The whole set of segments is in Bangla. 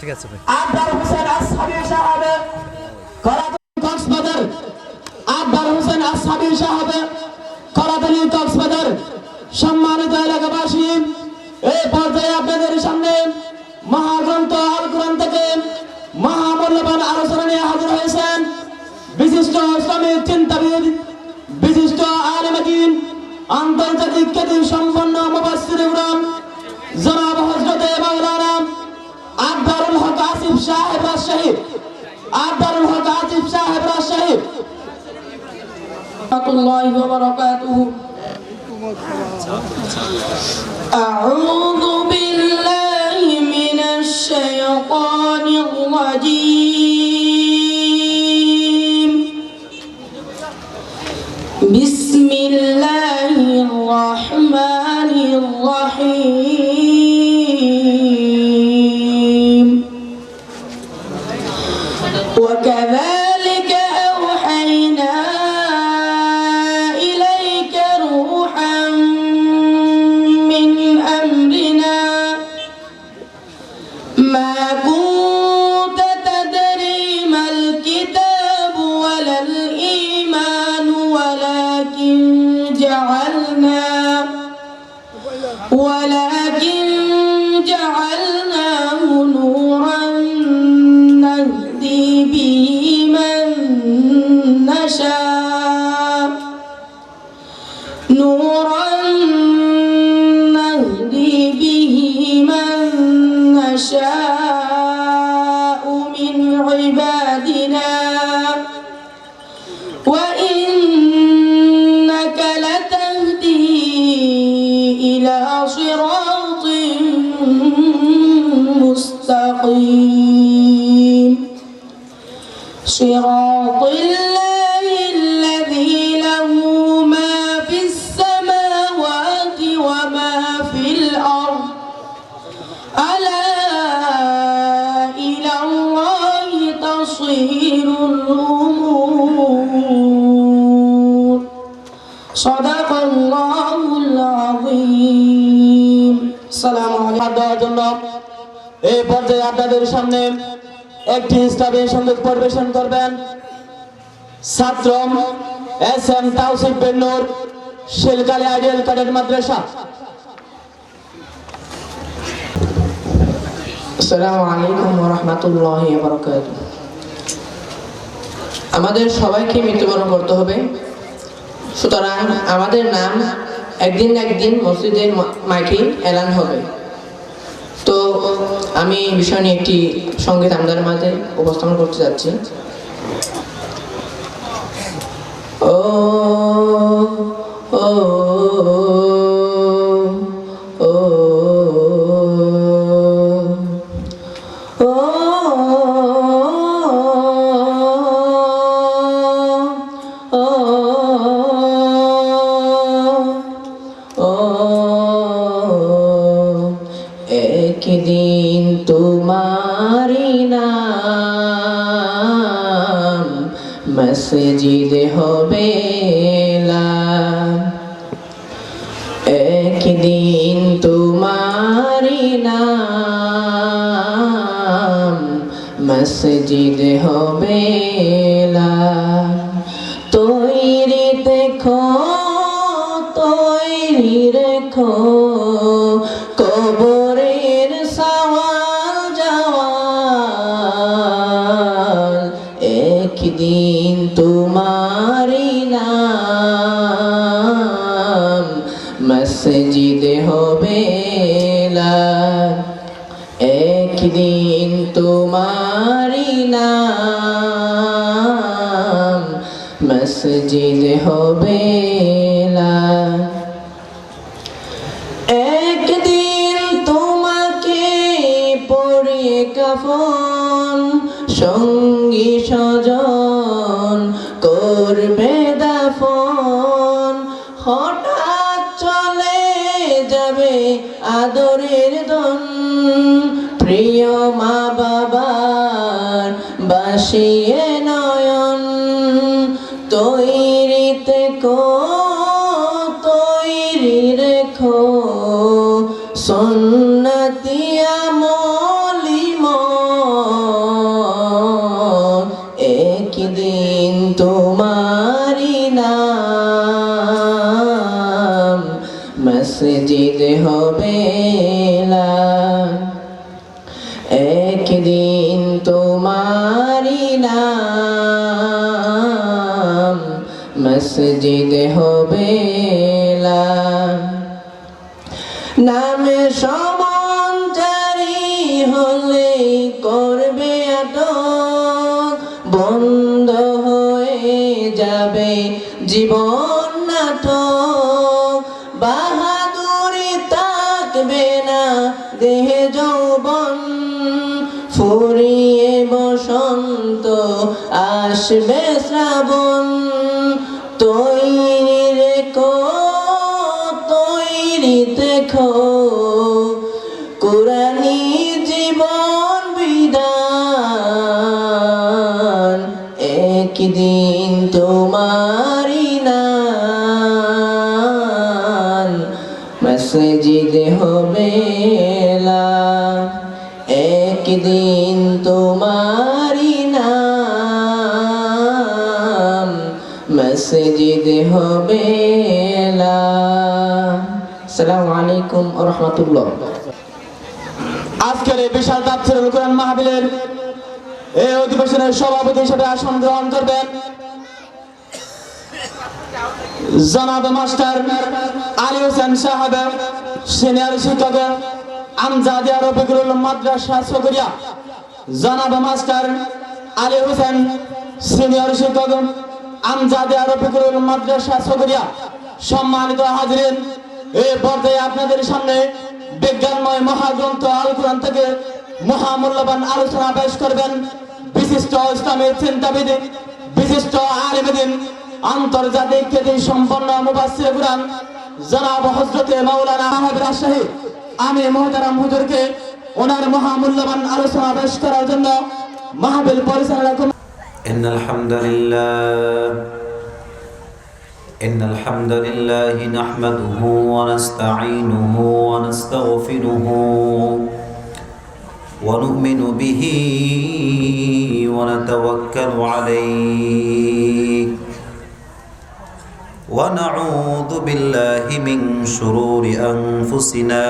ঠিক আছে ভাই। আবদার হোসেন আসহাবী সাহেব করাতলি কক্সবাজার, আবদার হোসেন আসহাবী সাহেব করাতলি কক্সবাজার। সম্মানিত এলাকাবাসী, এই পর্যায়ে আপনাদের সামনে মহাগ্রন্থ আল কোরআন থেকে মহামূল্যবান আলোচনা নিয়ে হাজির হয়েছেন বিশিষ্ট ইসলামিক চিন্তাবিদ, বিশিষ্ট আলেম দ্বীন, আন্তর্জাতিক খ্যাতি সম্পন্ন মুফাসসির ইকরাম জনাব হযরতে মাওলানা আবদারুল হক আসিফ সাহেব রাজশাহী, আবদারুল হক আসিফ সাহেব রাজশাহী। রাহমাতুল্লাহি ওয়া বারাকাতুহু। আউযু বিল্লাহি মিনাশ শাইতানির রাজীম। বিসমিল্লাহির রাহমানির রাহিম। وكذلك أوحينا إليك روحا من أمرنا ما كنت تدري ما الكتاب ولا الإيمان ولكن جعلناه نورا نهدي به من نشاء من عبادنا وإنك لتهدي إلى صراط مستقيم صراط الله الذي له ما في السماوات وما في الأرض ألا إلى الله تصير الأمور صدق الله العظيم السلام عليكم। এই পর্যায়ে আপনাদের সামনে একটি ইসলামী সঙ্গীত পরিবেশন করবেন ছাত্র এস.এম. তাওসিফ বিন নূর, শিলকালী আইডিয়াল ক্যাডেট মাদ্রাসা। আসসালামু আলাইকুম ওয়া রাহমাতুল্লাহি ওয়া বারাকাতুহু। আমাদের সবাইকে মৃত্যুবরণ করতে হবে, সুতরাং আমাদের নাম একদিন না একদিন মসজিদের মাইকে এলান হবে। তো আমি এই বিষয় নিয়ে একটি সঙ্গীত আমাদের মাঝে উপস্থাপন করতে যাচ্ছি। ও ও ও একদিন তোমারি নাম মসজিদে হবে এলান, একদিন তোমারি নাম মসজিদে হবে এলান। তৈরি দেখো, তৈরি রেখো, কবরের সওয়াল জওয়াল, একদিন তোমারি নাম মসজিদে হবে এলান, একদিন তোমারি নাম মসজিদে হবে এলান। একদিন তোমাকে পরিয়ে কাফন, সঙ্গী স্বজন করবে দাফন, হঠাৎ চলে যাবে আদরের ধন, প্রিয় মা বাবার বাসিয়ে নয়ন। তৈরি থেকো, তৈরি রেখো, সুন্নতি আমলি তোমারি নাম মসজিদ হবে এলান একদিন তোমারি নাম মসজিদ হবে এলান নামে সমান্তরি হলে করবে আটক বন্ধ হয়ে যাবে জীবন নাটক বাহাদুরি থাকবে না দেহে যৌবন ফুরিয়ে বসন্ত আসবে শ্রাবণ তৈরি রেখো তৈরি দেখো কোরআনি জীবন বিধান একদিন তোমারি নাম মসজিদ হবে এলান একদিন তোমারি নাম মসজিদ হবে এলান আসসালামু আলাইকুম ওয়া রাহমাতুল্লাহ। আজকের এই বিশাল তাফসীরুল কোরআন মাহফিলের এই অধিবেশনের সভাপতি হিসেবে আসন গ্রহণ করবেন জনাব মাস্টার আলী হোসেন সাহেব, সিনিয়র শিক্ষক আমজাদিয়া রফিকুল মাদ্রাসা চকরিয়া। জনাব মাস্টার আলী হোসেন, সিনিয়র শিক্ষক আমজাদিয়া রফিকুল মাদ্রাসা চকরিয়া। সম্মানিত হাজিরিন, এই পর্যায়ে আপনাদের সামনে বিজ্ঞানময় মহাগ্রন্থ আল কোরআন থেকে মহামূল্যবান আলোচনা পেশ করবেন বিশিষ্ট ইসলামী চিন্তাবিদ, বিশিষ্ট আলেম দ্বীন, আন্তর্জাতিক খ্যাতি সম্পন্ন মুফাসসির কুরআন জনাব হযরতে মাওলানা আহমদ রাজশাহী। আমি মুহতারাম হুজুরকে ওনার মহামূল্যবান আলোচনা পেশ করার জন্য মাহফিল পরিচালনা করুন। إن الحمد لله نحمده ونستعينه ونستغفره ونؤمن به ونتوكل عليه ونعوذ بالله من شرور أنفسنا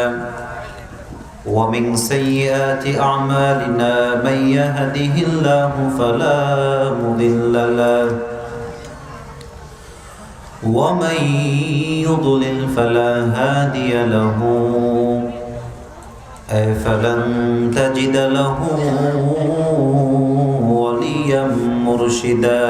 ومن سيئات أعمالنا من يهده الله فلا مضل له ومن يضلل فلا هادي له فلن تجد له وليا مرشدا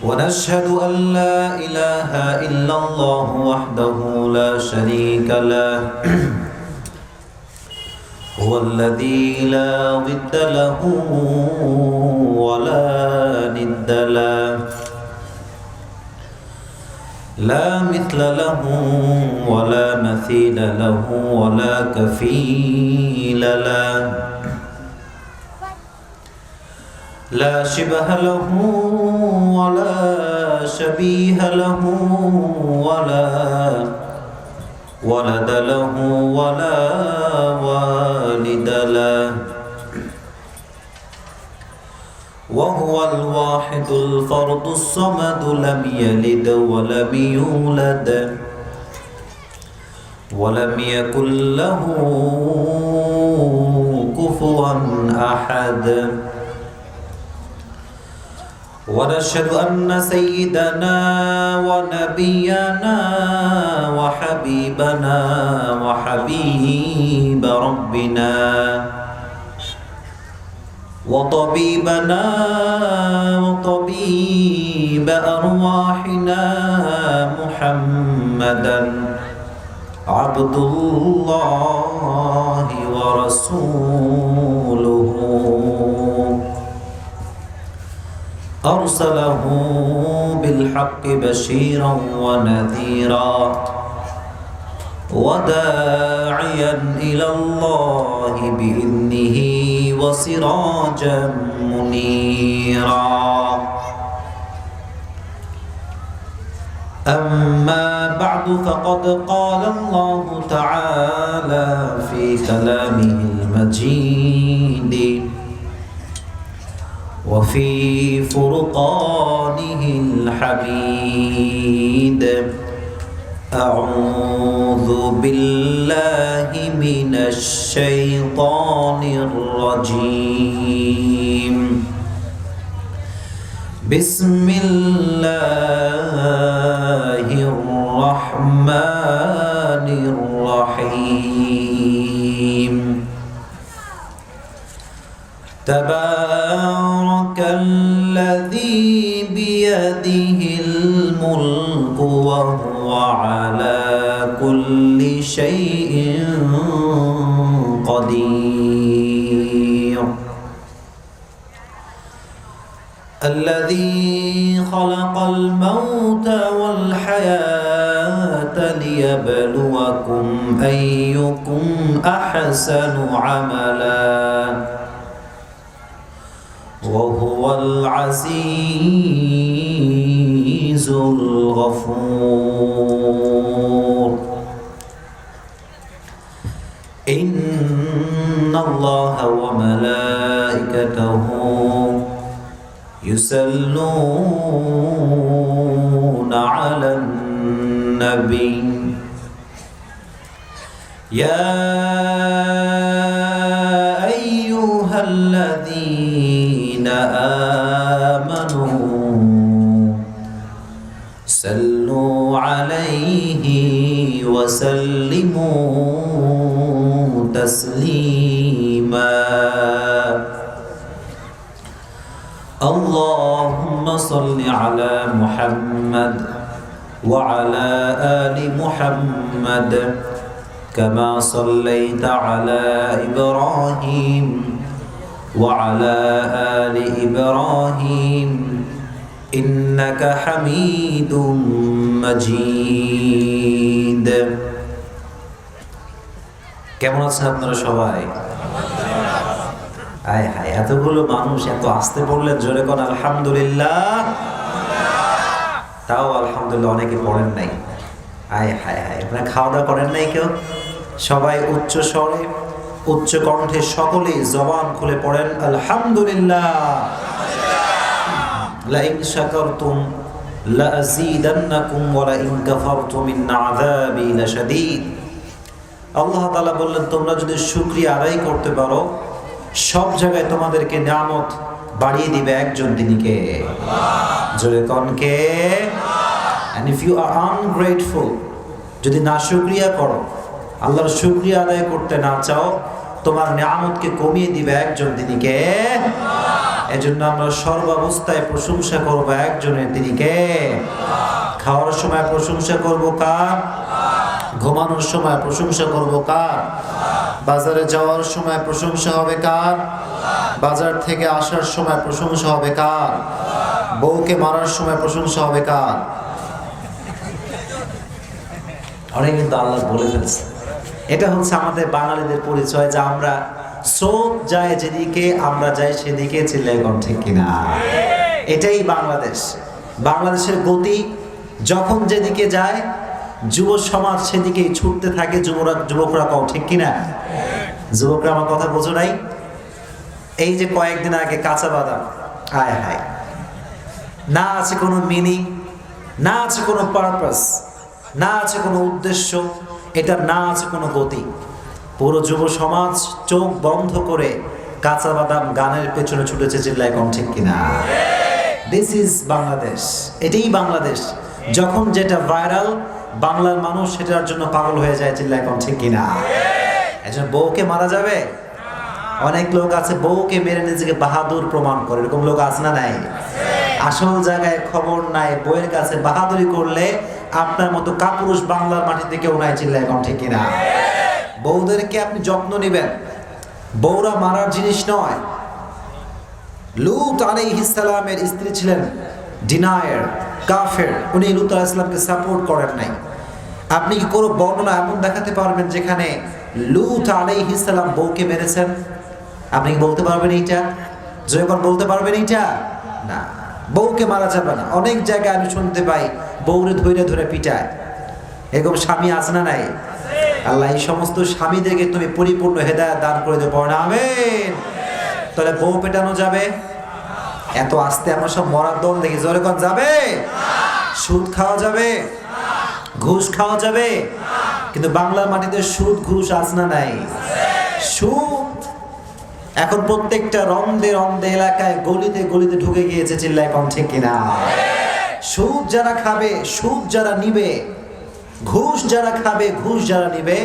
ونشهد أن لا إله إلا الله وحده لا شريك له هو الذي لا ضد له ولا ند له لا مثل له ولا مثيل له ولا كفيل له لا شبه له ولا شبيه له ولا ولد له ولا والد له وهو الواحد الفرد الصمد لم يلد ولم يولد ولم يكن له كفوا أحد ونشهد أن سيدنا ونبينا وحبيبنا وحبيب ربنا وطبيبنا وطبيب أرواحنا محمدا عبد الله ورسوله أرسله بالحق بشيرا ونذيرا وداعيا إلى الله بإذنه وسراجا منيرا أما بعد فقد قال الله تعالى في كلامه المجيد وفي فرقانه الحميد أعوذ بالله من الشيطان الرجيم بسم الله الرحمن الرحيم تبارك الذي بيده الملك وهو على كل شيء قدير الذي خلق الموت والحياة ليبلوكم أيكم أحسن عملا وهو العزيز الغفور إن الله وملائكته يصلون على النبي يا أيها الذين آمنوا صلوا عليه وسلموا تسليما اللهم صل على محمد وعلى آل محمد كما صليت على إبراهيم وعلى آل إبراهيم إنك حميد مجيد কেমন আছেন আপনারা সবাই? আয় হায়, এতগুলো মানুষ এত আসতে পড়লেন, জোরে কোন আলহামদুলিল্লাহ। তাও আলহামদুলিল্লাহ অনেকে পড়েন নাই। আয় হায় হায়, আপনারা খাওয়া দাওয়া করেন নাই কেউ? সবাই উচ্চ স্বরে উচ্চ কণ্ঠে সকলেই জবান খুলে পড়েন আলহামদুলিল্লাহ। লাইন শাকারতুম লাযীদান্নাকুম ওয়া লাইন কাফারতুম ইন আযাবি লাশাদীদ। আল্লাহ তাআলা বললেন, তোমরা যদি শুকরিয়া আদায় করতে পারো সব জায়গায় তোমাদেরকে নিয়ামত বাড়িয়ে দিবে একজন, তিনি কে? জোরে কোন কে? and if you are ungrateful, যদি না শুকরিয়া করো, আল্লাহর শুকরিয়া আদায় করতে না চাও, তোমার নিয়ামতকে কমিয়ে দিবে একজন, তিনি কে? এজন্য আমরা সর্বাবস্থায় প্রশংসা করব একজনের, তিনি কে? খাওয়ার সময় প্রশংসা করব কার? ঘুমানোর সময় প্রশংসা করব কার? বাজারে যাওয়ার সময় প্রশংসা হবে কার? বাজার থেকে আসার সময় প্রশংসা হবে কার? বউকে মারার সময় প্রশংসা হবে কার? অনেক কিন্তু আল্লাহ বলে ফেলছে। এটা হচ্ছে আমাদের বাঙালিদের পরিচয়, যে আমরা স্রোত যায় যেদিকে আমরা যাই সেদিকে, চিল্লাই কোন ঠিক কিনা? এটাই বাংলাদেশ। বাংলাদেশের গতি যখন যেদিকে যায় যুব সমাজ সেদিকেই ছুটতে থাকে। যুবকরা কও ঠিক কিনা? যুবকরা আমার কথা বোঝো নাই? এই যে কয়েকদিন আগে কাঁচা বাদাম, হায় হায়, না আছে কোনো মিনিং, না আছে কোনো পারপাস, না আছে কোনো উদ্দেশ্য, এটা না আছে কোনো গতি। পুরো যুব সমাজ চোখ বন্ধ করে কাঁচা বাদাম গানের পেছনে ছুটেছে, চিল্লায় কোন ঠিক কিনা? This is Bangladesh. এটাই বাংলাদেশ। যখন যেটা ভাইরাল, বাংলার মানুষ সেটার জন্য পাগল হয়ে যায়, চিল্লায় কোন ঠিক কিনা? একজন বউকে মারা যাবে? অনেক লোক আছে বউকে মেরে নিজেকে বাহাদুর প্রমাণ করে, এরকম লোক আছে না নাই? আসল জায়গায় খবর নাই, বউয়ের কাছে বাহাদুরি করলে আপনার মতো কাপুরুষ বাংলার মাটিতে কেউ নাই, চিল্লায় কোন ঠিক কিনা? বউদেরকে আপনি যত্ন নেবেন, বউরা মারার জিনিস নয়। লূত আলাইহিস সালামের স্ত্রী ছিলেন ডিনায়ার, কাফের, উনি লূত আলাইহিস সালামকে সাপোর্ট করেন নাই। আপনি কি কোনো বর্ণনা এমন দেখাতে পারবেন যেখানে লূত আলাইহিস সালাম বউকে মেরেছেন? আপনি কি বলতে পারবেন এইটা? যখন বলতে পারবেন এইটা? না, বউকে মারা যাবে না। অনেক জায়গায় আমি শুনতে পাই বউরে ধরে ধরে পিটায়, এরকম স্বামী আছে না নাই? আল্লাহ এই সমস্ত স্বামীদেরকে তুমি পরিপূর্ণ হেদায়েত দান করে দেবো, পড়ে না আমিন। তাহলে বউ পেটানো যাবে? এত আস্তে আমরা সব মরার দল দেখি, জোরে কোন যাবে? সুদ খাওয়া যাবে, ঘুষ খাওয়া যাবে, কিন্তু বাংলার মাটিতে সুদ ঘুষ আছে না নাই? সুদ এখন প্রত্যেকটা রন্দে রন্দে এলাকায় গলিতে গলিতে ঢুকে গিয়েছে, চিল্লায় কোন ঠিক কিনা? সুদ যারা খাবে, সুদ যারা নিবে, ঘুষ যারা খাবে, ঘুষ যারা নিবে,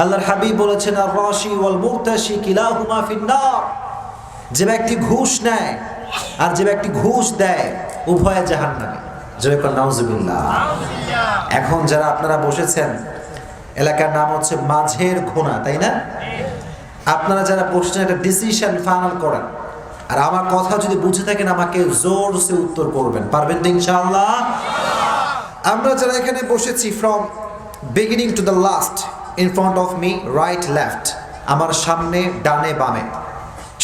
আল্লাহর হাবিব বলেছেন আর রাশি ওয়াল মুরতাশি কিলাহুমা ফিন্নার, যে ব্যক্তি ঘুষ নেয় আর যে ব্যক্তি ঘুষ দেয় উভয়ে জাহান্নামে। জয় কর নাউজুবিল্লাহ। এখন যারা আপনারা বসেছেন, এলাকার নাম হচ্ছে মাঝের ঘোনা, তাই না? আপনারা যারা বসছেন একটা ডিসিশন ফাইনাল করেন, আর আমার কথা যদি বুঝে থাকেন আমাকে জোরসে উত্তর করবেন, পারবেন তো ইনশাআল্লাহ? আমরা যারা এখানে বসেছি from beginning to the last, in front of me, right left, আমার সামনে ডানে বামে,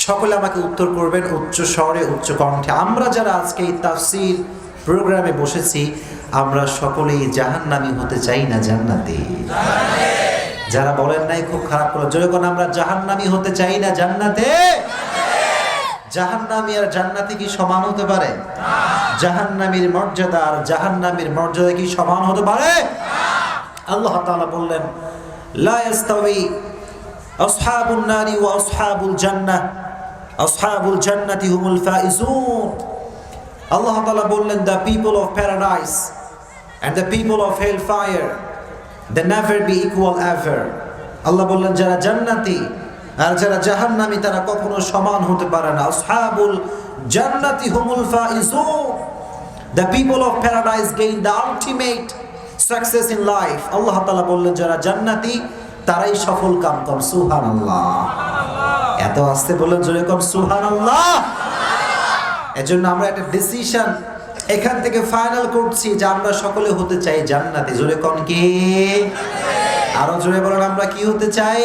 সকলে আমাকে উত্তর করবেন উচ্চ স্বরে উচ্চ কণ্ঠে। আমরা যারা আজকে এই তাফসীর প্রোগ্রামে বসেছি, আমরা সকলেই জাহান্নামী হতে চাই না জান্নাতি? যারা বলেন নাই খুব খারাপ করে জোরে কোন, আমরা জাহান্নামী হতে চাই না জান্নাতে? জাহান্নামী আর জান্নাতি কি সমান হতে পারে? জাহান্নামীর মর্যাদা আর জাহান্নামীর মর্যাদা কি সমান হতে পারে? আল্লাহ তাআলা বললেন লা ইস্তাওয়ি আসহাবুন নারি ওয়া আসহাবুল জান্নাহ, আসহাবুল জান্নাতি হুমুল ফাইজুন। আল্লাহ তাআলা বললেন the people of paradise and the people of hellfire they never be equal ever. আল্লাহ বললেন যারা জান্নাতি আর যারা জাহান্নামী তারা কখনো সমান হতে পারে না। আসহাবুল জান্নাতি হুমুল Faizun, the people of paradise gain the ultimate success in life. আল্লাহ তাআলা বললেন যারা জান্নাতি তারাই সফল কাম কর। সুবহানাল্লাহ। এত আস্তে বললেন জোরে কর সুবহানাল্লাহ। এজন্য আমরা একটা ডিসিশন এখান থেকে ফাইনাল করছি যে আমরা সকলে হতে চাই জান্নাতি। জোরে কোন কি? আরো জোরে বলেন আমরা কি হতে চাই?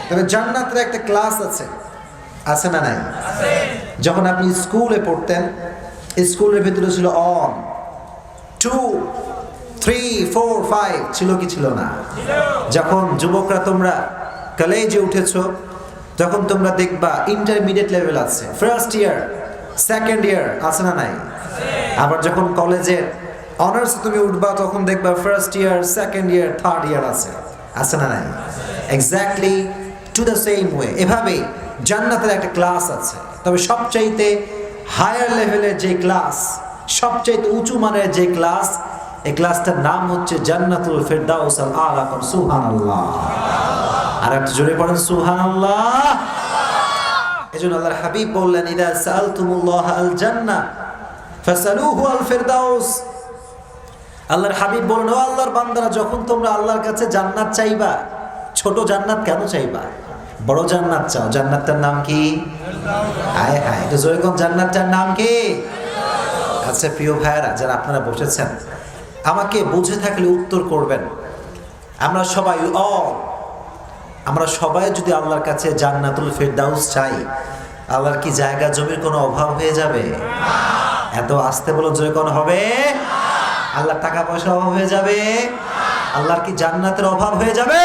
তবে জান্নাতের একটা ক্লাস আছে, আছে না নাই? যখন আপনি স্কুলে পড়তেন, স্কুলের ভিতরে ছিল 1 2 3 4 5, ছিল কি ছিল না? যখন যুবকরা তোমরা কলেজে উঠেছো, তখন তোমরা দেখবা ইন্টারমিডিয়েট লেভেল আছে, ফার্স্ট ইয়ার, সেকেন্ড ইয়ার, আছে না নাই? আবার যখন কলেজে অনার্স তুমি উঠবা তখন দেখবা first year, second year, third year আছে, আছে না নাই? Exactly to the same way এভাবে জান্নাতের একটা ক্লাস আছে। তবে সবচাইতে হায়ার লেভেলের যে ক্লাস, সবচাইতে উঁচু মানের যে ক্লাস, এই ক্লাসটার নাম হচ্ছে জান্নাতুল ফিরদাউস আল আলা। সুবহানাল্লাহ। আর একটু জোরে পড়েন সুবহানাল্লাহ। এজন্য আল্লাহর হাবিব বললেন ইদা সাআলতুমুল্লাহ আল জান্নাহ ফাসালুহু আল ফিরদাউস। আল্লাহর হাবিব বলেন ও আল্লাহর বান্দারা, যখন তোমরা আল্লাহর কাছে জান্নাত চাইবা, ছোট জান্নাত কেন চাইবা? বড় জান্নাত চাও। জান্নাতটার নাম কি? হায় হায়, এটা জোরে কোন, জান্নাতটার নাম কি? আচ্ছা প্রিয় ভাইয়েরা যারা আপনারা বসেছেন, আমাকে বুঝে থাকলে উত্তর করবেন। আমরা সবাই আমরা সবাই যদি আল্লাহর কাছে জান্নাতুল ফিরদাউস চাই, আল্লাহর কি জায়গা জমির কোনো অভাব হয়ে যাবে? এত আস্তে বলো জয় কোন হবে? আল্লাহর টাকা পয়সা অভাব হয়ে যাবে? আল্লাহর কি জান্নাতের অভাব হয়ে যাবে?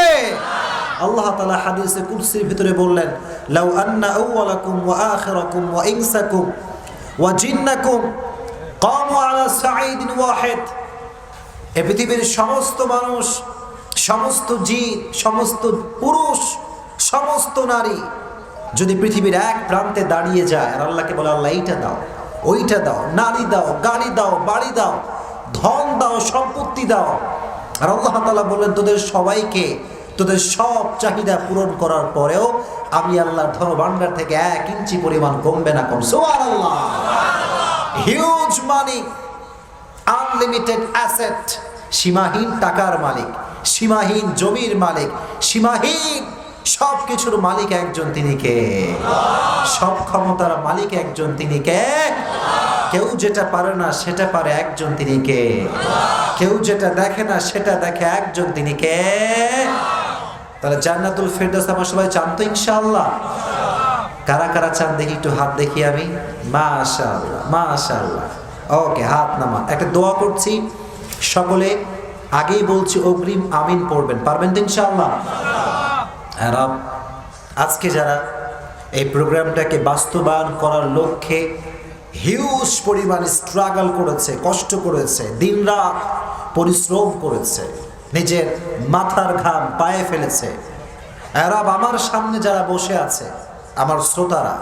আল্লাহ তাআলা হাদিসে কুদসির ভিতরে বললেন লাউ আন্না আউওয়ালাকুম ওয়া আখিরাকুম ওয়া ইনসাকুম ওয়া জিন্নাকুম কামু আলা সাঈদিন ওয়াহিদ। এই পৃথিবীর সমস্ত মানুষ, সমস্ত জিন, সমস্ত পুরুষ, সমস্ত নারী যদি পৃথিবীর এক প্রান্তে দাঁড়িয়ে যায় আর আল্লাহকে বলে আল্লাহ এইটা দাও, ওইটা দাও, নারী দাও, গাড়ি দাও, বাড়ি দাও, ধন দাও, সম্পত্তি দাও, আর আল্লাহ তাআলা বললেন তোদের সবাইকে তোদের সব চাহিদা পূরণ করার পরেও আমি আল্লাহর ধনভাণ্ডার থেকে 1 ইঞ্চি পরিমাণ কমবে না। কম সুবহানাল্লাহ। হিউজ মানি, আনলিমিটেড অ্যাসেট, সীমাহীন টাকার মালিক, সীমাহীন জমির মালিক, সীমাহীন সব কিছুর মালিক একজন, তিনি কে? সব ক্ষমতার মালিক একজন, তিনি কে? কেউ যেটা পারে না সেটা পারে একজন, তিনি কে? কেউ যেটা দেখে না সেটা দেখে একজন, তিনি কে? তাহলে জান্নাতুল ফিরদাউস আমরা সবাই চান তো ইনশাআল্লাহ? কারা কারা চান দেখি, একটু হাত দেখি আমি। মাশাআল্লাহ, মাশাআল্লাহ। ওকে, হাত নামান। একটা দোয়া করছি, সকলে আগেই বলছি অগ্রিম আমিন পড়বেন, পারবেন তো ইনশাআল্লাহ? আর আজকে যারা এই প্রোগ্রামটাকে বাস্তবায়ন করার লক্ষ্যে হিউজ পরিমাণ স্ট্রাগল করেছে, কষ্ট করেছে, দিনরাত পরিশ্রম করেছে, নিজের মাথার ঘাম পায়ে ফেলেছে। এরা আমার সামনে যারা বসে আছে, আমার শ্রোতারা,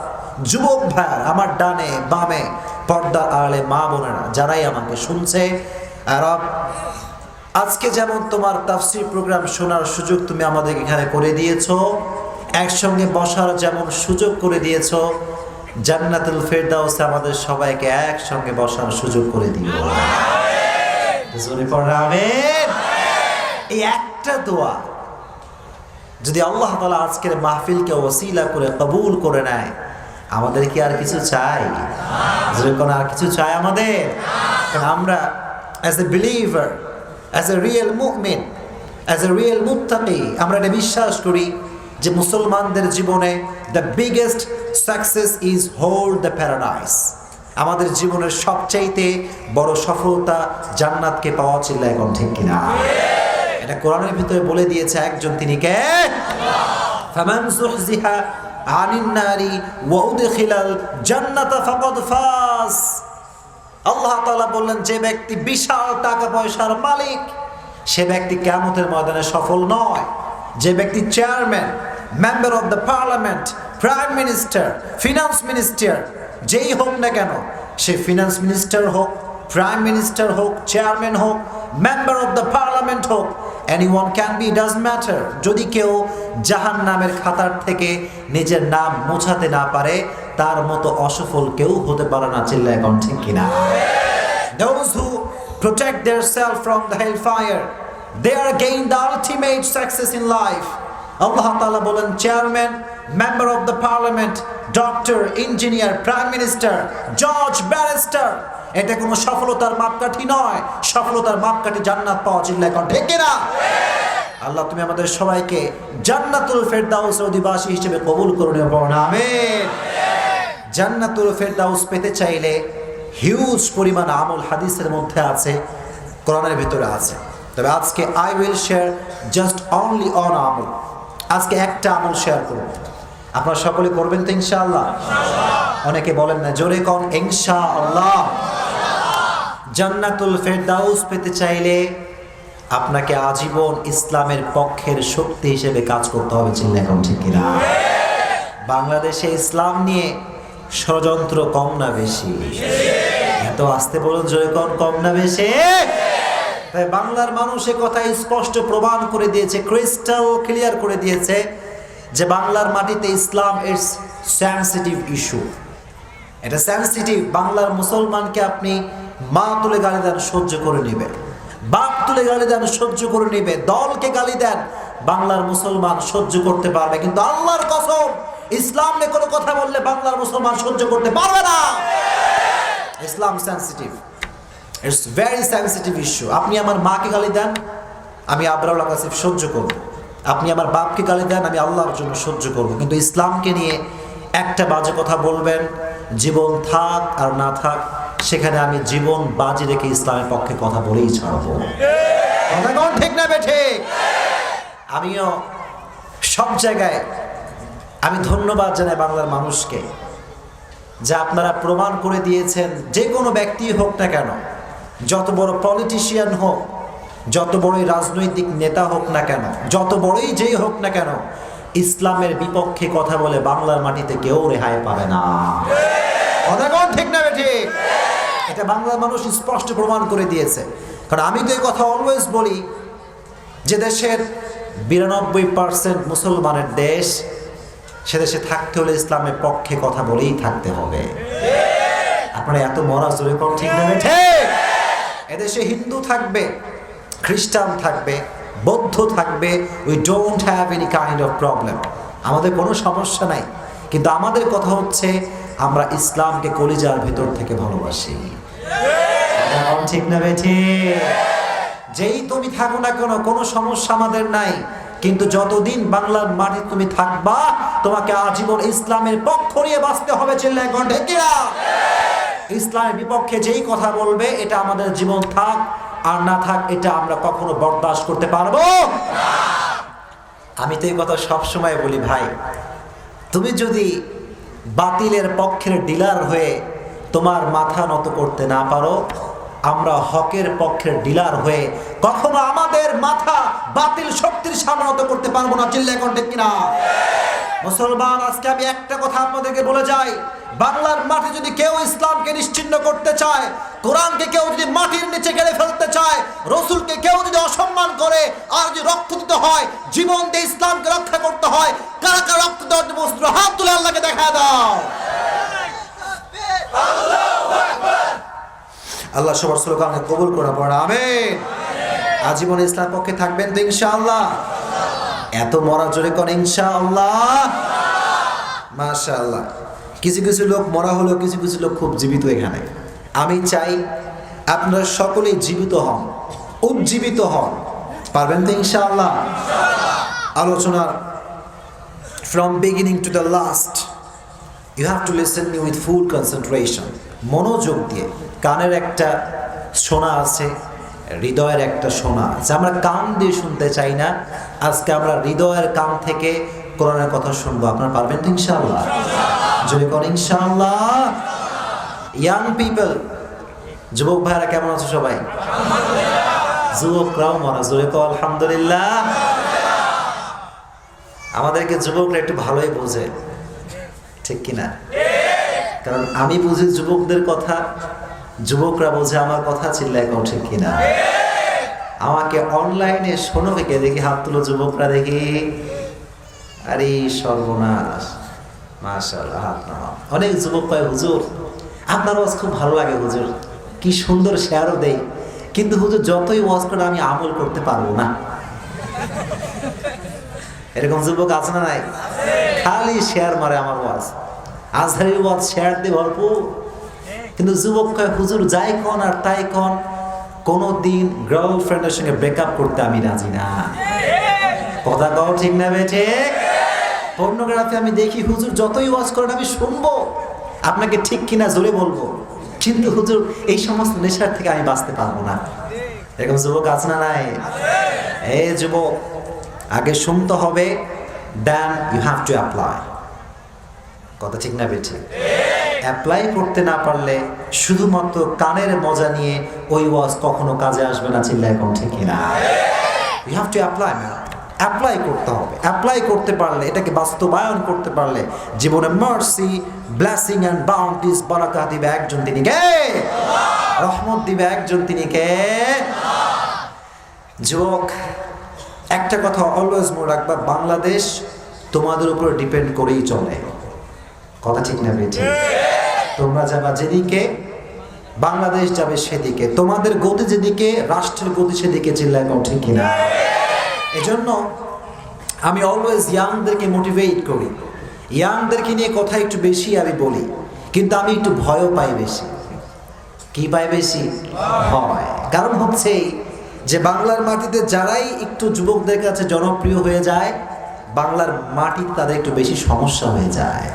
যুবক ভাইয়ার, আমার ডানে বামে পর্দার আড়ালে মা বোনেরা যারাই আমাকে শুনছে, এরা আজকে যেমন তোমার তাফসীর প্রোগ্রাম শোনার সুযোগ তুমি আমাদের এখানে করে দিয়েছো, একসঙ্গে বসার যেমন সুযোগ করে দিয়েছো, জান্নাতুল ফেরদাউসে আমাদের সবাইকে একসঙ্গে বসার সুযোগ করে দিও। জোরে পড়ো আমিন। এই একটা দোয়া যদি আল্লাহ তাআলা আজকের মাহফিলকে ওসিলা করে কবুল করে নেয়, আমাদের কি আর কিছু চাই? জোরে কোন আর কিছু চাই আমাদের? কারণ আমরা as a believer, as a real মুমিন, অ্যাজ এ রিয়েল মুত্তাকি, আমরা এটা বিশ্বাস করি যে মুসলমানদের জীবনে the biggest success is hold the paradise. আমাদের জীবনের সবচাইতে বড় সফলতা জান্নাতকে পাওয়া, চিল্লায় এখন ঠিক কিনা? এটা কোরআনের ভিতরে বলে দিয়েছে একজন, তিনি কে? ফামান যুহজিহা আনিন নারি ওয়া উদখিলাল জান্নাতা ফাকাদ ফাজ। আল্লাহ তাআলা বললেন, যে ব্যক্তি বিশাল টাকা পয়সার মালিক, সে ব্যক্তি কিয়ামতের ময়দানে সফল নয়। যে ব্যক্তি chairman, member of the parliament, prime minister, finance minister, যেই হোক না কেন, সে ফিনান্স মিনিস্টার হোক, প্রাইম মিনিস্টার হোক, চেয়ারম্যান হোক, মেম্বার অফ দ্য পার্লামেন্ট হোক, anyone can be, doesn't matter, যদি কেউ জাহান্নামের খাতার থেকে নিজের নাম মোছাতে না পারে, তার মতো অসফল কেউ হতে পারে না, চিল্লায় এখন ঠিক কিনা? Those who protect themselves from the hellfire, they are gain the ultimate success in life. আল্লাহ তাআলা বলেন, chairman, member of the parliament, doctor, engineer, prime minister, জজ, ব্যারিস্টার, এটা কোনো সফলতার মাপকাঠি নয়। সফলতার মাপকাঠি জান্নাত পাওয়া, চিল্লায় এখন ঠিক কিনা? আল্লাহ তুমি আমাদের সবাইকে জান্নাতুল ফেরদাউসের অধিবাসী হিসেবে কবুল করে নিও, পড়ুন আমিন। জান্নাতুল ফেরদাউস পেতে চাইলে হিউজ পরিমাণ আমল হাদিসের মধ্যে আছে, কোরআনের ভিতরে আছে। তবে আজকে I will share just only on আমল। আজকে একটা আমল শেয়ার করব, আপনারা সকলে করবেন তো ইনশাআল্লাহ? অনেকে বলেন না, জোরে কোন ইনশাআল্লাহ। জান্নাতুল ফেরদাউস পেতে চাইলে আপনাকে আজীবন ইসলামের পক্ষের শক্তি হিসেবে কাজ করতে হবে, চিল্লায় এখন ঠিক কিনা? বাংলাদেশে ইসলাম নিয়ে ষড়যন্ত্র কম না বেশি? এত আসতে বলুন, জোরে কোন কম না বেশি? তাই বাংলার মানুষ এ কথা স্পষ্ট প্রমাণ করে দিয়েছে, ক্রিস্টাল ক্লিয়ার করে দিয়েছে যে বাংলার মাটিতে ইসলাম ইটস সেনসিটিভ ইস্যু। এটা সেনসিটিভ। বাংলার মুসলমানকে আপনি মা তুলে গালি দেন, সহ্য করে নেবে, বাপ তুলে গালি দেন, সহ্য করে নেবে, দলকে গালি দেন, বাংলার মুসলমান সহ্য করতে পারবে। কিন্তু আল্লাহর কসম, ইসলাম নিয়ে কোনো কথা বললে বাংলার মুসলমান সহ্য করতে পারবে না। Islam sensitive, it's very sensitive issue. আপনি আমার মাকে গালি দেন, আমি আবরাউল কাসিফ সহ্য করব। আপনি আমার বাপকে গালি দেন, আমি আল্লাহর জন্য সহ্য করব। কিন্তু ইসলামকে নিয়ে একটা বাজে কথা বলবেন, জীবন থাক আর না থাক, সেখানে আমি জীবন বাজি রেখে ইসলামের পক্ষে কথা বলেই ছাড়বো। ঠিক না বেঠিক? আমিও সব জায়গায় আমি ধন্যবাদ জানাই বাংলার মানুষকে, যে আপনারা প্রমাণ করে দিয়েছেন, যে কোনো ব্যক্তি হোক না কেন, যত বড় পলিটিশিয়ান হোক, যত বড়ই রাজনৈতিক নেতা হোক না কেন, যত বড়ই যেই হোক না কেন, ইসলামের বিপক্ষে কথা বলে বাংলার মাটিতে কেউ রেহাই পাবে না। ঠিক না ঠিক? এটা বাংলার মানুষ স্পষ্ট প্রমাণ করে দিয়েছে। কারণ আমি তো এই কথা অলওয়েজ বলি যে দেশের 92% মুসলমানের দেশ, সে দেশে থাকতে হলে ইসলামের পক্ষে কথা বলেই থাকতে হবে। আপনারা এত মরা জোরে কোন ঠিক না ঠিক? এদেশে হিন্দু থাকবে, খ্রিস্টান থাকবে, বৌদ্ধ থাকবে, we don't have any kind of problem, আমাদের কোনো সমস্যা নাই। কিন্তু আমাদের কথা হচ্ছে আমরা ইসলামকে কলিজার ভিতর থেকে ভালোবাসি। ঠিক না বেঠি? যেই তুমি থাকো না কেন, কোনো সমস্যা আমাদের নাই। কিন্তু যতদিন বাংলার মাটি তুমি থাকবা, তোমাকে আজীবন ইসলামের পক্ষ নিয়ে বাঁচতে হবে, চিল্লায় কোন ঠিক কিনা? ইসলামের বিপক্ষে যেই কথা বলবে, এটা আমাদের জীবন থাক আর না থাক, এটা আমরা কখনো বরদাস্ত করতে পারবো না। আমি তো এই কথা সবসময় বলি, ভাই তুমি যদি বাতিলের পক্ষের ডিলার হয়ে তোমার মাথা নত করতে না পারো, আমরা হকের পক্ষের ডিলার হয়ে কখনো আমাদের মাথা বাতিল শক্তির সামনে নত করতে পারবো না। চিল্লায় এখন ঠিক কিনা? মুসলমান, আজকে আমি একটা কথা আপনাদেরকে বলে যাই, বাংলার মাটি যদি কেউ ইসলামকে নিশ্চিহ্ন করতে চায়, কোরআনকে কেউ যদি মাটির নিচে গেড়ে ফেলতে চায়, রসুলকে কেউ যদি অসম্মান করে, আর যদি রক্ত দিতে হয়, জীবন দিয়ে ইসলামকে রক্ষা করতে হয়, কারা কারা রক্ত দেওয়ার জন্য প্রস্তুত? হাত তুলে আল্লাহকে দেখা দাও। আল্লাহ সবার স্লোগানকে কবুল করে পড়া আমিন। আজীবন ইসলামের পক্ষে থাকবেন তো ইনশাআল্লাহ? এত মরা জোরে কোন ইনশাআল্লাহ? মাশাআল্লাহ। কিছু কিছু লোক মরা হলো, কিছু কিছু লোক খুব জীবিত এখানে। আমি চাই আপনারা সকলেই জীবিত হন, উজ্জীবিত হন। পারবেন তো ইনশাআল্লাহ? আলোচনার from beginning to the last you have to listen me with full concentration, মনোযোগ দিয়ে। কানের একটা শোনা আছে, হৃদয়ের একটা শোনা আছে। আমরা কান দিয়ে শুনতে চাই না, আজকে আমরা হৃদয়ের কান থেকে কোরআনের কথা শুনবো। আপনারা পারবেন তো ইনশাআল্লাহ? যদি কোন ইনশাআল্লাহ। ইয়াং পিপল, যুবক ভাইরা কেমন আছো সবাই? যুবকরাও মরা জোরে কও আলহামদুলিল্লাহ। আমাদেরকে যুবকরা একটু ভালোই বোঝে, ঠিক কিনা? কারণ আমি বুঝি যুবকদের কথা, যুবকরা বোঝে আমার কথা। চিল্লায় কও ঠিক কিনা? আমাকে অনলাইনে শোনো থেকে দেখি, হাত তুলো যুবকরা দেখি। আরে সর্বনাশ, মাশাআল্লাহ, হাত নামাও। অনেক যুবক পায়, হুজুর আপনার ওয়াজ খুব ভালো লাগে, হুজুর কি সুন্দর শেয়ারও দেই, কিন্তু হুজুর যতই ওয়াজ করে আমি আমল করতে পারবো না। এরকম যুবক আছে না নাই? খালি শেয়ার মারে আমার ওয়াজ, আজহারি ওয়াজ শেয়ার দিয়ে ভরপুর। কিন্তু যুবক কয়, হুজুর যাই কন আর তাই কন, কোনদিন গার্লফ্রেন্ডের সঙ্গে ব্রেকআপ করতে আমি রাজি না। কথা কও ঠিক না বেঠে? পর্নোগ্রাফি আমি দেখি, হুজুর যতই ওয়াজ করেন আমি শুনবো, আপনাকে ঠিক কিনা জোরে বলবো, কিন্তু হুজুর এই সমস্ত নেশার থেকে আমি বাঁচতে পারবো না। এরকম যুবক আছে না নাই? এই যুবক, আগে শুনতে হবে, then you have to apply. কথা ঠিক না বেঠে? অ্যাপ্লাই করতে না পারলে শুধুমাত্র কানের মজা নিয়ে ওই ওয়াজ কখনো কাজে আসবে না। চিল্লায় কোন ঠিক কিনা? You have to apply ma'am. Apply করতে হবে। অ্যাপ্লাই করতে পারলে, এটাকে বাস্তবায়ন করতে পারলে জীবনে মার্সি, ব্লেসিং অ্যান্ড বাউন্টিস, বারাকা দিবে একজন, তিনি কে? রহমত দিবে একজন, তিনি কে? যুবক, একটা কথা অলওয়েজ মনে রাখবা, বাংলাদেশ তোমাদের উপরে ডিপেন্ড করেই চলে। কথা ঠিক না বেঠে? তোমরা যাবা যেদিকে, বাংলাদেশ যাবে সেদিকে। তোমাদের গতি যেদিকে, রাষ্ট্রের গতি সেদিকে। চিল্লায় কও ঠিক কিনা? এজন্য আমি অলওয়েজ ইয়াংদেরকে মোটিভেট করি, ইয়াংদেরকে নিয়ে কথা একটু বেশি আমি বলি, কিন্তু আমি একটু ভয়ও পাই বেশি। কি পাই বেশি? ভয়। কারণ হচ্ছে যে বাংলার মাটিতে যারাই একটু যুবকদের কাছে জনপ্রিয় হয়ে যায়, বাংলার মাটিতে তাদের একটু বেশি সমস্যা হয়ে যায়,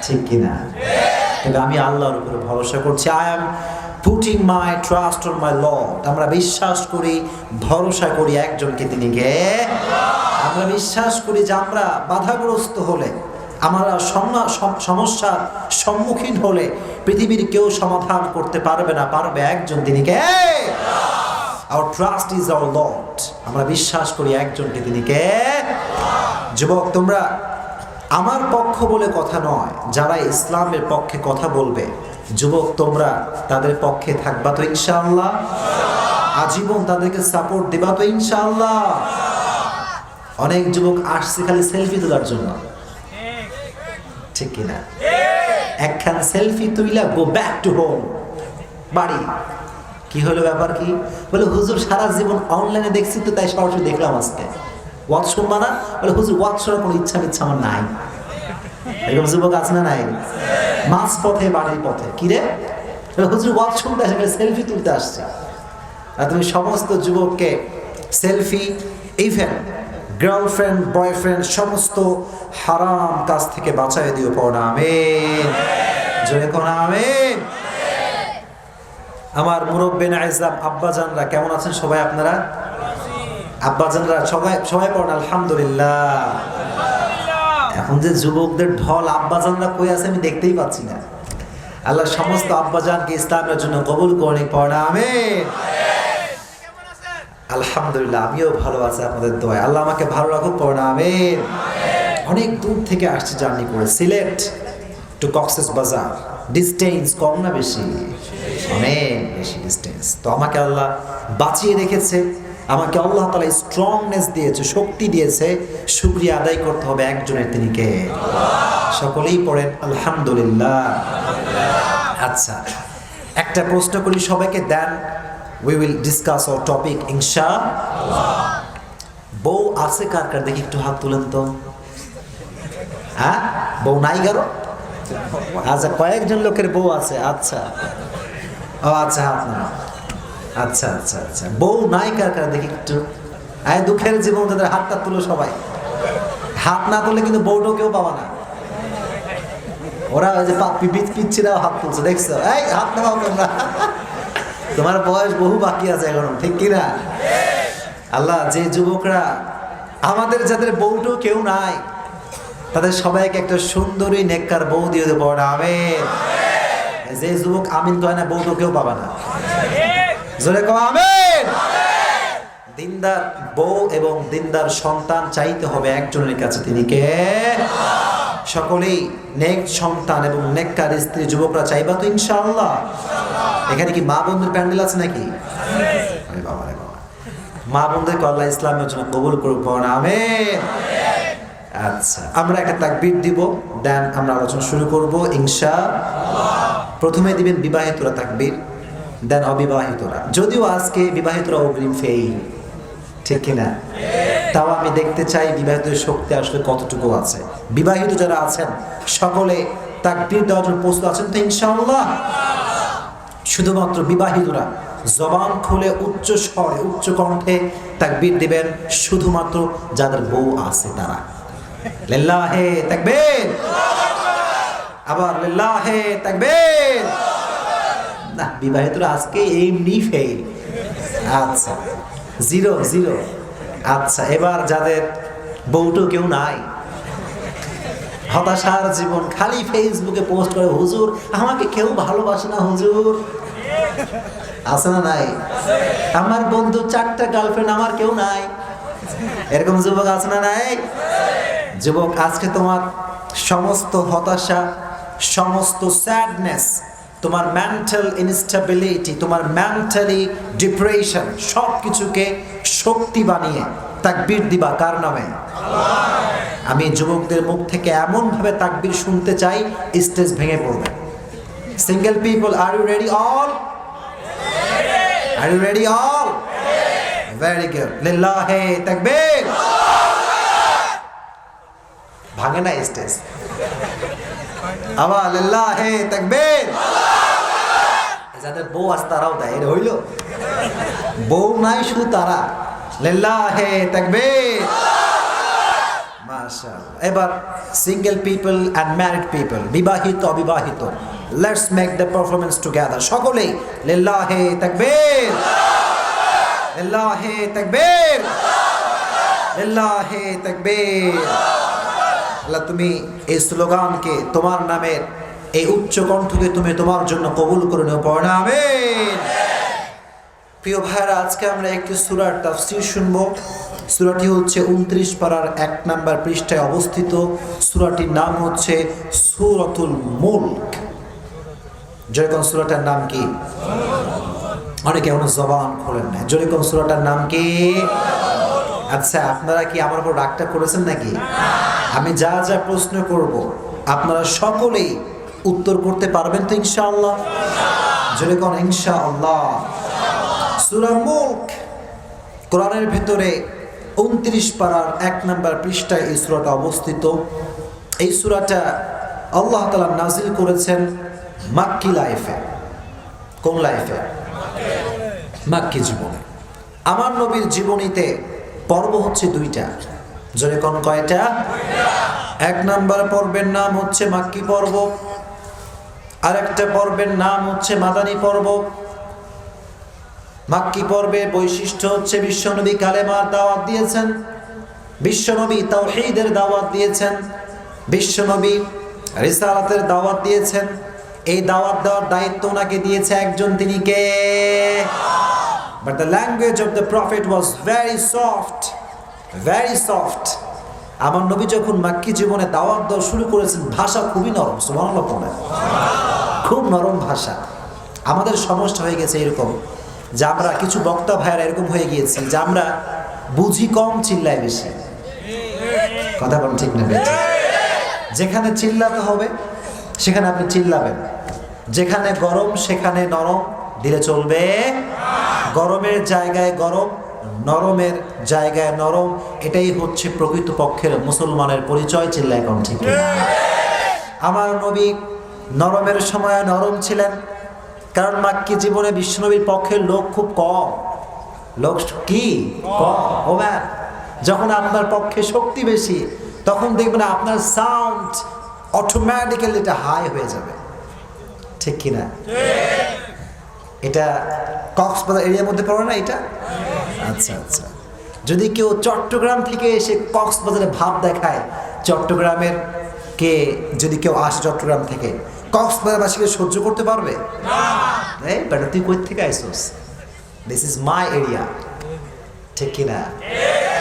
ঠিক কিনা? তবে আমি আল্লাহর উপরে ভরসা করছি। I am putting my trust on my lord. আমরা বিশ্বাস করি, ভরসা করি একজনকে, তিনি কে? আমরা বিশ্বাস করি যে আমরা বাধাগ্রস্ত হলে, আমরা সমস্যার সম্মুখীন হলে পৃথিবীর কেউ সমাধান করতে পারবে না, পারবে একজন, তিনি কে? Our trust is our Lord. আমরা বিশ্বাস করি একজনকে, তিনি কে? যুবক, তোমরা আমার পক্ষ বলে কথা নয়, যারা ইসলামের পক্ষে কথা বলবে, যুবক তোমরা তাদের পক্ষে থাকবা তো ইনশাআল্লাহ? আজীবন তাদেরকে সাপোর্ট দিবা তো ইনশাআল্লাহ? অনেক যুবক আসছে খালি সেলফি তোলার জন্য, ঠিক কিনা? একখান সেলফি তুইলা গো ব্যাক টু হোম, বাড়ি। কি হলো, ব্যাপার কি? বলে হুজুর সারা জীবন অনলাইনে দেখছি তো, তাই সরাসরি দেখলাম আজকে। ওয়াজ শুনবা না? বলে হুজুর ওয়াজ শোনার কোনো ইচ্ছা আমার নাই। এরকম যুবক আছে না নাই? মাঝ পথে, বাড়ির পথে, কি রে হুজুর ওয়াজ শুনতে আসে, সেলফি তুলতে আসছে। আর তুমি সমস্ত যুবককে সেলফি, ইভেন গার্লফ্রেন্ড, বয়ফ্রেন্ড, সমস্ত হারাম কাজ থেকে বাঁচাই দিও। পড়া আমিন, জোরে কোন আমিন। আমার মুরব্বিন আইজাম আব্বাজানরা কেমন আছেন সবাই? আপনারা আব্বাজানরা সবাই পড়েন আলহামদুলিল্লাহ। এখন যে যুবকদের ঢল আব্বাজানরা কই আছে আমি দেখতেই পাচ্ছি না। আল্লাহ সমস্ত আব্বাজানকে ইসলামের জন্য কবুল করে পড়া আমিন। আলহামদুলিল্লাহ, আমিও ভালো আছি আপনাদের দোয়ায়। আল্লাহ আমাকে ভালো রাখুক, পড়া আমিন। অনেক দূর থেকে আসছি জার্নি করে, সিলেট টু কক্সেস বাজার। ডিস্টেন্স কম না বেশি? অনেক বেশি ডিস্টেন্স। তো আমাকে আল্লাহ বাঁচিয়ে রেখেছে, আমাকে আল্লাহ তাআলা স্ট্রংনেস দিয়েছে, শক্তি দিয়েছে। শুকরিয়া আদায় করতে হবে একজনের, তিনি কে? সকলেই পড়েন আলহামদুলিল্লাহ। আচ্ছা, একটা প্রশ্ন করি সবাইকে, দেন we will discuss our topic ইনশাআল্লাহ। বউ আছে কার কার দেখি একটু হাত তুলেন তো। হ্যাঁ, বউ নাই কারো? আচ্ছা, কয়েকজন লোকের বউ আছে। আচ্ছা, ও আচ্ছা, হাত না। আচ্ছা আচ্ছা আচ্ছা, বউ নাই কার কার দেখি একটু। দুঃখের জীবন, তাদের হাতটা তুলো সবাই। হাত না তুললে কিন্তু বউটাও কেউ পাবা না। ওরা ওই যে পিচ্ছিরাও হাত তুলছে, দেখছো? এই হাত নামাও তোমরা, তোমার বয়স বহু বাকি আছে এখনো, ঠিক কিনা? আল্লাহ যে যুবকরা আমাদের, যাদের বউটাও কেউ নাই, তাদের সবাইকে একটা সুন্দরী নেককার বউ দিয়ে দেবো আমিন। যে যুবক আমিন কয় না, বউটাও কেউ পাবা না। জোরে কও আমিন। দিনদার বউ এবং দিনদার সন্তান চাইতে হবে একজনের কাছে, তিনি কে? সকলেই নেক সন্তান এবং নেককার স্ত্রী যুবকরা চাইবা তো ইনশাআল্লাহ? এখানে কি মা বোনদের প্যান্ডেল আছে নাকি? আরে বাবা রে বাবা, মা বোনদেরকে আল্লাহ ইসলামের জন্য কবুল করুক, আমিন। আচ্ছা, আমরা একটা তাকবীর দিব, দেন আমরা আলোচনা শুরু করব ইনশাআল্লাহ। প্রথমে দিবেন বিবাহিতরা তাকবীর, দেন অবিবাহিতরা। যদিও আজকে বিবাহিতরা অগ্রিম ফেল, ঠিক কিনা? তাও আমি দেখতে চাই বিবাহিতের শক্তি আসলে কতটুকু আছে। বিবাহিত যারা আছেন সকলে তাকবীর দেওয়ার জন্য প্রস্তুত আছেন তো ইনশাআল্লাহ? শুধুমাত্র বিবাহিতরা জবান খুলে উচ্চ স্বরে উচ্চ কণ্ঠে তাকবীর দিবেন, শুধুমাত্র যাদের বউ আছে তারা। লিল্লাহে তাকবীর, আবার লিল্লাহে তাকবীর। না, বিবাহিতরা আজকে এমনি ফেল। আচ্ছা, জিরো জিরো। আচ্ছা, এবার যাদের বউটো কেউ নাই, হতাশার জীবন, খালি ফেসবুকে পোস্ট করে, হুজুর আমাকে কেউ ভালোবাসে না হুজুর। আছে না নাই? আমার বন্ধু 4টা গার্লফ্রেন্ড, আমার কেউ নাই। এরকম যুবক আছে না নাই? যুবক, আজকে তোমার সমস্ত হতাশা, সমস্ত স্যাডনেস, তোমার মেন্টাল ইনস্টেবিলিটি, তোমার মেন্টালি ডিপ্রেশন, সব কিছুকে শক্তি বানিয়ে তাকবীর দিবা কার নামে? আমি যুবকদের মুখ থেকে এমন ভাবে তাকবীর শুনতে চাই, স্টেজ ভেঙে পড়বে। Single people, are you ready all? Are you ready all? Very good. লিল্লাহে তাকবীর। ভাঙে না স্টেজ? আবার লিল্লাহে তাকবীর। যাদের বউ আছে তারাও দেয়, এটা হইল? বউ নাই শুধু তারা। লিল্লাহে তাকবীর। মাশাআল্লাহ। এবার single people and married people, বিবাহিত অবিবাহিত, let's make the performance together. সকলেই লিল্লাহে তাকবীর, লিল্লাহে তাকবীর, লিল্লাহে তাকবীর। আল্লাহ, তুমি এই স্লোগানকে, তোমার নামের এই উচ্চ কণ্ঠকে তুমি তোমার জন্য কবুল করে নাও, পড়ো আমিন। প্রিয় ভাইরা, আজকে আমরা একটি সূরার তাফসীর শুনবো। সূরাটি হচ্ছে 29 পারার 1 নম্বর পৃষ্ঠায় অবস্থিত। সূরাটির নাম হচ্ছে সূরাতুল মুলক। যেরকম সূরাটার নাম কি? অনেকে এখনো জবান খোলেন না। যেরকম সূরাটার নাম কি? আচ্ছা, আপনারা কি আমার উপর রাগটা করেছেন নাকি? আমি যা যা প্রশ্ন করব আপনারা সকলেই উত্তর করতে পারবেন তো ইনশাআল্লাহ? যেরকম ইনশাআল্লাহ। সূরা মুলক কোরআনের ভিতরে 29 পারার 1 নম্বর পৃষ্ঠায় এই সূরাটা অবস্থিত। এই সূরাটা আল্লাহ তাআলা নাযিল করেছেন মাক্কি লাইফে। কোন লাইফে? মাক্কি জীবনে। আমার নবীর জীবনীতে পর্ব হচ্ছে 2টা। যেরকম কয়টা? 1 নম্বর পর্বের নাম হচ্ছে মাক্কি পর্ব, আরেকটা পর্বের নাম হচ্ছে মাদানী পর্ব। মাক্কি পর্বের বৈশিষ্ট্য হচ্ছে বিশ্বনবী কালেমার দাওয়াত দিয়েছেন, বিশ্বনবী তাওহীদের দাওয়াত দিয়েছেন। বিশ্বনবী রিসালাতের দাওয়াত দিয়েছেন। এই দাওয়াত দেওয়ার দায়িত্ব ওনাকে দিয়েছে একজন, তিনি কে? But the language of the prophet was very soft, very soft. আমার নবী যখন মাক্কি জীবনে দাওয়াত দেওয়া শুরু করেছেন, ভাষা খুবই নরম। সুবহানাল্লাহ বলেন, খুব নরম ভাষা। আমাদের সমস্যা হয়ে গেছে এরকম যে আমরা কিছু বক্তা ভাইয়েরা এরকম হয়ে গিয়েছি যে আমরা বুঝি কম, চিল্লাই বেশি। কথা বলেন ঠিক না বেশি? যেখানে চিল্লাতে হবে সেখানে আপনি চিল্লাবেন, যেখানে গরম সেখানে নরম দিলে চলবে। গরমের জায়গায় গরম, নরমের জায়গায় নরম, এটাই হচ্ছে প্রকৃতপক্ষের মুসলমানের পরিচয়। চিল্লায় কোন ঠিক না? আমার নবী নরমের সময় নরম ছিলেন, কারণ মাক্কি জীবনে বিশ্বনবীর পক্ষের লোক খুব কম। লোক কি কম? ওম্যান, যখন আপনার পক্ষে শক্তি বেশি তখন দেখবেন আপনার সাউন্ড অটোমেটিক্যালি এটা হাই হয়ে যাবে, ঠিক কিনা? এটা কক্সবাজার এরিয়ার মধ্যে পড়ে না এটা? আচ্ছা আচ্ছা। যদি কেউ চট্টগ্রাম থেকে এসে কক্সবাজারে ভাব দেখায়, চট্টগ্রামের কে যদি কেউ আসে চট্টগ্রাম থেকে, কক্সবাজারবাসীকে সহ্য করতে পারবে? এই বেটা তুই কই থেকে আইসোস? দিস ইজ মাই এরিয়া, ঠিক কিনা?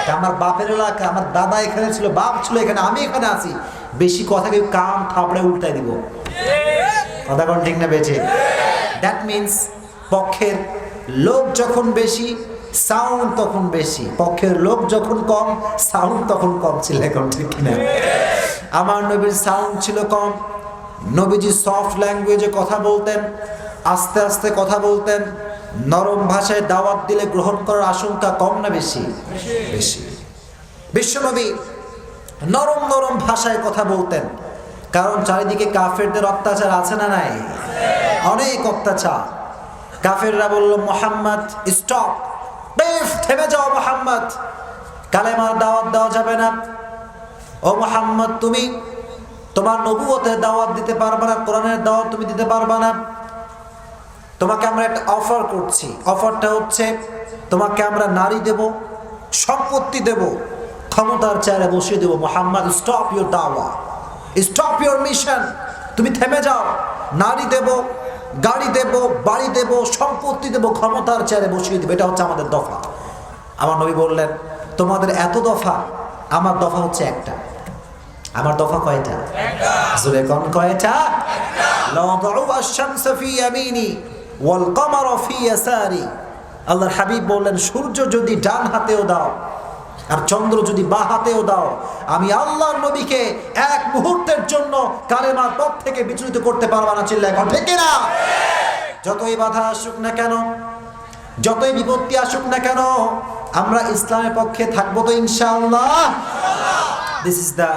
এটা আমার বাপের এলাকা, আমার দাদা এখানে ছিল, বাপ ছিল এখানে, আমি এখানে আছি। বেশি কথা কেউ কাম থাপড়ে উল্টাই দিব। কথা কোন ঠিক না বেঁচে? দ্যাট মিনস পক্ষের লোক যখন বেশি সাউন্ড তখন বেশি, পক্ষের লোক যখন কম সাউন্ড তখন কম। ছিল এখন ঠিক কিনা? আমার নবীর সাউন্ড ছিল কম। নবীজি সফট ল্যাঙ্গুয়েজে কথা বলতেন, আস্তে আস্তে কথা বলতেন। নরম ভাষায় দাওয়াত দিলে গ্রহণ করার আশঙ্কা কম না বেশি? বেশি। বিশ্বনবী নরম নরম ভাষায় কথা বলতেন, কারণ চারিদিকে কাফেরদের অত্যাচার আছে না নাই? অনেক অত্যাচার। কাফেররা বলল, মুহাম্মদ স্টপ, থেমে যাও মুহাম্মদ, কালেমার দাওয়াত দেওয়া যাবে না। ও মুহাম্মদ, তুমি তোমার নবুয়তের দাওয়াত দিতে পারবে না, কোরআনের দাওয়াত তুমি দিতে পারবে না। তোমাকে আমরা একটা অফার করছি, অফারটা হচ্ছে তোমাকে আমরা নারী দেব, সম্পত্তি দেব, ক্ষমতার চেয়ারে বসিয়ে দেব। মুহাম্মদ স্টপ ইউর দাওয়া, স্টপ ইউর মিশন, তুমি থেমে যাও। নারী দেব, গাড়ি দেব, বাড়ি দেব, সম্পত্তি দেব, ক্ষমতার চেয়ারে বসিয়ে দেব, এটা হচ্ছে আমাদের দফা। আমার নবী বললেন, তোমাদের এত দফা, আমার দফা হচ্ছে একটা। আমার দফা কয়টা? জোরে কোন কয়টা? আল্লাহর হাবিব বললেন, সূর্য যদি ডান হাতেও দাও আর চন্দ্র যদি বা হাতেও দাও, আমি আল্লাহর নবীকে এক মুহূর্তের জন্য কালেমার পথ থেকে বিচলিত করতে পারবা না। চিল্লায় এখন ঠিক না? যতই বাধা আসুক না কেন, যতই বিপত্তি আসুক না কেন, আমরা ইসলামের পক্ষে থাকবো তো ইনশাআল্লাহ। This is the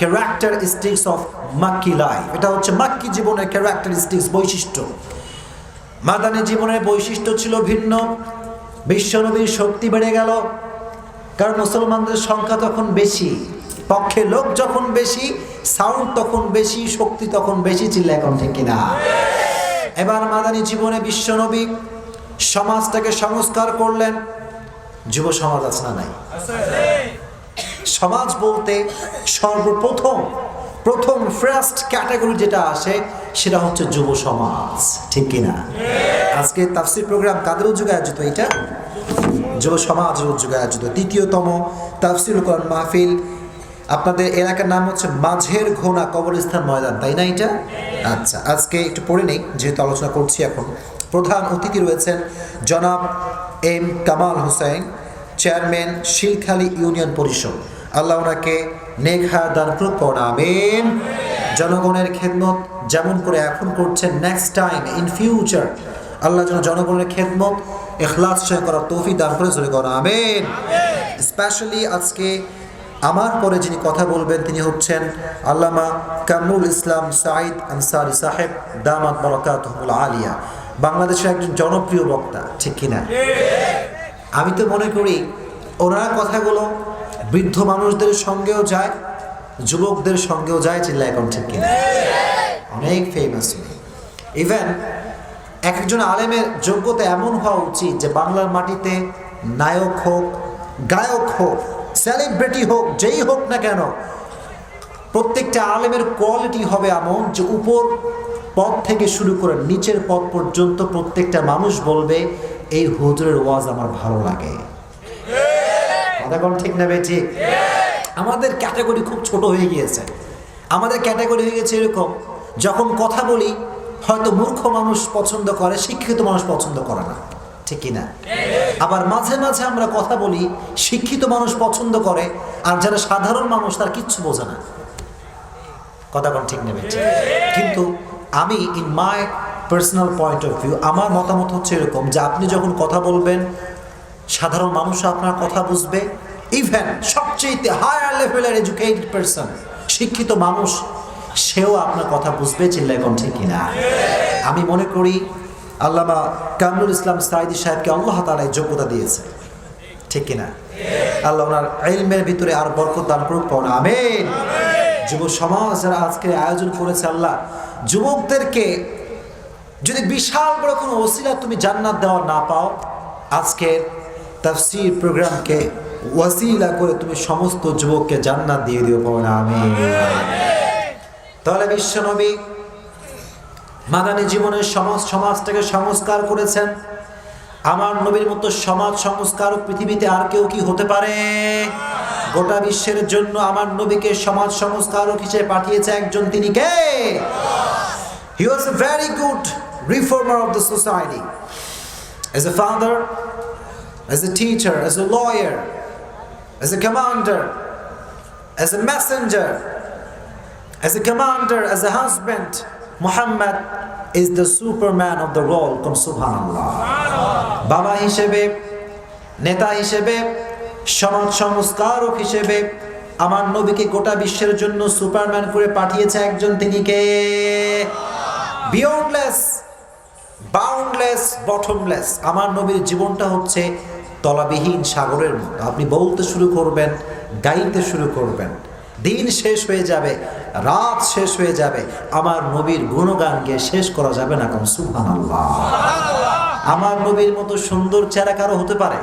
characteristics of Makki life. এটা হচ্ছে মাক্কি জীবনের ক্যারেক্টারিস্টিক্স, বৈশিষ্ট্য। মাদানী জীবনের বৈশিষ্ট্য ছিল ভিন্ন। বিশ্বনবীর শক্তি বেড়ে গেল, কারণ মুসলমানদের সংখ্যা তখন বেশি, পক্ষে লোক যখন বেশি, সাউন্ড তখন বেশি, শক্তি তখন বেশি। ছিল এখন ঠিক কিনা? এবার মাদানী জীবনে বিশ্বনবী সমাজটাকে সংস্কার করলেন। যুব সমাজ আছে না নাই? সমাজ বলতে সর্বপ্রথম ফার্স্ট ক্যাটাগরি যেটা আসে সেটা হচ্ছে যুব সমাজ, ঠিক কিনা? আজকে তাফসীর প্রোগ্রাম কাদের উদ্যোগে আয়োজিত? এটা যুব সমাজের উদ্যোগে আয়োজিত তৃতীয়তম তাফসীরুল কোরআন মাহফিল। আপনাদের এলাকার নাম হচ্ছে মাঝের ঘোনা কবরস্থান ময়দান, তাই না এটা? আচ্ছা, আজকে একটু পড়ে নেই যেহেতু আলোচনা করছি এখন। প্রধান অতিথি রয়েছেন জনাব M Kamal Hossain, chairman Shilkhali union Parishad. Allah ওনাকে নেক হায়াত দান করুন, আমিন। জনগণের খেদমত যেমন করে এখন করছেন, নেক্সট টাইম ইন ফিউচার আল্লাহ যেন জনগণের খেদমত ইখলাস সহ করার তৌফিক দান করে, জোরে করুন আমিন। স্পেশালি আজকে আমার পরে যিনি কথা বলবেন তিনি হচ্ছেন আল্লামা কামরুল ইসলাম সাঈদ আনসারী সাহেব, দামাত বারাকাতুহুল আলিয়া, বাংলাদেশের একজন জনপ্রিয় বক্তা, ঠিক কিনা? আমি তো মনে করি ওনার কথাগুলো বৃদ্ধ মানুষদের সঙ্গেও যায়, যুবকদের সঙ্গেও যায়। চিল্লায় এখন ঠিক কিনা? অনেক ফেমাস। ইভেন একজন আলেমের যোগ্যতা এমন হওয়া উচিত যে বাংলার মাটিতে নায়ক হোক, গায়ক হোক, সেলিব্রিটি হোক, যেই হোক না কেন, প্রত্যেকটা আলেমের কোয়ালিটি হবে এমন যে উপর পদ থেকে শুরু করে নিচের পদ পর্যন্ত প্রত্যেকটা মানুষ বলবে এই হুজুরের ওয়াজ আমার ভালো লাগে। কথা কোন ঠিক না ঠিক? আমাদের ক্যাটাগরি খুব ছোট হয়ে গিয়েছে। আমাদের ক্যাটাগরি হয়ে গেছে এরকম, যখন কথা বলি হয়তো মূর্খ মানুষ পছন্দ করে, শিক্ষিত মানুষ পছন্দ করে না, ঠিক কিনা? আবার মাঝে মাঝে আমরা কথা বলি শিক্ষিত মানুষ পছন্দ করে, আর যারা সাধারণ মানুষ তার কিচ্ছু বোঝে না। কথা কোন ঠিক নেবে? কিন্তু আমি in my personal point of view, আমার মতামত হচ্ছে এরকম যে আপনি যখন কথা বলবেন সাধারণ মানুষ আপনার কথা বুঝবে, ইভেন সবচেয়ে হায়ার লেভেলের এডুকেটেড পারসন, শিক্ষিত মানুষ, সেও আপনার কথা বুঝবে। চিল্লায় কোন ঠিক কিনা? আমি মনে করি আল্লামা কামরুল ইসলাম সাঈদী সাহেবকে আল্লাহ তাআলা এই যোগ্যতা দিয়েছে, ঠিক কিনা? আল্লাহ ওনার ইলমের ভিতরে আর বরকত দান করুক, পড়া আমিন। যুব সমাজ যারা আজকে আয়োজন করেছে, আল্লাহ যুবকদেরকে যদি বিশাল বড় কোনো ওসিলা তুমি জান্নাত দেওয়া না পাও, আজকের তাফসীর প্রোগ্রামকে ওয়াসিলা করে তুমি সমস্ত যুবককে জান্নাত দিয়ে দিও, পড়া আমিন। তাহলে বিশ্বনবী মাদানী জীবনের সমাজটাকে সংস্কার করেছেন। আমার নবীর মতো সমাজ সংস্কারক পৃথিবীতে আর কেউ কি হতে পারে? গোটা বিশ্বের জন্য আমার নবীকে সমাজ সংস্কারক হিসেবে পাঠিয়েছে একজন, তিনি কে? He was a very good reformer of the society. As a father, as a teacher, as a lawyer, as a commander, as a messenger, as a commander, as a husband, Muhammad is the superman of the role. Come subhanallah. বাবা হিসেবে, নেতা হিসেবে, সমাজ সংস্কারক হিসেবে আমার নবীকে গোটা বিশ্বের জন্য সুপারম্যান করে পাঠিয়েছে একজন, তিনি কে? Beyondless, boundless, bottomless. আমার নবীর জীবনটা হচ্ছে তলাবিহীন সাগরের মতো। আপনি বলতে শুরু করবেন, গাইতে শুরু করবেন, দিন শেষ হয়ে যাবে, রাত শেষ হয়ে যাবে, আমার নবীর গুণগান গিয়ে শেষ করা যাবে না। কোন সুবহানাল্লাহ। আমার নবীর মতো সুন্দর চেহারা কারো হতে পারে?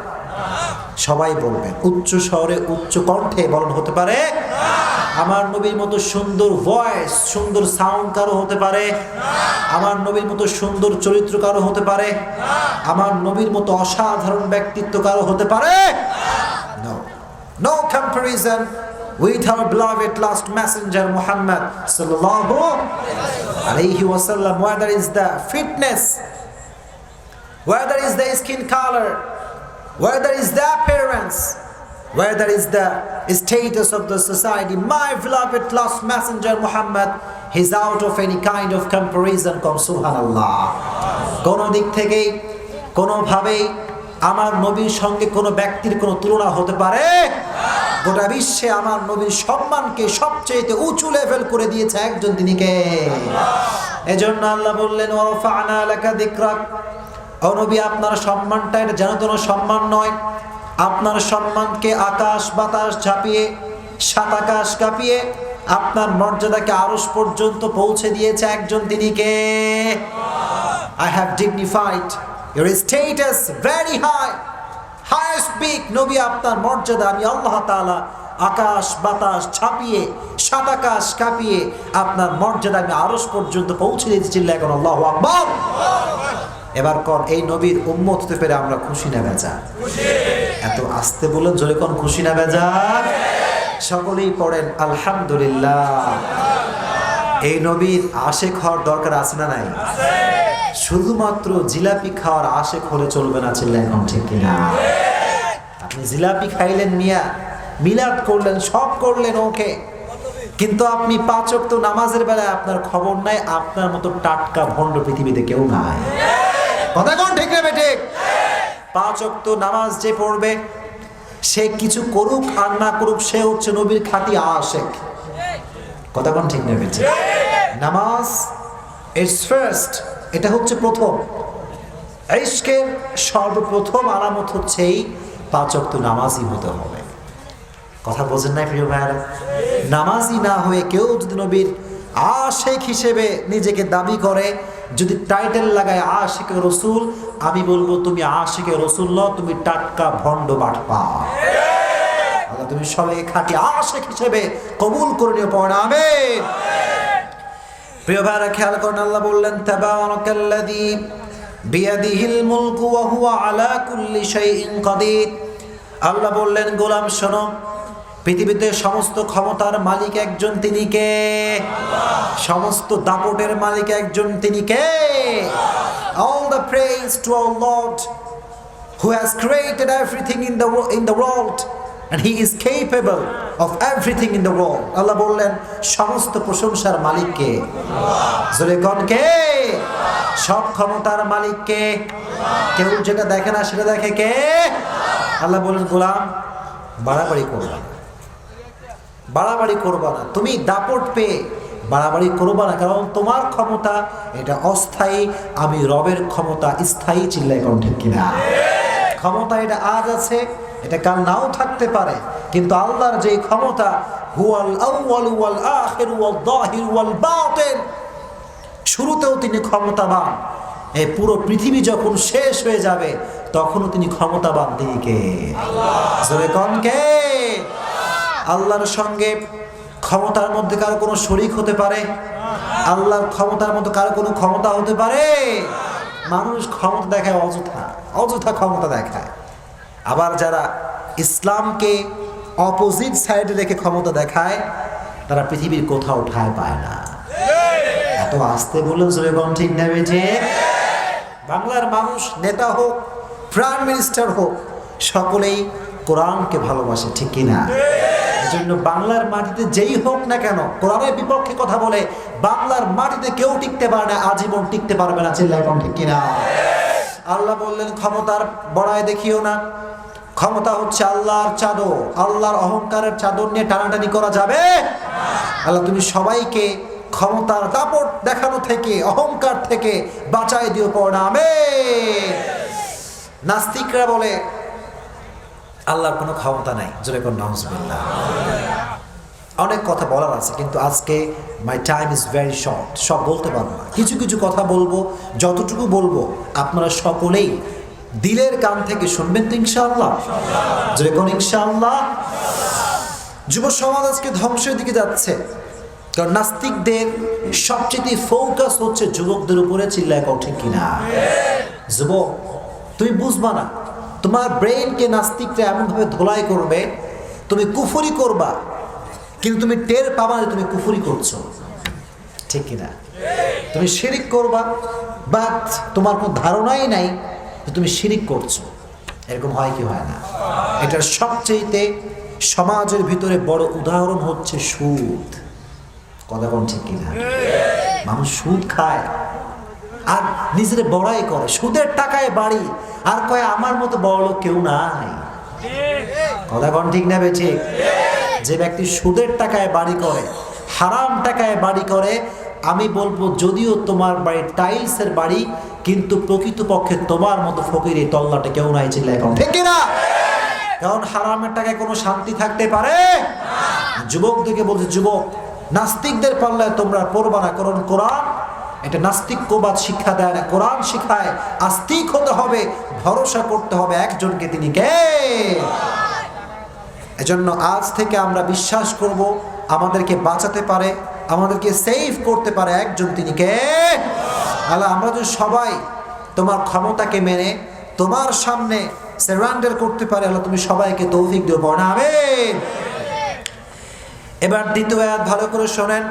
সবাই বলবেন, উচ্চ স্বরে উচ্চ কণ্ঠে বলন হতে পারে? আমার নবীর মতো সুন্দর ভয়েস, সুন্দর সাউন্ড কারো হতে পারে? আমার নবীর মতো সুন্দর চরিত্র কারো হতে পারে? আমার নবীর মতো অসাধারণ ব্যক্তিত্ব কারো হতে পারে? No, no comparison with our beloved last messenger Muhammad sallallahu alayhi wasallam. Whether is the fitness, whether is the skin color, whether is the appearance, whether is the status of the society, my beloved last messenger Muhammad is out of any kind of comparison. Come subhanallah. কোনো দিক থেকে কোনোভাবেই আমার নবীর সঙ্গে কোনো ব্যক্তির কোনো তুলনা হতে পারে? গোটা বিশ্বে আমার নবীর সম্মানকে সবচেয়ে উঁচু লেভেল করে দিয়েছে একজন, তিনি কে? এজন্য আল্লাহ বললেন, ওয়ারফা'না লাকা যিকরাক। ও নবী, আপনার সম্মানটা এটা যেন তেন সম্মান নয়। আপনার সম্মানকে আকাশ বাতাস ঝাঁপিয়ে, সাত আকাশ কাঁপিয়ে আপনার মর্যাদাকে আরশ পর্যন্ত পৌঁছে দিয়েছে একজন, তিনি কে? I have dignified your status very high, highest peak. নবী, আপনার মর্যাদা আমি আল্লাহ তাআলা আকাশ বাতাস ছাপিয়ে, সাত আকাশ কাঁপিয়ে আপনার মর্যাদা আমি আরশ পর্যন্ত পৌঁছে দিয়েছি। চিল্লায় এখন আল্লাহু আকবার। এবার কোন এই নবীর উম্মত হতে পেরে আমরা খুশি না বেজা? এত আস্তে বলেন, জোরে কোন খুশি না বেজা? সকলেই পড়েন আলহামদুলিল্লাহ। এই নবীর আশেক হওয়ার দরকার আছে না নাই? শুধুমাত্র জিলাপি খাওয়ার আশেক হলে চলবে না। চিল্লায় এখন ঠিক কিনা? আপনি জিলাপি খাইলেন মিয়া, মিলাদ করলেন, সব করলেন, ওকে, কিন্তু আপনি পাঁচ ওয়াক্ত নামাজের বেলায় আপনার খবর নাই, আপনার মতো টাটকা ভণ্ড পৃথিবীতে কেউ নাই। কথা কোন ঠিক নেবে? ঠিক। পাঁচ ওয়াক্ত নামাজ যে পড়বে, সে কিছু করুক আর না করুক, সে হচ্ছে নবীর খাঁটি আশেক। কথা কোন ঠিক নেবে? ঠিক। নামাজ ইটস ফার্স্ট, এটা হচ্ছে প্রথম। ইশকের সর্বপ্রথম আলামত হচ্ছে এই পাঁচ ওয়াক্ত নামাজই হতে হবে। কথা বোঝেন না প্রিয় ভাইরা? নামাজি না হয়ে কেউ যদি নবীর আশেক হিসেবে নিজেকে দাবি করে, যদি টাইটেল লাগায় আশিকে রসুল, আমি বলবো তুমি আশিকে রসুল নও, তুমি টাটকা ভণ্ড বাটপা। আল্লাহ তুমি সবাইকে খাঁটি আশিক হিসেবে কবুল করে নিও, পড়া আমিন। প্রিয় ভাইরা খেয়াল করেন, আল্লাহ বললেন তাবারাকাল্লাযী বিয়াদিহিল মুলকু ওয়া হুয়া আলা কুল্লি শাইইন কাদির। আল্লাহ বললেন, গোলাম শোনো, পৃথিবীতে সমস্ত ক্ষমতার মালিক একজন, তিনি কে? সমস্ত দাপটের মালিক একজন, তিনি কে? All the praise to our Lord who has created everything in the world and he is capable of everything in the world. আল্লাহ বললেন সমস্ত প্রশংসার মালিক কে? জোরে কোন কে? সব ক্ষমতার মালিক কে? কেউ যেটা দেখে না সেটা দেখে কে? আল্লাহ বললেন, গোলাম বাড়াবাড়ি করবা না, বাড়াবাড়ি করবা না, তুমি দাপট পেয়ে বাড়াবাড়ি করবা না, কারণ তোমার ক্ষমতা এটা অস্থায়ী, আমি রবের ক্ষমতা স্থায়ী। চিল্লাই কোন ঠিক কিনা? ক্ষমতা এটা আজ আছে, এটা কাল নাও থাকতে পারে, কিন্তু আল্লাহর যে ক্ষমতা, হুয়াল আউয়াল ওয়াল আখির ওয়াল যাহির ওয়াল বাতিন, শুরুতেও তিনি ক্ষমতাবান, এই পুরো পৃথিবী যখন শেষ হয়ে যাবে তখনও তিনি ক্ষমতাবান। তিনি কে? জোরে কোন কে? আল্লাহর সঙ্গে ক্ষমতার মধ্যে কারো কোনো শরীক হতে পারে? আল্লাহর ক্ষমতার মধ্যে কারো কোনো ক্ষমতা হতে পারে? মানুষ ক্ষমতা দেখায় অযথা, অযথা ক্ষমতা দেখায়। আবার যারা ইসলামকে অপোজিট সাইডে রেখে ক্ষমতা দেখায়, তারা পৃথিবীর কোথাও ঠাঁই পায় না। এত আস্তে বলুন জোরে কোন ঠিক নেবে যে? বাংলার মানুষ, নেতা হোক, প্রাইম মিনিস্টার হোক, সকলেই কোরআনকে ভালোবাসে, ঠিক কিনা? এজন্য বাংলার মাটিতে যেই হোক না কেন, কোরআনের বিপক্ষে কথা বলে বাংলার মাটিতে কেউ টিকতে পারে না, আজীবন টিকতে পারবে না। চিল্লায় কোন ঠিক কিনা? আল্লাহ বললেন, ক্ষমতার বড়াই দেখিও না, ক্ষমতা হচ্ছে আল্লাহর চাদর, আল্লাহর অহংকারের চাদর নিয়ে টানাটানি করা যাবে? আল্লাহ তুমি সবাইকে ক্ষমতার দাপট দেখানো থেকে, অহংকার থেকে বাঁচাই দিও, পড়া আমিন। নাস্তিকরা বলে আল্লাহর কোনো ক্ষমতা নাই, জোরে কোন নাউজুবিল্লাহ। অনেক কথা বলার আছে, কিন্তু আজকে my time is very short, সব বলতে পারবো না। কিছু কিছু কথা বলবো, যতটুকু বলবো আপনারা সকলেই দিলের কান থেকে শুনবেন তো ইনশাআল্লাহ, জোরে কোন ইনশাআল্লাহ। যুব সমাজ আজকে ধ্বংসের দিকে যাচ্ছে, কারণ নাস্তিকদের সবচেয়ে ফোকাস হচ্ছে যুবকদের উপরে। চিল্লায় কোন ঠিক কিনা? যুবক তুমি বুঝবা না, তোমার ব্রেইনকে নাস্তিকরা এমনভাবে ধোলাই করবে, তুমি কুফরি করবা কিন্তু তুমি টের পাবা যে তুমি কুফরি করছো, ঠিক কিনা? তুমি শিরিক করবা, বাট তোমার কোনো ধারণাই নাই যে তুমি শিরিক করছো। এরকম হয় কি হয় না? এটার সবচেয়ে সমাজের ভিতরে বড় উদাহরণ হচ্ছে সুদ। কথা কোন ঠিক কিনা? মানুষ সুদ খায় আর নিজের বড়াই করে, সুদের টাকায় বাড়ি, আর কয় আমার মতো বড় লোক কেউ নাই। কথা কোন ঠিক না বেছে? যে ব্যক্তি সুদের টাকায় বাড়ি করে, হারাম টাকায় বাড়ি করে, আমি বলবো যদিও তোমার বাড়ি টাইলসের বাড়ি, কিন্তু প্রকৃতপক্ষে তোমার মতো ফকির এই তল্লাটে কেউ নাই। চিল্লায় এখন ঠিক না? কারণ হারামের টাকায় কোনো শান্তি থাকতে পারে? যুবকদেরকে বলছে, যুবক নাস্তিকদের পাল্লায় তোমরা পড়বা না, কারণ কোরআন এটা নাস্তিক্যবাদ শিক্ষা দেয় না, কোরআন শিখায় আস্তিক হতে হবে, ভরসা করতে হবে একজনকে, তিনি কে? এজন্য আজ থেকে আমরা বিশ্বাস করব আমাদেরকে বাঁচাতে পারে, আমাদেরকে সেভ করতে পারে একজন, তিনি কে? আল্লাহ। আমরা যদি সবাই তোমার ক্ষমতাকে মেনে তোমার সামনে সারেন্ডার করতে পারে, আল্লাহ তুমি সবাইকে তৌফিক দিও, পড়া আমিন। এবার দ্বিতীয় আয়াত ভালো করে শোনেন।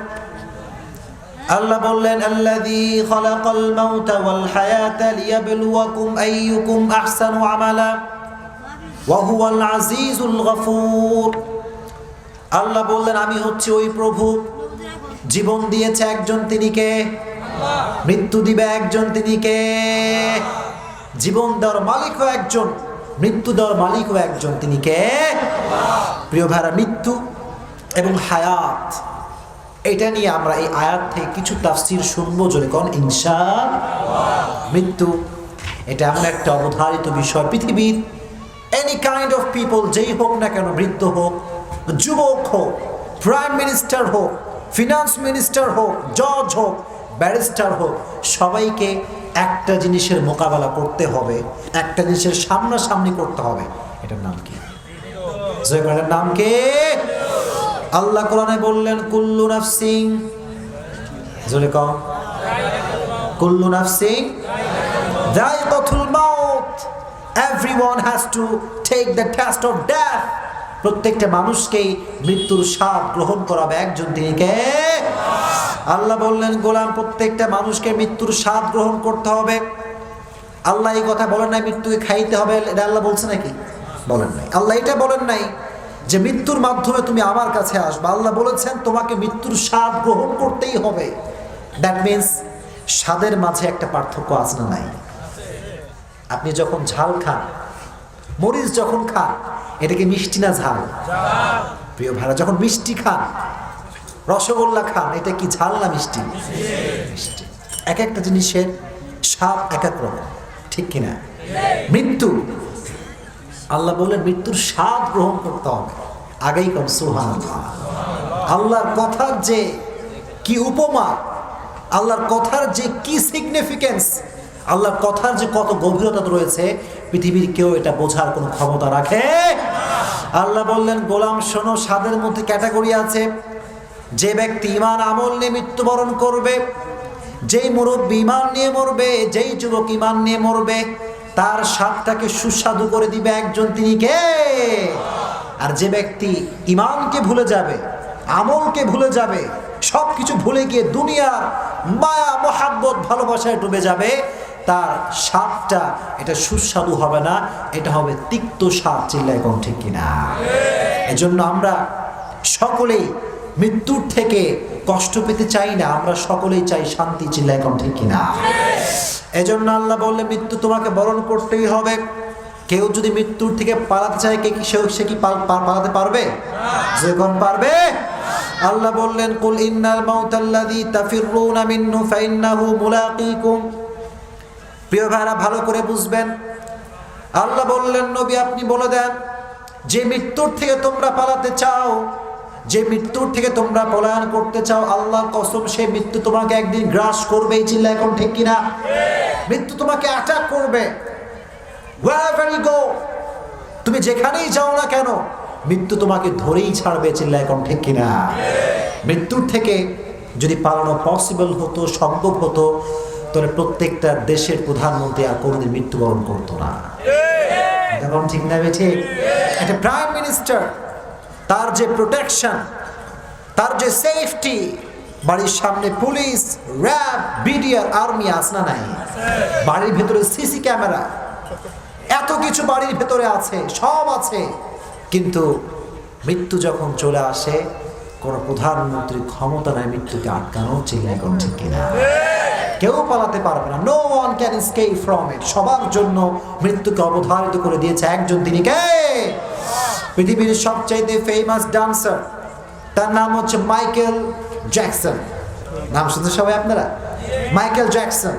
আল্লাহ বললেন, আল্লাযী খালাকাল মাউতা ওয়াল হায়াতা লিয়াবলুয়াকুম আইয়ুকুম আহসানু আমালা ওয়া হুয়াল আজিজুল গফুর। আল্লাহ বললেন, আমি হচ্ছে ওই প্রভু, জীবন দিয়েছে একজন, তিনি কে? মৃত্যু দিবে একজন, তিনি কে? জীবন দেওয়ার মালিকও একজন, মৃত্যু দেওয়ার মালিকও একজন, তিনি কে? প্রিয় ভাইরা, মৃত্যু এবং হায়াত, এটা নিয়ে আমরা এই আয়াত থেকে কিছু তাফসীর শুনবো, জোরে কোন ইনশাআল্লাহ। মৃত্যু এটা এমন একটা অবধারিত বিষয়, পৃথিবীর এনি কাইন্ড অফ পিপল, যেই হোক না কেন, বৃদ্ধ হোক, যুবক হোক, প্রাইম মিনিস্টার হোক, ফিনান্স মিনিস্টার হোক, জজ হোক, ব্যারিস্টার হোক, সবাইকে একটা জিনিসের মোকাবেলা করতে হবে, একটা জিনিসের সামনাসামনি করতে হবে। এটার নাম কি? জয়কারের নাম কে? আল্লাহ কোরআনে বললেন কুল্লু নাফসিন, জোরে কও, কুল্লু নাফসিন যায়কাতুল মাউত, everyone has to take the test of death. প্রত্যেকটা মানুষকেই মৃত্যুর স্বাদ গ্রহণ করাবে একজন, তিনি কে? আল্লাহ বললেন গোলাম প্রত্যেকটা মানুষকে মৃত্যুর স্বাদ গ্রহণ করতে হবে। আল্লাহ এই কথা বলেন নাই মৃত্যুকে খাইতে হবে, এটা আল্লাহ বলছে নাকি? বলেন নাই। আল্লাহ এটা বলেন নাই যে মৃত্যুর মাধ্যমে তুমি আমার কাছে আসবে। আল্লাহ বলেছেন তোমাকে মৃত্যুর স্বাদ গ্রহণ করতেই হবে। দ্যাট মিনস স্বাদের মাঝে একটা পার্থক্য আছে না নাই? আপনি যখন ঝাল খান, মরিচ যখন খান, এটা কি মিষ্টি না ঝাল? প্রিয় ভাইরা, যখন মিষ্টি খান, রসগোল্লা খান, এটা কি ঝাল না মিষ্টি? মিষ্টি। এক একটা জিনিসের স্বাদ এক এক রকম, ঠিক কিনা? মৃত্যু, আল্লাহ বলেন মৃত্যুর স্বাদ গ্রহণ করতে হবে। আগেই কম সুবহানাল্লাহ। আল্লাহর কথার যে কি উপমা, আল্লাহর কথার যে কি সিগনিফিকেন্স, আল্লাহর কথার যে কত গভীরতা রয়েছে, পৃথিবীর কেউ এটা বোঝার কোনো ক্ষমতা রাখে? আল্লাহ বললেন গোলাম শোনো, স্বাদের মধ্যে ক্যাটাগরি আছে। যে ব্যক্তি ঈমান আমল নিয়ে মৃত্যুবরণ করবে, যেই মুরব্বী ঈমান নিয়ে মরবে, যেই যুবক ঈমান নিয়ে মরবে, তার স্বাদটাকে সুস্বাদু করে দিবে একজন, তিনি কে? আর যে ব্যক্তি ঈমানকে ভুলে যাবে, আমলকে ভুলে যাবে, সবকিছু ভুলে গিয়ে দুনিয়ার মায়া মোহাব্বত ভালোবাসায় ডুবে যাবে, তার স্বাদটা এটা সুস্বাদু হবে না, এটা হবে তিক্ত স্বাদ। চিল্লায় কোন ঠিক কিনা? এজন্য আমরা সকলেই মৃত্যুর থেকে কষ্ট পেতে চাই না, আমরা সকলেই চাই শান্তি। চিল্লায় কোন ঠিক কিনা? এজন্য আল্লাহ বললে মৃত্যু তোমাকে বরণ করতেই হবে। কেউ যদি মৃত্যুর থেকে পালাতে চায়, সে কি পালাতে পারবে? যে কোন পারবে? আল্লাহ বললেন কুল ইন্নাল মাউতাল্লাযী তাফিররুনা মিনহু ফাইন্নাহু মুলাকীকুম। প্রিয় ভাইরা, ভালো করে বুঝবেন। আল্লাহ বললেন নবী আপনি বলে দেন, যে মৃত্যুর থেকে তোমরা পালাতে চাও, যে মৃত্যুর থেকে তোমরা পলায়ন করতে চাও, আল্লাহর কসম সেই মৃত্যু তোমাকে একদিন গ্রাস করবেই। চিল্লায় এখন ঠিক কিনা? মৃত্যু তোমাকে অ্যাটাক করবে। wherever you go, তুমি যেখানেই যাও না কেন, মৃত্যু তোমাকে ধরেই ছাড়বে। চিল্লায় এখন ঠিক কিনা? মৃত্যুর থেকে যদি পালানো পসিবল হতো, সম্ভব হতো, তাহলে প্রত্যেকটা দেশের প্রধানমন্ত্রী আর কোনোদিন মৃত্যুবরণ করতো না। এখন ঠিক না? ঠিক। একটা প্রাইম মিনিস্টার, তার যে প্রোটেকশন, তার যে সেফটি, বাড়ির সামনে পুলিশ, র্যাব, বিডিআর, আর্মি আছে না নাই? বাড়ির ভেতরে সিসি ক্যামেরা, এত কিছু বাড়ির ভেতরে আছে, সব আছে। কিন্তু মৃত্যু যখন চলে আসে, কোন প্রধানমন্ত্রীর ক্ষমতা নাই মৃত্যুকে আটকানো। চিল্লাই কোন ঠিক কিনা? কেউ পালাতে পারবে না। No one can escape from it. সবার জন্য মৃত্যুকে অবধারিত করে দিয়েছে একজন, তিনি কে? পৃথিবীর সবচাইতে ফেমাস ডান্সার, তার নাম হচ্ছে মাইকেল জ্যাকসন। নাম শুনছেন সবাই আপনারা? Michael Jackson.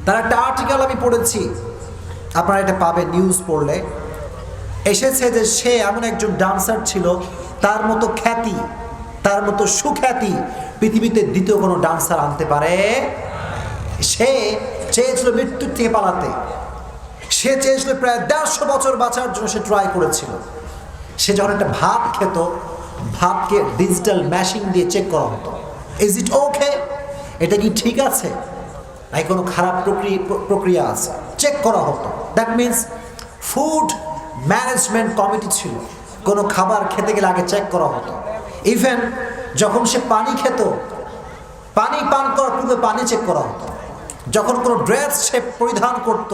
তার একটা আর্টিকেল আমি পড়েছি, আপনারা এটা পাবেন নিউজ পড়লে। এসেছে যে সে এমন একজন ডান্সার ছিল, তার মতো খ্যাতি, তার মতো সুখ্যাতি পৃথিবীতে দ্বিতীয় কোনো ডান্সার আনতে পারে। সে চেয়েছিল মৃত্যুর থেকে পালাতে। সে চেয়েছিল প্রায় 150 বছর বাঁচার জন্য সে ট্রাই করেছিল। সে যখন একটা ভাত খেত, ভাতকে ডিজিটাল মেশিন দিয়ে চেক করা হতো, ইজ ইট ওকে, এটা কি ঠিক আছে নাকি কোনো খারাপ প্রক্রিয়া আছে, চেক করা হতো। That means food management committee ছিল। কোনো খাবার খেতে গেলে আগে চেক করা হতো। ইভেন যখন সে পানি খেত, পানি পান করার পূর্বে পানি চেক করা হতো। যখন কোনো ড্রেস সে পরিধান করত,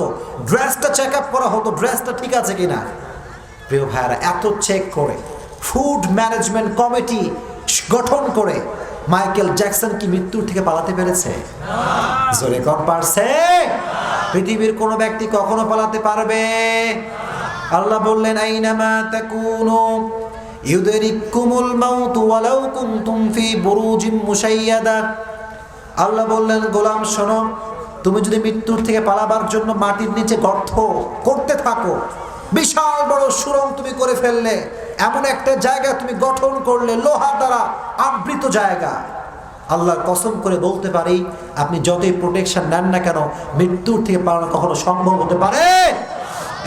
ড্রেসটা চেক আপ করা হতো, ড্রেসটা ঠিক আছে কিনা। প্রিয় ভাইরা, এত চেক করে ফুড ম্যানেজমেন্ট কমিটি গঠন করে মাইকেল জ্যাকসন কি মৃত্যুর থেকে পালাতে পেরেছে? জোরে কোন পারছে? পৃথিবীর কোনো ব্যক্তি কখনো পালাতে পারবে? আল্লাহ বললেন আইনামা তাকুনু ইউদরিকুমুল মাউত ওয়ালাউ কুনতুম ফি বুরুজিম মুশাইয়াদা। আল্লাহ বললেন গোলাম শোনো, তুমি যদি মৃত্যুর থেকে পালাবার জন্য মাটির নিচে গর্ত করতে থাকো, বিশাল বড় সুড়ঙ্গ তুমি করে ফেললে, এমন একটা জায়গা তুমি গঠন করলে লোহা দ্বারা আবৃত জায়গা, আল্লাহর কসম করে বলতে পারি আপনি যতই প্রোটেকশন নেন না কেন, মৃত্যুর থেকে পালানো কখনো সম্ভব হতে পারে?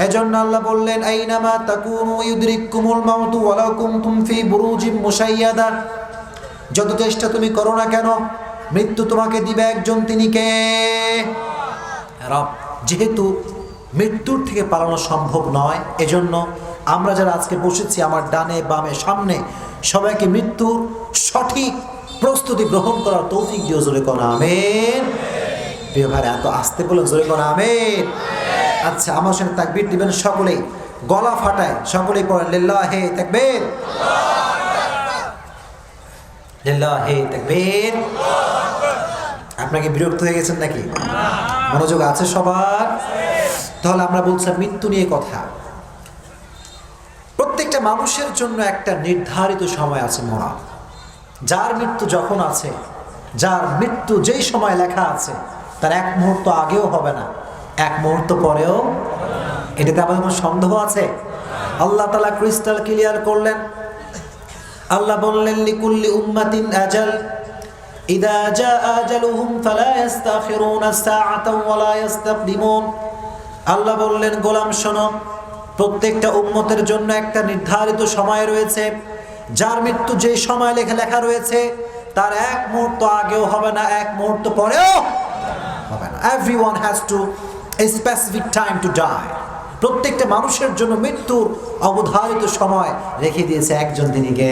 এজন্য আল্লাহ বললেন আইনামা তাকুনু ইউদরিকুমুল মাউতু ওয়ালাউ কুনতুম ফি বুরুজিম মুশাইয়াদা, যত চেষ্টা তুমি করো না কেন মৃত্যু তোমাকে দিবে একজন, তিনি কে? রব। যেহেতু মৃত্যুর থেকে পালানো সম্ভব নয়, এজন্য আমরা যারা আজকে বসেছি আমার ডানে বামে সামনে সবাইকে মৃত্যুর সঠিক প্রস্তুতি গ্রহণ করার তৌফিক দিও, জোরে কোন আমিন। প্রিয় ভাই, এত আসতে বলে জোরে কোন আমিন। আচ্ছা, আমার সঙ্গে তাকবীর দিবেন সকলেই, গলা ফাটায় সকলেই পড়েন লিল্লাহি তাকবীর, লিল্লাহি তাকবীর। আপনাকে বিরক্ত হয়ে গেছেন নাকি? মনোযোগ আছে সবার? তাহলে আমরা বলছিলাম মৃত্যু নিয়ে কথা। প্রত্যেকটা মানুষের জন্য একটা নির্ধারিত সময় আছে মরা। যার মৃত্যু যখন আছে, যার মৃত্যু যেই সময় লেখা আছে, তার এক মুহূর্ত আগেও হবে না, এক মুহূর্ত পরেও। এটাতে আমাদের কোনো সন্দেহ আছে? আল্লাহ তাআলা ক্রিস্টাল ক্লিয়ার করলেন। আল্লাহ বললেন লিকুল্লি উম্মাতিন আজাল ইদা জাআ আজালুহুম ফালা ইস্তাখিরুনা সাআতাও ওয়ালা ইস্তাকদিমুন। আল্লাহ বললেন গোলাম শোনো, প্রত্যেকটা উম্মতের জন্য একটা নির্ধারিত সময় রয়েছে। যার মৃত্যু যে সময় লেখা রয়েছে তার এক মুহূর্ত আগেও হবে না, এক মুহূর্ত পরেও হবে না। Everyone has to a specific time to die. প্রত্যেকটা মানুষের জন্য মৃত্যুর অবধারিত সময় রেখে দিয়েছে একজন, তিনি কে?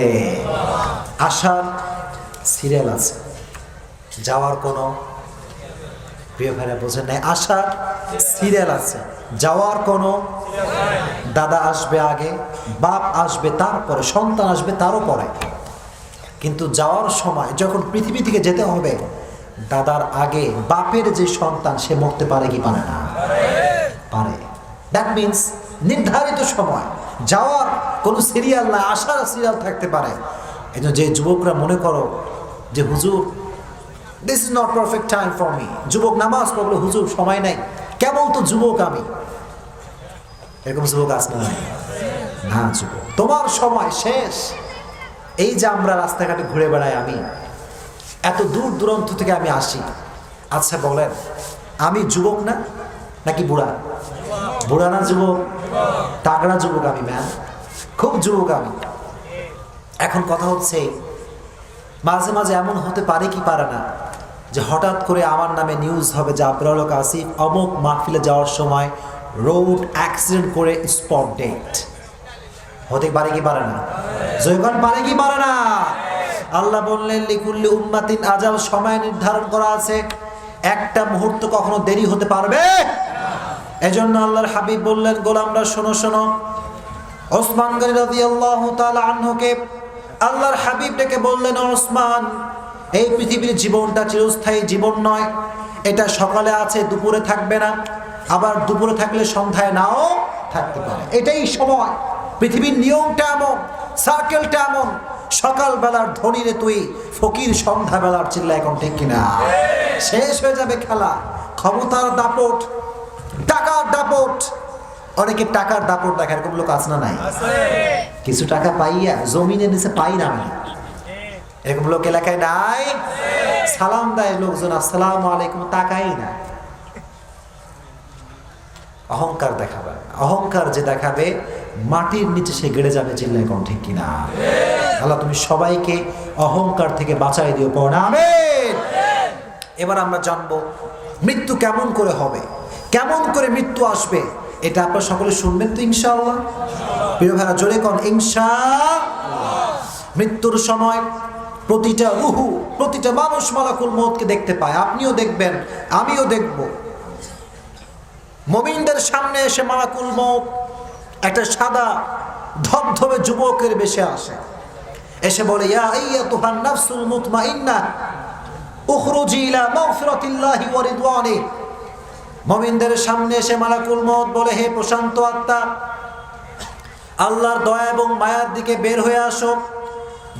আসার সিরিয়াল আছে, যাওয়ার কোনো, প্রিয় ভাইরা বোঝেন নাই, আসার সিরিয়াল আছে, যাওয়ার কোনো। দাদা আসবে আগে, বাপ আসবে তারপরে, সন্তান আসবে তারও পরে। কিন্তু যাওয়ার সময় যখন পৃথিবী থেকে যেতে হবে, দাদার আগে বাপের যে সন্তান সে মরতে পারে কি পারে না? পারে। দ্যাট মিনস নির্ধারিত সময়, যাওয়ার কোনো সিরিয়াল না, আসার সিরিয়াল থাকতে পারে। এই জন্য যে যুবকরা মনে করো যে হুজুর this is not perfect time for me, যুবক নামাজ পড়লো, হুজুর সময় নাই, কেবল তো যুবক আমি, এরকম যুবক আসবে না। না যুবক, তোমার সময় শেষ। এই যে আমরা রাস্তাঘাটে ঘুরে বেড়াই, আমি এত দূর দূরান্ত থেকে আমি আসি, আচ্ছা বলেন আমি যুবক না নাকি বুড়া? বুড়া না যুবক? তাগড়া যুবক আমি, ম্যাম, খুব যুবক আমি। এখন কথা হচ্ছে মাঝে মাঝে এমন হতে পারে কি পারে না যে হঠাৎ করে আমার নামে নিউজ হবে যে আব্দুল হক আসিফ অমুক মাহফিলে যাওয়ার সময় রোড অ্যাক্সিডেন্ট করে স্পট ডেট। হতে পারে কি পারে না? জয়গণ পারে কি পারে না? আল্লাহ বললেন লিকুল্লি উম্মাতিন আজাল, সময় নির্ধারণ করা আছে, একটা মুহূর্ত কখনো দেরি হতে পারবে। এজন্য আল্লাহর হাবিব বললেন গোলামরা শোনো শোনো। ওসমান গনি রাদিয়াল্লাহু তাআলা আনহুকে আল্লাহর হাবিব ডেকে বললেন, ওসমান, এই পৃথিবীর জীবনটা চিরস্থায়ী জীবন নয়। এটা সকালে আছে, দুপুরে থাকবে না, আবার দুপুরে থাকলে সন্ধ্যায় নাও থাকতে পারে। এটাই সময়। পৃথিবীর নিয়মটা এমন, সার্কেলটা এমন। সকালবেলার ধনীরে তুই ফকির, সন্ধ্যাবেলার চিল্লা, এখন ঠিক কিনা? শেষ হয়ে যাবে খেলা। ক্ষমতার দাপট, টাকার দাপট। অনেকে টাকার দাপট দেখে, এরকম লোক আছে না নাই? কিছু টাকা পাইয়া জমিনের নিচে পাই না, এরকম লোক এলাকায় নাই? সালাম দেয় লোকজন, আসসালামু আলাইকুম, তাকাই না। অহংকার দেখাবে, অহংকার যে দেখাবে মাটির নিচে সে গেড়ে যাবে, চিল্লায় কোন ঠিক কিনা? আল্লাহ তুমি সবাইকে অহংকার থেকে বাঁচাই দিও, পড় আমিন। এবার আমরা জানবো মৃত্যু কেমন করে হবে, কেমন করে মৃত্যু আসবে। এটা আপনারা সকলে শুনবেন তো ইনশাআল্লাহ? প্রিয় ভাইরা জোরে কোন ইনশাআল্লাহ। মৃত্যুর সময় প্রতিটা রুহু, প্রতিটা মানুষ মালাকুল মউতকে দেখতে পায়। আপনিও দেখবেন, আমিও দেখব। মুমিনদের সামনে এসে মালাকুল মউত একটা সাদা ধবধবে যুবকের বেশে আসে, এসে বলে, ইয়া আইয়াতুহান নাফসুল মুতমাইন্না উখরুজি ইলা মাগফিরাতিল্লাহি ওয়া রিদওয়ানি। মুমিনদের সামনে এসে মালাকুল মউত বলে, হে প্রশান্ত আত্মা, আল্লাহর দয়া এবং মায়ার দিকে বের হয়ে আসো।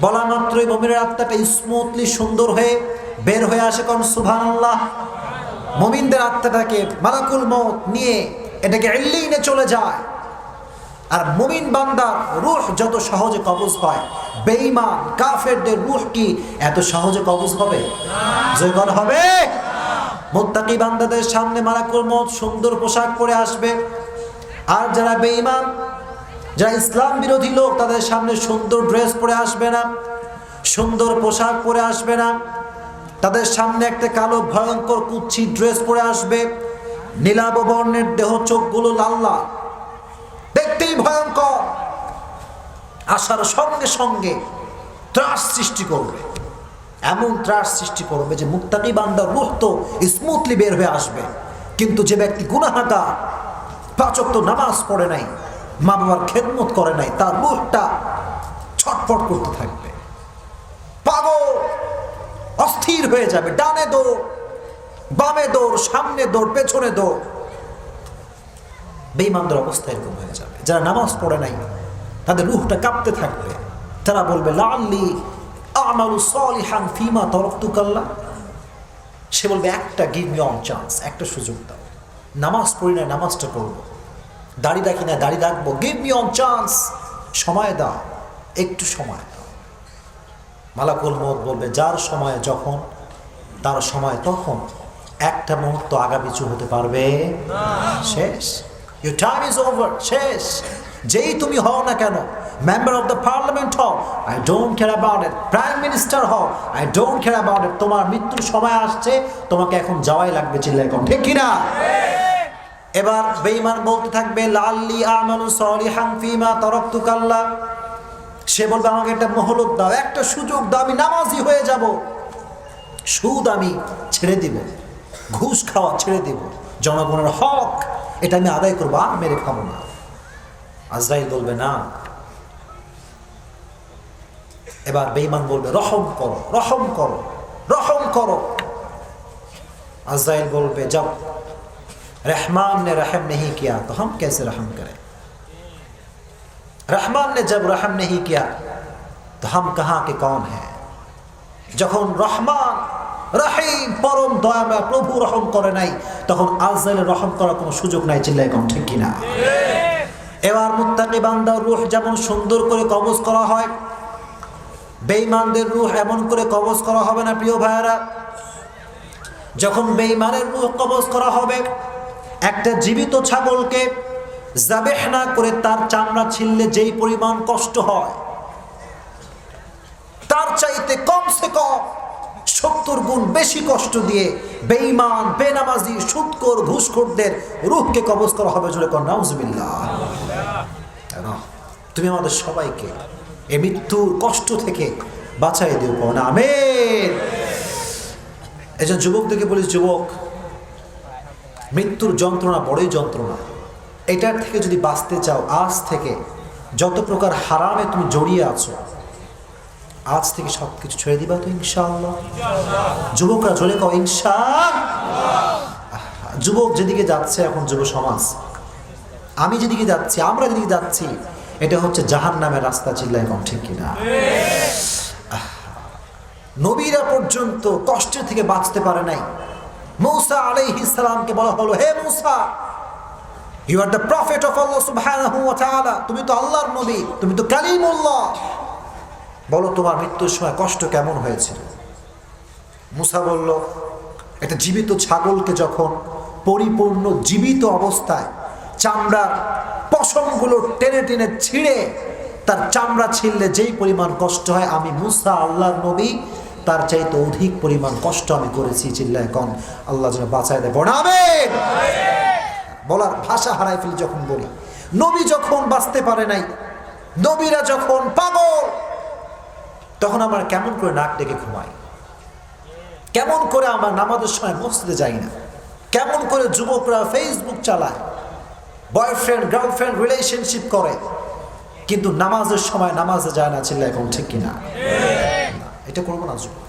বলা মাত্রই মুমিনের আত্মাটা স্মুথলি সুন্দর হয়ে বের হয়ে আসে, কোন সুবহানাল্লাহ। মুমিনদের আত্মাটাকে মালাকুল মউত নিয়ে এটাকে ইল্লিনে চলে যায়। আর মুমিন বান্দার রূহ যত সহজে কবজ হয়, বেঈমান কাফেরদের রূহ কি এত সহজে কবজ হবে? জয়গণ হবে? মুত্তাকি বান্দাদের সামনে মালাকুল মউত সুন্দর পোশাক পরে আসবে, আর যারা বেঈমান, যারা ইসলাম বিরোধী লোক, তাদের সামনে সুন্দর ড্রেস পরে আসবে না, সুন্দর পোশাক পরে আসবে না, তাদের সামনে একটা কালো ভয়ঙ্কর কুচ্ছি ড্রেস পরে আসবে, নীলাভ বর্ণের দেহ, চোখগুলো লাল লাল, দেখতেই ভয়ঙ্কর। আসার সঙ্গে সঙ্গে ত্রাস সৃষ্টি করবে, এমন ত্রাস সৃষ্টি করবে যে মুত্তাকি বান্দার রূহ তো স্মুথলি বের হয়ে আসবে, কিন্তু যে ব্যক্তি গুনাহগার, পাঁচ ওয়াক্ত নামাজ পড়ে নাই, মা বাবার খেদমত করে নাই, তার রূহটা ছটফট করতে থাকবে, পাগল, অস্থির হয়ে যাবে, ডানে দৌড়, বামে দৌড়, সামনে দৌড়, পেছনে দৌড়। বেঈমানদের অবস্থা এরকম হয়ে যাবে। যারা নামাজ পড়ে নাই তাদের রূহটা কাঁপতে থাকবে, তারা বলবে লাআল্লি আমালু সালিহান ফিমা তারাকতুকাল্লাহ। সে বলবে একটা গিভ মি অন চান্স, একটা সুযোগ দাও। নামাজ পড়ি না, নামাজটা পড়ব, দাড়ি রাখি না, দাড়ি রাখবো, গিভ মি অন চান্স, সময় দাও, একটু সময় দাও। মালাকুল মউত বলবে যার সময় যখন, তার সময় তখন, একটা মুহূর্ত আগাপিছু হতে পারবে শেষ। Your time is over, শেষ। যেই তুমি হও না কেন, মেম্বার অফ দ্য পার্লামেন্ট হও, I don't care about it, prime minister হও, I don't care about it, তোমার মৃত্যুর সময় আসছে, তোমাকে এখন যাওয়াই লাগবে, চিল্লায় কোন ঠিক কিনা? এবার বেঈমান বলতে থাকবে লাআল্লি আমালু সালিহান ফিমা তারাকতুকাল্লাহ। সে বলবে আমাকে একটা মহলত দাও, একটা সুযোগ দাও, আমি নামাজি হয়ে যাব, সুদ আমি ছেড়ে দিব, ঘুষ খাওয়া ছেড়ে দিব, জনগণের হক এটা আমি আদায় করবো, আর মেরে খাবো না। আজরাইল বলবে না। এবার বেঈমান বলবে রহম করো, রহম করো, রহম করো। আজরাইল বলবে जब रहमान ने रहम नहीं किया तो हम कैसे रहम करें, रहमान ने जब रहम नहीं किया तो हम कहाँ के कौन हैं। যখন রহমান রহিম পরম দয়াময় প্রভু রহম করে নাই, তখন আজরাইলের রহম করার কোনো সুযোগ নাই, চিল্লায় কোন ঠিক কিনা? এবার মুত্তাকি বান্দার রূহ যেমন সুন্দর করে কবজ করা হয়, বেঈমানদের রূহ এমন করে কবজ করা হবে না প্রিয় ভাইয়েরা। যখন বেঈমানের রূহ কবজ করা হবে, একটা জীবিত ছাগলকে যাবেহ না করে তার চামড়া ছিললে যেই পরিমাণ কষ্ট হয়, তার চাইতে কমসে কম 70 গুণ বেশি কষ্ট দিয়ে বেঈমান, বেনামাজি, সুদখোর, ঘুষখোরদের রূহকে কবজ করা হবে। জোরে কর নাউজুবিল্লাহ। তুমি আমাদের সবাইকে এই মৃত্যুর কষ্ট থেকে বাঁচাই দিও, কোন আমিন। একজন যুবকদেরকে বলিস, যুবক, মৃত্যুর যন্ত্রণা বড়ই যন্ত্রণা। এটার থেকে যদি বাঁচতে চাও, আজ থেকে যত প্রকার হারামে তুমি জড়িয়ে আছো, আজ থেকে সবকিছু ছেড়ে দিবা তো ইনশাআল্লাহ। যুবকরা জোরে কও ইনশাআল্লাহ। যুবক যেদিকে যাচ্ছে এখন, যুব সমাজ, আমি যেদিকে যাচ্ছি, আমরা যেদিকে যাচ্ছি, এটা হচ্ছে জাহান্নামের রাস্তা, চিল্লায় কোন ঠিক কিনা? নবীরা পর্যন্ত কষ্টের থেকে বাঁচতে পারে নাই। মূসা আলাইহিস সালামকে বলা হলো, হে Musa, you are the prophet of Allah সুবহানাহু ওয়া তাআলা, তুমি তো আল্লাহর নবী, তুমি তো কালিমুল্লাহ, বলো তোমার মৃত্যুর সময় কষ্ট কেমন হয়েছিল। মূসা বলল, একটা জীবিত ছাগলকে যখন পরিপূর্ণ জীবিত অবস্থায় চামড়ার পশমগুলো টেনে টেনে ছিঁড়ে তার চামড়া ছিঁড়লে যেই পরিমাণ কষ্ট হয়, আমি মূসা আল্লাহর নবী, তার চাইতে অধিক পরিমাণ কষ্ট আমি করেছি, চিল্লায় কোন আল্লাহ যেন বাঁচায় দেয়, বলো আমিন। বলার ভাষা হারাই ফেলি যখন বলি। নবী যখন বাঁচতে পারে নাই, নবীরা যখন পাগল, তখন আমরা কেমন করে নাক ডেকে ঘুমাই, কেমন করে আমরা নামাজের সময় মসজিদে যাই না, কেমন করে যুবকরা ফেসবুক চালায়, বয়ফ্রেন্ড গার্লফ্রেন্ড রিলেশনশিপ করে, কিন্তু নামাজের সময় নামাজে যায় না, চিল্লায় এখন ঠিক কিনা? এটা করবো না যুবক।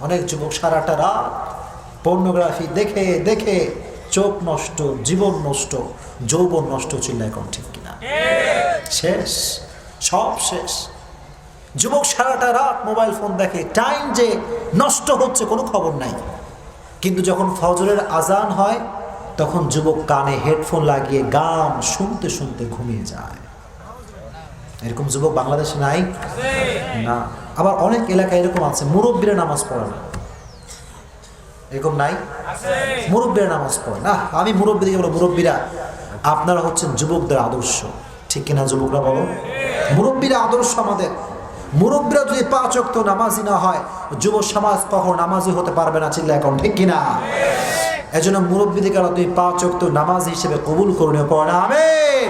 অনেক যুবক সারাটা রাত পর্নোগ্রাফি দেখে দেখে চোখ নষ্ট, জীবন নষ্ট, যৌবন নষ্ট, চিল্লায় এখন ঠিক কিনা? শেষ, সব শেষ। যুবক সারাটা রাত মোবাইল ফোন দেখে, টাইম যে নষ্ট হচ্ছে কোনো খবর নাই, কিন্তু যখন ফজরের আজান হয় তখন যুবক কানে হেডফোন লাগিয়ে গান শুনতে শুনতে ঘুমিয়ে যায়। এরকম যুবক বাংলাদেশে নাই না। আবার অনেক এলাকায় এরকম আছে, মুরব্বীরা নামাজ পড়ে না, এরকম নাই? মুরব্বীরা নামাজ পড়ে না। আমি মুরব্বী দিকে বলো, মুরব্বীরা আপনারা হচ্ছেন যুবকদের আদর্শ, ঠিক কিনা যুবকরা বলো? মুরব্বীরা আদর্শ আমাদের। মুরব্বীরা যদি 5 ওয়াক্ত নামাজি না হয়, যুব সমাজ কখনো নামাজি হতে পারবে না, চিল্লা এখন ঠিক কিনা? এজন্য মুরব্বীদেরকে আল্লাহ তুমি 5 ওয়াক্ত নামাজ হিসেবে কবুল করুন, পড়া আমিন।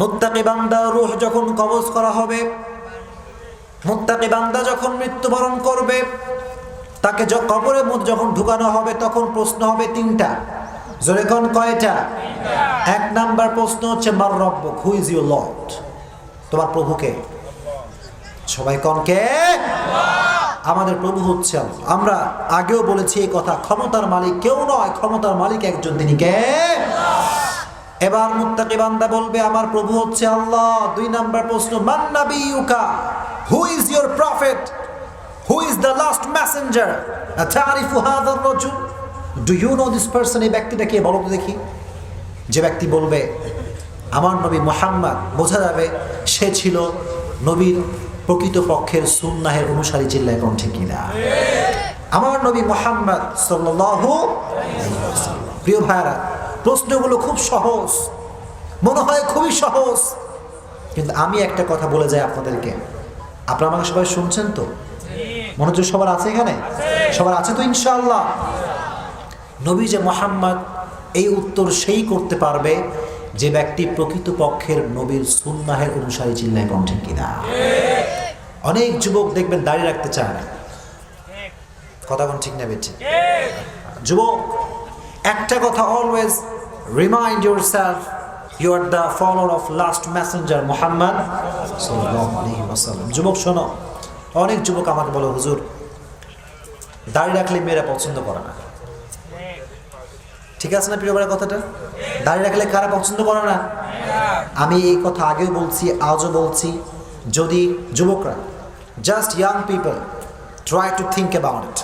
মুত্তাকি বান্দা রূহ যখন কবজ করা হবে, মুত্তাকি বান্দা যখন মৃত্যুবরণ করবে, তাকে কবরের মধ্যে যখন ঢুকানো হবে, তখন প্রশ্ন হবে 3টা। জোরে কোন কয়টা? 1 নাম্বার প্রশ্ন হচ্ছে মার রব্বুক, হু ইজ ইউর লর্ড? তোমার প্রভুকে? সবাই কোন কে? আমাদের প্রভু হচ্ছে আল্লাহ। আমরা আগেও বলেছি এই কথা, ক্ষমতার মালিক কেউ নয়, ক্ষমতার মালিক একজন, তিনি কে? এবার মুত্তাকি বান্দা বলবে আমার প্রভু হচ্ছে আল্লাহ। 2 নাম্বার প্রশ্ন মান নাবিয়ুকা, who is your prophet? Who is the last messenger? আতারিফু হাযার রাজুল, do you know this person? এই ব্যক্তিটা কে বলো তো দেখি। যে ব্যক্তি বলবে আমার নবী মুহাম্মদ, বোঝা যাবে সে ছিল নবীর প্রকৃত পক্ষের সুন্নাহের অনুসারী, চিল্লায় কোন ঠিক কিনা? আমার নবী মুহাম্মদ সাল্লাল্লাহু আলাইহি ওয়াসাল্লাম। প্রিয় ভাইরা, প্রশ্নগুলো খুব সহজ, মনে হয় খুবই সহজ, কিন্তু আমি একটা কথা বলে যাই আপনাদেরকে। আপনারা আমাকে সবাই শুনছেন তো? মনোযোগ সবার আছে এখানে? সবার আছে তো ইনশাআল্লাহ? নবী যে মুহাম্মদ, এই উত্তর সেই করতে পারবে যে ব্যক্তি প্রকৃত পক্ষের নবীর সুন্নাহের অনুসারী, চিল্লায় কোন ঠিক কিনা? অনেক যুবক দেখবেন দাড়ি রাখতে চায় না, কথা কোন ঠিক না বেঠি? যুবক, একটা কথা always remind yourself, you are the follower of last messenger Muhammad সাল্লাল্লাহু আলাইহি ওয়াসাল্লাম। যুবক শোনো, অনেক যুবক আমাকে বলে হুজুর দাড়ি রাখলে মেয়েরা পছন্দ করে না। ঠিক আছে না প্রিয় ভাইরা কথাটা? দাড়ি রাখলে কারা পছন্দ করে না? আমি এই কথা আগেও বলছি, আজও বলছি, যদি যুবকরা, just young people, try to think about it,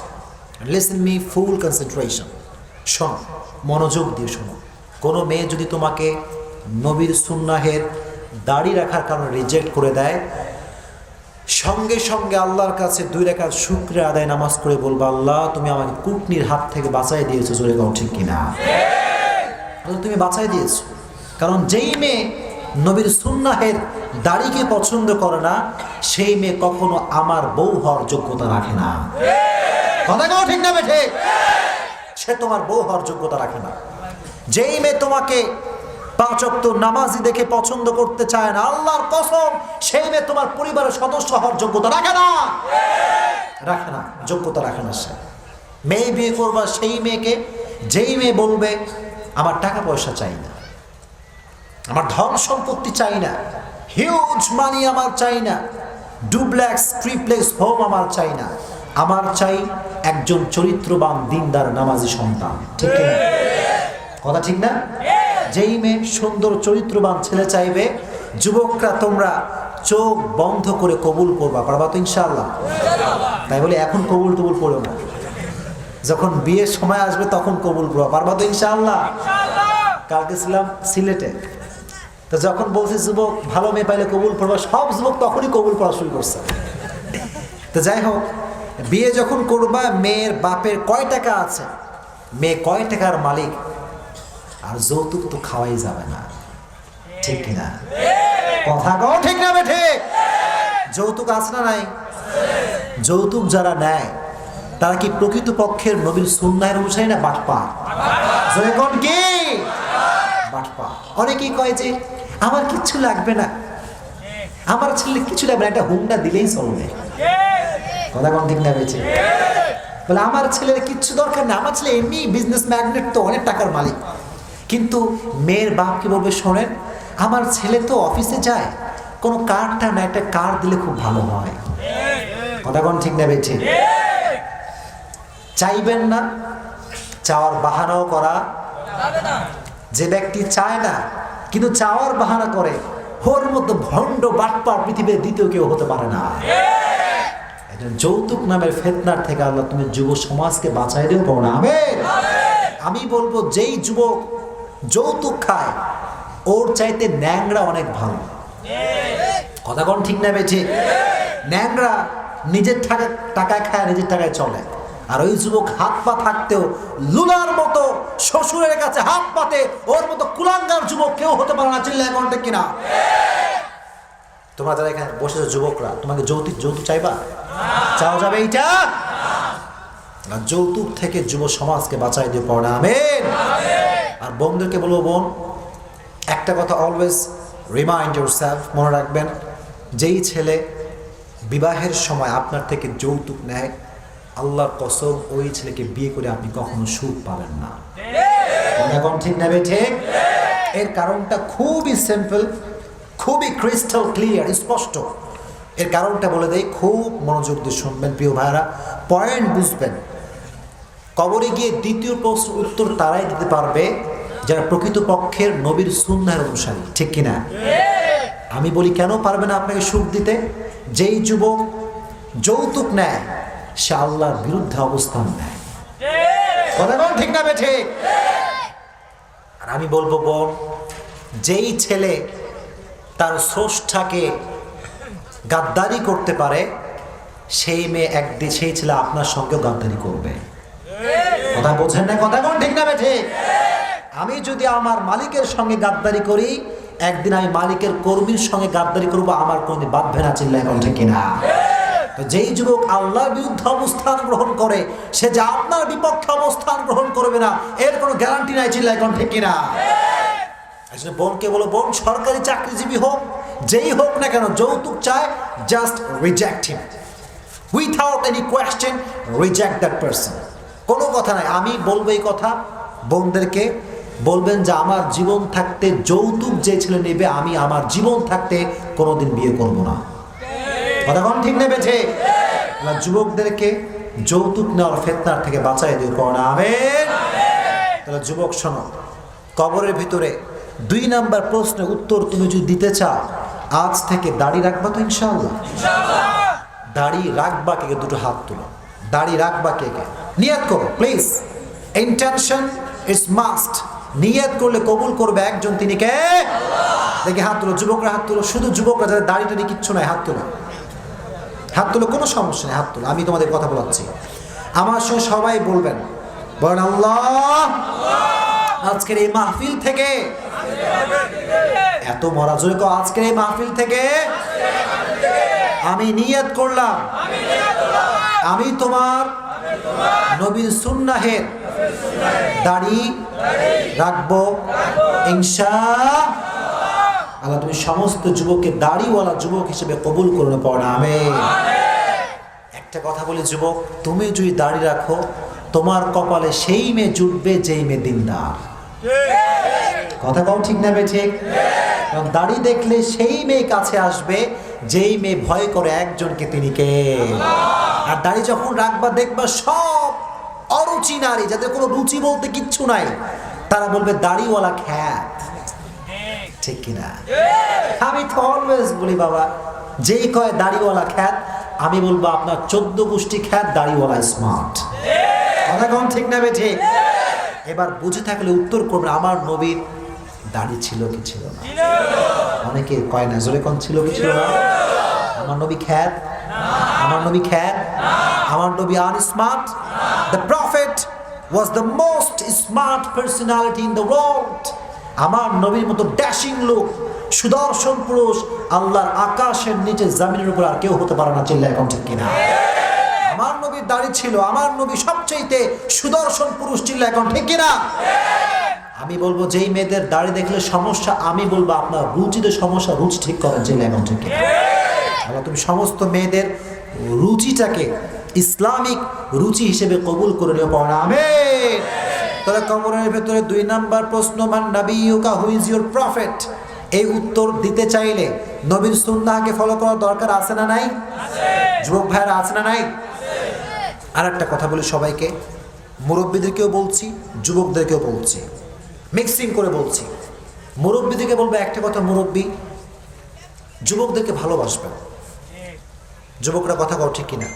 listen me full concentration, শোনো, মনোযোগ দিয়ে শোনো। কোনো মেয়ে যদি তোমাকে নবীর সুন্নাহের দাড়ি রাখার কারণে রিজেক্ট করে দেয়, সঙ্গে সঙ্গে আল্লাহর কাছে 2 রাকাত শুকরিয়া আদায় নামাজ করে বলবা, আল্লাহ তুমি আমাকে কুটনির হাত থেকে বাঁচাই দিয়েছো, জোরে গাও ঠিক কিনা? আল্লাহ তুমি বাঁচাই দিয়েছো। কারণ যেই মেয়ে নবীর সুন্নাহের দাড়িকে পছন্দ করে না, সেই মেয়ে কখনো আমার বউ হওয়ার যোগ্যতা রাখে না, কথা গাও ঠিক না বেঠে? সে তোমার বউ হওয়ার যোগ্যতা রাখে না। যেই মেয়ে তোমাকে 5 ওয়াক্ত নামাজি দেখে পছন্দ করতে চায় না, আল্লাহর কসম, সেই মেয়ে তোমার পরিবারের সদস্য হওয়ার যোগ্যতা রাখে না, রাখে না, যোগ্যতা রাখে না। সে মেয়ে বিয়ে করবা সেই মেয়েকে, যেই মেয়ে বলবে আমার টাকা পয়সা চাই না, আমার ধন সম্পত্তি চাই না, হিউজ মানি আমার চাই না, ডুপ্লেক্স ট্রিপ্লেক্স হোম আমার চাই না, আমার চাই একজন চরিত্রবান দিনদার নামাজি সন্তান, ঠিক কিনা? কথা ঠিক না? যেই মেয়ে সুন্দর চরিত্রবান ছেলে চাইবে, যুবকরা তোমরা চোখ বন্ধ করে কবুল করবা, পারবা তো ইনশাআল্লাহ? তাই বলে এখন কবুল টবুল করো না, যখন বিয়ের সময় আসবে তখন কবুল করবা, পারবা তো ইনশাআল্লাহ? কালকে ছিলাম সিলেটে, তো যখন বলছি যুবক ভালো মেয়ে পাইলে কবুল করবা, সব যুবক তখনই কবুল করা শুরু করছে। তো যাই হোক, বিয়ে যখন করবা, মেয়ের বাপের কয় টাকা আছে, মেয়ে কয় টাকার মালিক, আর যৌতুক তো খাওয়াই যাবে না, ঠিক কিনা? কথা কও ঠিক না বেঠে? যৌতুক আছে না নাই? যৌতুক যারা নেয় তারা কি প্রকৃত পক্ষের নবীর সুন্নাহের অনুসারী না বাটপার? জোরে কোন কি? বাটপার। অনেকেই কয় যে আমার কিচ্ছু লাগবে না, আমার ছেলে কিছু লাগবে না, একটা হুন্ডা দিলেই চলবে, কথা কোন ঠিক না বেঠে? বলে আমার ছেলের কিচ্ছু দরকার না, আমার ছেলে এমনি বিজনেস ম্যাগনেট, তো অনেক টাকার মালিক। কিন্তু মেয়ের বাপকে বলবে শোনেন আমার ছেলে তো অফিসে যায়, কোনো কারটা না, একটা কার দিলে খুব ভালো হয়, কথা কোন ঠিক না বেঠে? চাইবেন না, চাওয়ার বাহানাও করা যাবে না। যে ব্যক্তি চায় না কিন্তু চাওয়ার বাহানা করে, ওর মতো ভণ্ড বাটপার পৃথিবীর দ্বিতীয় কেউ হতে পারে না। যৌতুক নামের ফিতনার থেকে আল্লাহ তুমি যুব সমাজকে বাঁচাই দিও, পাও না? আমি বলবো যেই যুবক যৌতুক খায়, ওর চাইতে ন্যাংরা অনেক ভালো, কথা কোন ঠিক না বেঠে? ন্যাংরা নিজের টাকায় খায়, নিজের টাকায় চলে, আর ওই যুবক হাত পা থাকতেও লুলার মতো শ্বশুরের কাছে হাত পাতে, ওর মতো কুলাঙ্গার যুবক কেউ হতে পারে না। চিল্লা এখন ঠিক কিনা? তোমরা যারা এখানে বসেছো যুবকরা, তোমাকে যৌতুক চাইবা? চাওয়া যাবে এইটা? আর যৌতুক থেকে যুব সমাজকে বাঁচাই দিয়ে পড়া। আমিন। আর বোনদেরকে বলবো, বোন একটা কথা অলওয়েজ রিমাইন্ড ইউরসেলফ, মনে রাখবেন, যেই ছেলে বিবাহের সময় আপনার থেকে যৌতুক নেয়, আল্লাহর কসম ওই ছেলেকে বিয়ে করে আপনি কখনো সুখ পাবেন না। এখন ঠিক নেবে? ঠিক। এর কারণটা খুবই সিম্পল, খুবই ক্রিস্টাল ক্লিয়ার, স্পষ্ট। এর কারণটা বলে দেয়, খুব মনোযোগ দিয়ে শুনবেন প্রিয় ভাইরা, পয়েন্ট বুঝবেন। কবরে গিয়ে দ্বিতীয় প্রশ্ন উত্তর তারাই দিতে পারবে যারা প্রকৃতপক্ষের নবীর সুন্নাহর অনুসারী, ঠিক কিনা? আমি বলি কেন পারবে না আপনাকে সুখ দিতে? যেই যুবক যৌতুক নেয় সে আল্লাহর বিরুদ্ধে অবস্থান নেয়। কথা বল ঠিক না ঠিক? আর আমি বলবো বোন, যেই ছেলে তার স্রষ্টাকে গাদ্দারি করতে পারে, সেই মেয়ে একদিন সেই ছেলে আপনার সঙ্গেও গাদ্দারি করবে। কথা বলছেন না? কথা বল ঠিক না ঠিক? আমি যদি আমার মালিকের সঙ্গে গাদ্দারি করি, একদিন আমি মালিকের কর্মীর সঙ্গে গাদ্দারি করবো, আমার কোনদিন বাঁধবে না। চিল্লা এখন ঠিক কিনা? যেই যুবক আল্লাহর বিরুদ্ধে অবস্থান গ্রহণ করে, সে যে আপনার বিপক্ষে অবস্থান গ্রহণ করবে না এর কোনো গ্যারান্টি নাই। চিল্লা এখন ঠিক কিনা? আসলে বোনকে বলো, বোন সরকারি চাকরিজীবী হোক, যেই হোক না কেন, যৌতুক চায়, just reject him without any question, reject that person. কোনো কথা নাই। আমি বলবো এই কথা বোনদেরকে, বলবেন যে আমার জীবন থাকতে যৌতুক যে ছেলে নেবে, আমি আমার জীবন থাকতে কোনোদিন বিয়ে করব না। কথা কোন ঠিক নেবে? ঠিক। যুবকদেরকে যৌতুক নেওয়ার ফিতনার থেকে বাঁচাই দিও। পড়া আমিন। তাহলে যুবক শোনো, কবরের ভিতরে 2 নাম্বার প্রশ্নের উত্তর তুমি যদি দিতে চাও, আজ থেকে দাড়ি রাখবা তো? ইনশাআল্লাহ। দাড়ি রাখবা কে? দুটো হাত তুলো। দাড়ি রাখবা কে? নিয়ত করো প্লিজ। Intention is must. নিয়ত করলে কবুল করবে একজন, তিনি কে? দেখি হাত তুলো, যুবকরা হাত তুলো। শুধু যুবকরা, যাদের দাড়ি টাড়ি কিচ্ছু নাই, হাত তুলো। হাত তুলো, কোনো সমস্যা নেই, হাত তুলো। আমি তোমাদের কথা বলাচ্ছি, আমার সঙ্গে সবাই বলবেন, বলেন আল্লাহ। আজকের এই মাহফিল থেকে, এত মরা জোরে কো, আজকের এই মাহফিল থেকে আমি নিয়ত করলাম, আমি তোমার নবীর সুন্নাহের দাড়ি রাখবো ইনশাআল্লাহ। তুমি সমস্ত যুবককে দাড়িওয়ালা যুবক হিসেবে কবুল করুন। পড়া আমিন। একটা কথা বলি যুবক, তুমি যদি দাড়ি রাখো, তোমার কপালে সেই মেয়ে জুটবে যেই মেয়ে দিনদার। কথা কও ঠিক না ঠিক? কারণ দাড়ি দেখলে সেই মেয়ে কাছে আসবে যেই মেয়ে ভয় করে একজনকে, তিনি কে? আর দাড়ি যখন রাখবা, দেখবা সব অরুচি নারী, যাদের কোনো রুচি বলতে কিচ্ছু নাই, তারা বলবে দাড়িওয়ালা খ্যাত। ঠিক কিনা? আমি তো অলওয়েজ বলি বাবা, যেই কয় দাড়িওয়ালা খ্যাত, আমি বলবো আপনার 14 গোষ্ঠী খ্যাত, দাড়িওয়ালা স্মার্ট। কথা কম ঠিক না ঠিক? এবার বুঝে থাকলে উত্তর করবেন, আমার নবীর দাড়ি ছিল কি ছিল না? অনেকে কয় না, জোরে কোন ছিল কি ছিল না? আমার নবী খ্যাত? আমার নবী খ্যাত? আমার নবী unsmart? The prophet was the most smart personality in the world. আমার নবীর মতো ড্যাশিং লোক, সুদর্শন পুরুষ আল্লাহর আকাশের নিচে জমিনের উপর আর কেউ হতে পারে না। চিল্লা এখন ঠিক কিনা? আমার নবীর দাড়ি ছিল, আমার নবী সবচেয়ে সুদর্শন পুরুষ। চিল্লা এখন ঠিক কিনা? আমি বলবো যেই মেয়েদের দাড়ি দেখলে সমস্যা, আমি বলবো আপনার রুচিতে সমস্যা, রুচি ঠিক করেন। চিল্লা এখন ঠিক কিনা? আল্লাহ তুমি সমস্ত মেয়েদের রুচিটাকে ইসলামিক রুচি হিসেবে কবুল করে নিও। পড়া আমিন। তাহলে কবরের ভেতরে 2 নাম্বার প্রশ্ন, মান নাবিয়ুকা, হু ইজ ইউর প্রফেট? এই উত্তর দিতে চাইলে নবীর সুন্নাহকে ফলো করার দরকার আছে না নাই? যুবক ভাইরা আছে না নাই? আর একটা কথা বলি সবাইকে, মুরব্বীদেরকেও বলছি, যুবকদেরকেও বলছি, মিক্সিং করে বলছি। মুরব্বীদেরকে বলবো একটা কথা, মুরব্বী যুবকদেরকে ভালোবাসবেন। যুবকরা কথা কও ঠিক কিনা?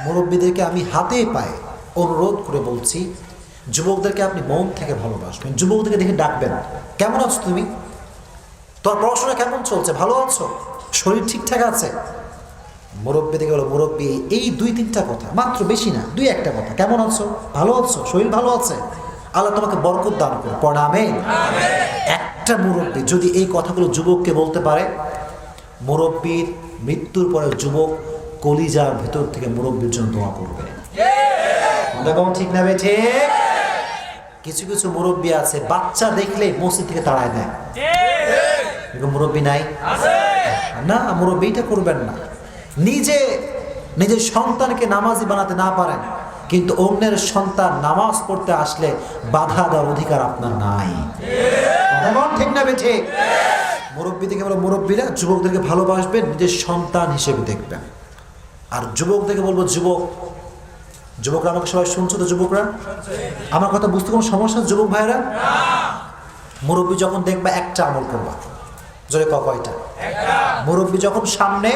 মুরব্বীদেরকে আমি হাতে পায়ে অনুরোধ করে বলছি, যুবকদেরকে আপনি মন থেকে ভালোবাসবেন। যুবকদেরকে দেখে ডাকবেন, কেমন আছো তুমি? তোমার পড়াশোনা কেমন চলছে? ভালো আছো? শরীর ঠিকঠাক আছে? মুরব্বী থেকে বলো মুরব্বী, এই 2-3টা কথা মাত্র, বেশি না, 2-1টা কথা। কেমন আছো? ভালো আছো? শরীর ভালো আছে? আল্লাহ তোমাকে বরকত দান করে। পড়া আমিন। একটা মুরব্বী যদি এই কথাগুলো যুবককে বলতে পারে, মুরব্বীর মৃত্যুর পরে যুবক কলিজার ভেতর থেকে মুরব্বীর জন্য দোয়া করবে। ঠিক না বেঠে? কিছু কিছু মুরব্বী আছে বাচ্চা দেখলেই মসজিদ থেকে তাড়ায় দেয়। এরকম মুরব্বী নাই? না, মুরব্বীটা করবেন না। নিজের সন্তানকে নামাজি বানাতে না পারেন, কিন্তু অন্যের সন্তান নামাজ পড়তে আসলে বাধা দেওয়ার অধিকার আপনার নাই। ঠিক না বেঠে? মুরব্বী থেকে বলো মুরব্বীরা যুবকদেরকে ভালোবাসবেন, নিজের সন্তান হিসেবে দেখবেন। আর যুবকদেরকে বলবো যুবকরা আমাকে সবাই শুনছো তো? যুবকরা আমার কথা বুঝতে কোনো সমস্যা? যুবক ভাইরা, মুরব্বী যখন দেখবা একটা আমল করবা। জোরে কয়টা? মুরব্বী যখন সামনে,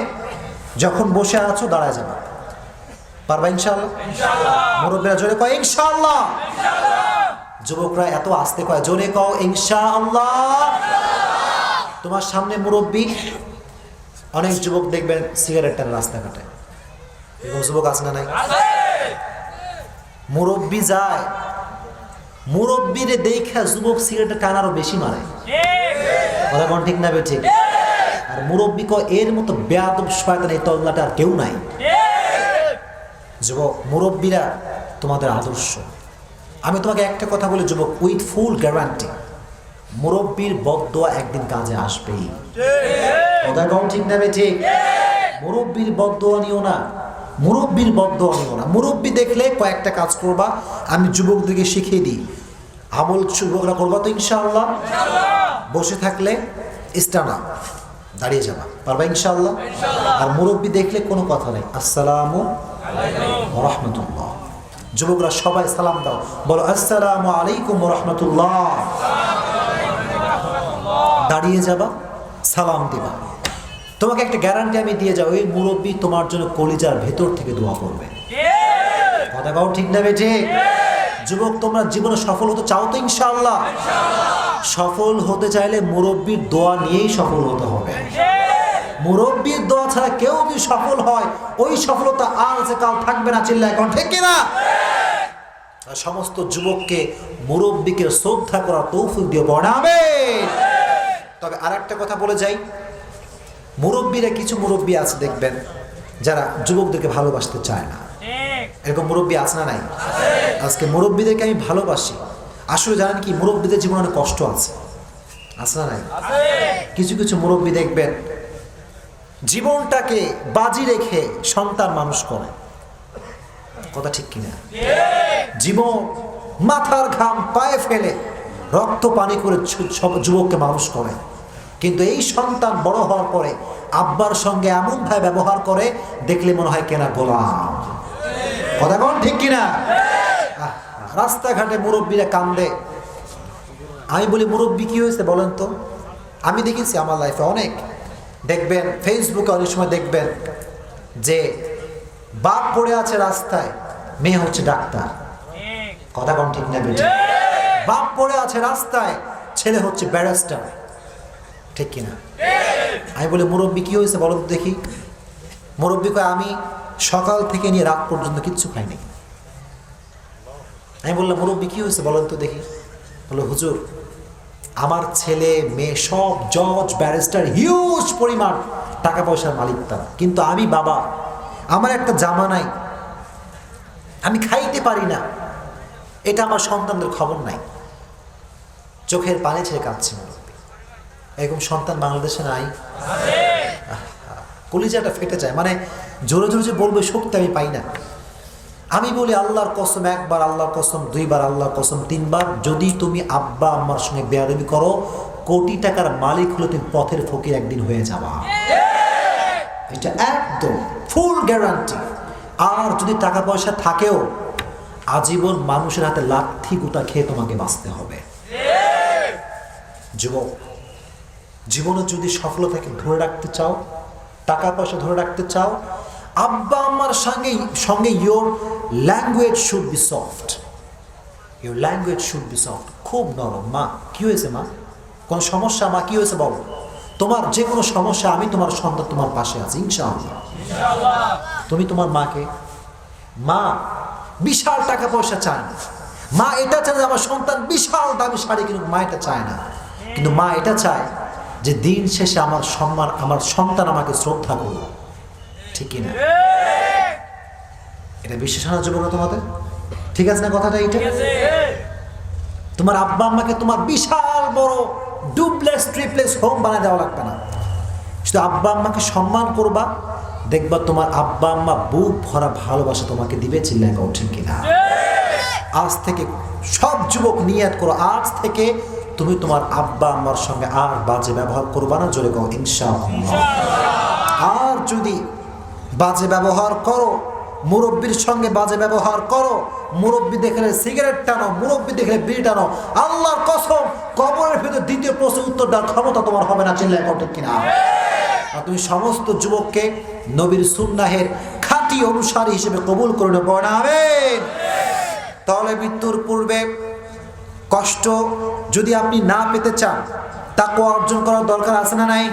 যখন বসে আছো দাঁড়ায় যাবা। পারবা ইনশাআল্লাহ? মুরব্বীরা জোরে কয় ইনশাআল্লাহ। যুবকরা এত আস্তে কয়, জোরে কও ইনশাআল্লাহ। তোমার সামনে মুরব্বী। অনেক যুবক দেখবেন সিগারেট টানে রাস্তাঘাটে। এরকম যুবক আছে না নাই? মুরব্বী যায়, মুরব্বীরে দেখা যুবক সিগারেট টানারও বেশি মারে। কথা কোন ঠিক না বেঠিক? আর মুরব্বী কয় এর মতো বেয়াদব শয়তান এই তল্লাটা আর কেউ নাই। যুবক, মুরব্বীরা তোমাদের আদর্শ। আমি তোমাকে একটা কথা বলি যুবক, উইথ ফুল গ্যারান্টি, মুরব্বীর বদদোয়া একদিন কাজে আসবেই। কথা কোন ঠিক না বেঠিক? মুরব্বীর বদদোয়া নিও না, মুরব্বীর বদদোয়া নিও না। মুরব্বী দেখলে কয়েকটা কাজ করবা, আমি যুবকদেরকে শিখিয়ে দিই। আমল যুবকরা করবা তো ইনশাআল্লাহ? বসে থাকলে স্টানা, দাঁড়িয়ে যাবা, পারবা ইনশাআল্লাহ? আর মুরব্বী দেখলে কোনো কথা নেই, আসসালামু আলাইকুম ওয়া রাহমাতুল্লাহ। যুবকরা সবাই সালাম দাও, বলো আসসালামু আলাইকুম ওয়া রাহমাতুল্লাহ। দাঁড়িয়ে যাবা, সালাম দিবা। তোমাকে একটা গ্যারান্টি আমি দিয়ে যাও, ওই মুরব্বী তোমার জন্য কলিজার ভেতর থেকে দোয়া করবে। কথা বলো ঠিক না বেঠে? যুবক, তোমরা জীবনে সফল হতে চাও তো ইনশাআল্লাহ? সফল হতে চাইলে মুরব্বীর দোয়া নিয়েই সফল হতে হবে। মুরব্বীর দোয়া ছাড়া কেউ যদি সফল হয়, ওই সফলতা আজ কাল থাকবে না। চিল্লায় এখন ঠিক কিনা? সমস্ত যুবককে মুরব্বীকে শ্রদ্ধা করার তৌফিক দিয়ে পড়াবে। তবে আর একটা কথা বলে যাই, মুরব্বীরা, কিছু মুরব্বী আছে দেখবেন যারা যুবকদেরকে ভালোবাসতে চায় না। এরকম মুরব্বী আছে না নাই? আজকে মুরব্বীদেরকে আমি ভালোবাসি। আসলে জানেন কি, মুরব্বীদের জীবনে অনেক কষ্ট আছে না নাই? কিছু কিছু মুরব্বী দেখবেন জীবনটাকে বাজি রেখে সন্তান মানুষ করে। কথা ঠিক কিনা? জীবন মাথার ঘাম পায়ে ফেলে রক্ত পানি করে যুবককে মানুষ করে, কিন্তু এই সন্তান বড় হওয়ার পরে আব্বার সঙ্গে এমন ভাবে ব্যবহার করে দেখলে মনে হয় কেনা গোলাম। কথা কোন ঠিক কিনা? রাস্তাঘাটে মুরব্বীরা কান্দে। আমি বলি মুরব্বী কি হয়েছে বলেন তো? আমি দেখেছি আমার লাইফে অনেক, দেখবেন ফেসবুকে অনেক সময় দেখবেন যে বাপ পড়ে আছে রাস্তায়, মেয়ে হচ্ছে ডাক্তার। কথা কোন ঠিক না বেটি? বাপ পড়ে আছে রাস্তায়, ছেলে হচ্ছে ব্যারিস্টার। ঠিক কিনা? আমি বলি মুরব্বী কি হয়েছে বলো তো দেখি। মুরব্বী কয় আমি সকাল থেকে নিয়ে রাত পর্যন্ত কিচ্ছু খাইনি। আমি বললাম মুরব্বী কি হয়েছে বলেন তো দেখি। বললো হুজুর, আমার ছেলে মেয়ে সব জজ ব্যারিস্টার, হিউজ পরিমাণ টাকা পয়সার মালিক তারা, কিন্তু আমি বাবা, আমার একটা জামা নাই, আমি খাইতে পারি না, এটা আমার সন্তানদের খবর নাই। চোখের পানি ছেড়ে কাঁদছে মুরব্বী। এরকম সন্তান বাংলাদেশে নাই? কলিজাটা ফেটে যায়, মানে জোরে জোরে যে বলবে শক্তি আমি পাই না। আমি বলি আল্লাহর কসম, একবার আল্লাহর কসম, দুইবার আল্লাহর কসম, তিনবার, যদি তুমি আব্বা আম্মার সঙ্গে বেয়াদবি করো, কোটি টাকার মালিক হলে তুমি পথের ফকির একদিন হয়ে যাবা। এটা একদম ফুল গ্যারান্টি। আর যদি টাকা পয়সা থাকেও, আজীবন মানুষের হাতে লাথি গুটা খেয়ে তোমাকে বাঁচতে হবে। যুবক, জীবনে যদি সফলতাকে ধরে রাখতে চাও, টাকা পয়সা ধরে রাখতে চাও, আব্বা আম্মার সঙ্গে your language should be soft. Your language should be soft. খুব নরম। মা কি হয়েছে? মা কোন সমস্যা? মা কি হয়েছে বলো। তোমার যে কোনো সমস্যা, আমি তোমার সন্তান তোমার পাশে আছি ইনশাআল্লাহ। তুমি তোমার মাকে, মা বিশাল টাকা পয়সা চায় না, মা এটা চায় যে আমার সন্তান বিশাল দামি শাড়ি কিনুক, মা এটা চায় না, কিন্তু মা এটা চায় যে দিন শেষে আমার সম্মান, আমার সন্তান আমাকে শ্রদ্ধা করুক। ঠিক কিনা? এটা বিশ্বাস আনার যোগ্য তোমাদের? ঠিক আছে না কথাটা? এটা তোমার আব্বা আম্মাকে তোমার বিশাল বড় ডুপ্লেক্স ট্রিপ্লেক্স হোম বানায় দেওয়া লাগবে না, শুধু আব্বা আম্মাকে সম্মান করবা, দেখবা তোমার আব্বা আম্মা বুক ভরা ভালোবাসা তোমাকে দিবে। চিল্লায় কও ঠিক কিনা? আজ থেকে সব যুবক নিয়ত করো, আজ থেকে তুমি তোমার আব্বা আম্মার সঙ্গে আর বাজে ব্যবহার করবা না। জোরে কও ইনশাআল্লাহ। আর যদি বাজে ব্যবহার করো, মুরব্বীর সঙ্গে বাজে ব্যবহার করো, মুরব্বী দেখলে সিগারেট টানো, মুরব্বী দেখলে বিড়ি টানো, আল্লাহর কসম কবরের ভিতর দ্বিতীয় প্রশ্নের উত্তর দেওয়ার ক্ষমতা তোমার হবে না। চিল্লায় কও ঠিক কিনা? আর তুমি সমস্ত যুবককে নবীর সুন্নাহের খাঁটি অনুসারী হিসেবে কবুল করে নেব না? আমিন। তাহলে মৃত্যুর পূর্বে কষ্ট যদি আপনি না পেতে চান, তাকওয়া অর্জন করার দরকার আছে না নাই?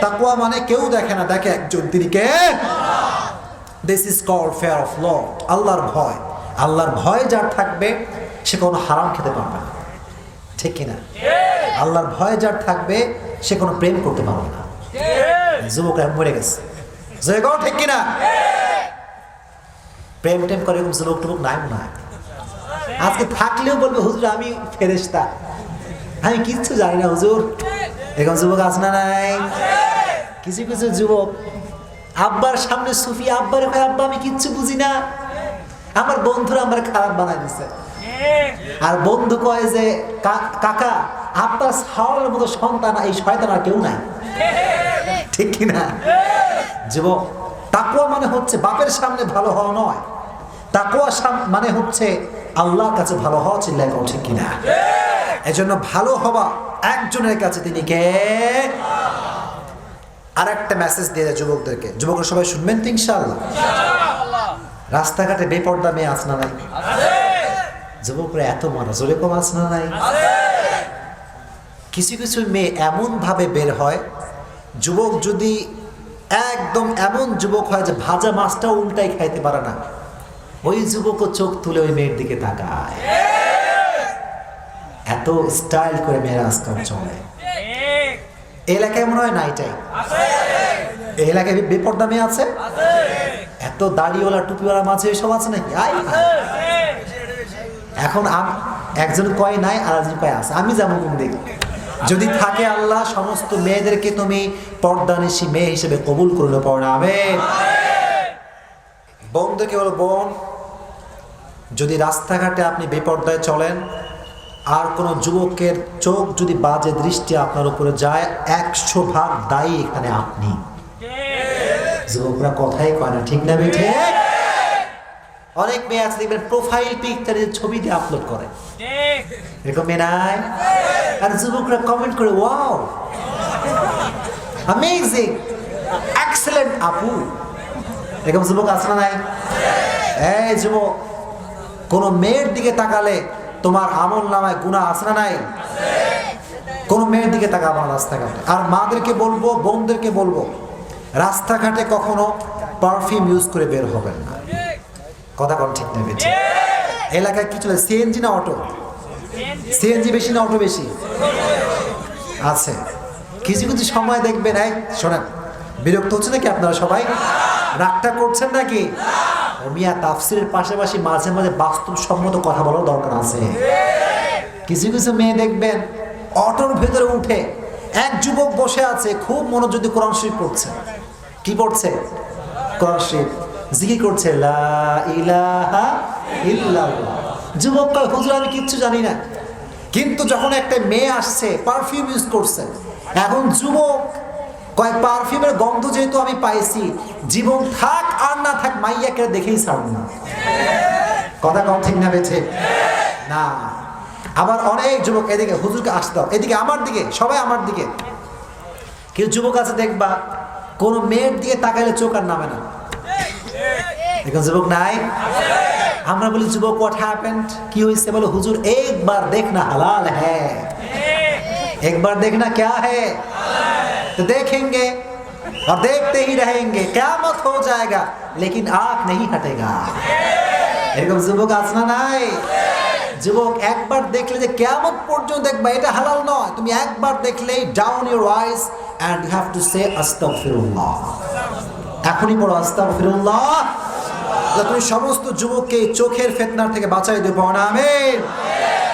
তাকওয়া মানে কেউ দেখে না, দেখে একজন, তিনি কে? This is called fear of lord, আল্লাহর ভয়। আল্লাহর ভয় যার থাকবে সে কোনো হারাম খেতে পারবে না। ঠিক কিনা? আল্লাহর ভয় যার থাকবে সে কোনো প্রেম করতে পারবে না। যুবকরা মরে গেছে, ঠিক কিনা? প্রেম টেম করে এরকম যুবক টুবক নাই মনে হয়। আজকে থাকলেও বলবে হুজুর আমি ফেরেশতা, আমি কিচ্ছু জানি না হুজুর। এরকম যুবক আছে না নাই? কিছু কিছু যুবক আব্বার সামনে সুফি, আব্বার কয় আব্বা আমি কিচ্ছু বুঝি না, আমার বন্ধুরা আমার খারাপ বানাই দিছে। আর বন্ধু কয় যে কাকা আপনার ছাওয়ালের মতো সন্তান এই শয়তান আর কেউ নাই। ঠিক কিনা? যুবক, তাকওয়া মানে হচ্ছে বাপের সামনে ভালো হওয়া নয়, তাকওয়া মানে হচ্ছে আল্লাহর কাছে ভালো হওয়া। চিল্লায় কও ঠিক কিনা? এজন্য ভালো হওয়া একজনের কাছে, তিনি কে? আর একটা মেসেজ দিয়ে যায় যুবকদেরকে, যুবকরা সবাই শুনবেন তো ইনশাআল্লাহ। রাস্তাঘাটে বেপর্দা মেয়ে আছে না নাই? যুবকরা এত মারা জোরে কম আছে না নাই? কিছু কিছু মেয়ে এমন ভাবে বের হয়, যুবক যদি একদম এমন যুবক হয় যে ভাজা মাছটাও উল্টাই খাইতে পারে না, ওই যুবকও চোখ তুলে ওই মেয়ের দিকে তাকায়। এত স্টাইল করে মেয়েরা আজকাল চলে। এলাকায় মনে হয় না, এটাই এই এলাকায় বেপর্দা মেয়ে আছে, এত দাড়িওয়ালা টুপিওয়ালা মাঝে এসব আছে নাকি? এখন একজন কয় নাই আর একজন কয় আছে, আমি যাবো কোন দিকে? যদি থাকে আল্লাহ সমস্ত মেয়েদেরকে তুমি পর্দানিশী মেয়ে হিসেবে কবুল করলে পড়া। আমিন। বোনদেরকে বলো, বোন যদি রাস্তাঘাটে আপনি বেপর্দায় চলেন আর কোনো যুবকের চোখ যদি বাজে দৃষ্টি আপনার উপরে যায়, 100% দায়ী এখানে আপনি। যুবকরা কথাই কয় না, ঠিক না বেঠে? অনেক মেয়ে আছে দেখবেন প্রোফাইল পিকচারে ছবি দিয়ে আপলোড করে, এরকম মেয়ে নাই? আর যুবকরা কমেন্ট করে ওয়াও অ্যামেজিং এক্সেলেন্ট আপু, এরকম যুবক আছে না নাই? এই যুবক, কোন মেয়ের দিকে তাকালে তোমার আমল নামায় গুনাহ আছে না নাই? কোন মেয়ের দিকে তাকাবো না রাস্তাঘাটে। আর মাদেরকে বলবো, বোনদেরকে বলবো, রাস্তাঘাটে কখনো পারফিউম ইউজ করে বের হবেন না। কথা কোন ঠিক নেবে? এলাকায় কি চলে, সিএনজি না অটো? সিএনজি বেশি না অটো বেশি? আছে। কিছু কিছু সময় দেখবেন, এই শোনেন, বিরক্ত হচ্ছে নাকি আপনারা সবাই? রাগটা করছেন নাকি? ও মিয়া, তাফসিরের পাশাপাশি মাঝে মাঝে বাস্তবসম্মত কথা বলার দরকার আছে। কিছু কিছু মেয়ে দেখবেন অটোর ভেতরে উঠে এক যুবক বসে আছে, খুব মনোযোগ দিয়ে কোরআন শরীফ পড়ছে। কি পড়ছে? কোরআন শরীফ জিকির করছে, লা ইলাহা ইল্লাল্লাহ। যুবক কয় হুজুর আমি কিচ্ছু জানি না, কিন্তু যখন একটা মেয়ে আসছে পারফিউম ইউজ করছে, এখন যুবক কয় পারফিউমের গন্ধ যেহেতু আমি পাইছি, জীবন থাক আর না থাক মাইয়াকে দেখেই ছাড়ব না। কথা কম ঠিক না বেছে না? আবার অনেক যুবক এদিকে হুজুরকে আসতে দাও, এদিকে আমার দিকে, সবাই আমার দিকে। কেউ যুবক আছে দেখবা কোন মেয়ের দিকে তাকাইলে চোখ আর নামে না, এখন যুবক নাই? আমরা বলি যুবক হোয়াট হ্যাপেন্ড, কি হয়েছে? বলে হুজুর একবার দেখ না হালাল হ্যাঁ, একবার দেখ না ক্যা হ্যাঁ, তো देखेंगे। और देखते ही रहेंगे, क़यामत हो जाएगा लेकिन आँख नहीं हटेगा। এরকম যুবক আছে না নাই? যুবক একবার দেখলে যে কিয়ামত পর্যন্ত দেখবা, এটা হালাল নয়। তুমি একবার দেখলেই down your eyes and you have to say আস্তাগফিরুল্লাহ। এখনই পড়ো আস্তাগফিরুল্লাহ। তুমি সমস্ত যুবককে চোখের ফিতনার থেকে বাঁচাই দেবো না, আমিন।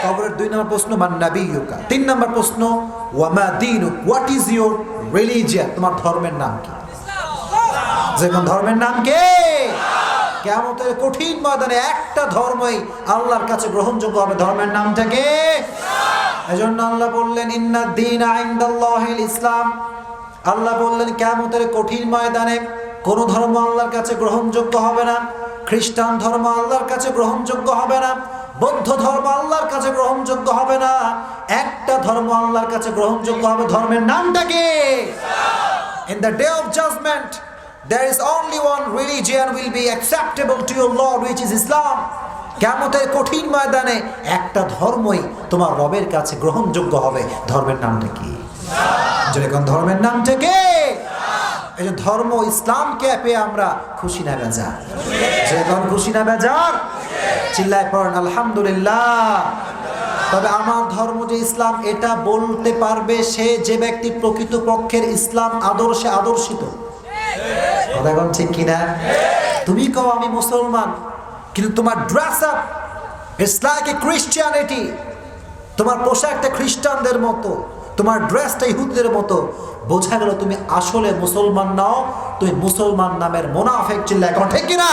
কবরের 2 নম্বর প্রশ্ন, মান নাবিয়ুকা। 3 নম্বর প্রশ্ন, ওয়া মা দীনুক, হোয়াট ইজ ইউর রিলিজিয়ন, তোমার ধর্মের নাম কি? যেমন ধর্মের নাম কি? কিয়ামতের কঠিন ময়দানে একটা ধর্মই আল্লাহর কাছে গ্রহণযোগ্য হবে, ধর্মের নামটা কি? এজন্য আল্লাহ বললেন ইন্নাদ দীনা ইনদাল্লাহিল ইসলাম। আল্লাহ বললেন কিয়ামতের কঠিন ময়দানে কোন ধর্ম আল্লাহর কাছে গ্রহণযোগ্য হবে না। খ্রিস্টান ধর্ম আল্লাহর কাছে গ্রহণযোগ্য হবে না, বৌদ্ধ ধর্ম আল্লাহর কাছে গ্রহণযোগ্য হবে না। একটা ধর্ম আল্লাহর কাছে গ্রহণযোগ্য হবে, ধর্মের নামটা কি? In the day of judgment there is only one religion will be acceptable to your Lord, which is Islam. কিয়ামতের কঠিন ময়দানে একটা ধর্মই তোমার রবের কাছে গ্রহণযোগ্য হবে, ধর্মের নামটা কি? যেরকম ধর্মের নামটা কি? এই যে ধর্ম ইসলামকে পেয়ে আমরা খুশি না বেজার? যেরকম খুশি না বেজার? চিল্লায় পড়েন আলহামদুলিল্লাহ। তবে আমার ধর্ম যে ইসলাম, এটা বলতে পারবে সে যে ব্যক্তি প্রকৃতপক্ষের ইসলাম আদর্শে আদর্শিত। কথা এখন ঠিক কিনা? তুমি কও আমি মুসলমান, কিন্তু তোমার dress up it's like a Christianity, তোমার পোশাকটা খ্রিস্টানদের মতো, তোমার ড্রেসটা ইহুদিদের মতো, বোঝা গেল তুমি আসলে মুসলমান নাও, তুমি মুসলমান নামের মুনাফিক। চিল্লা এখন ঠিক কিনা?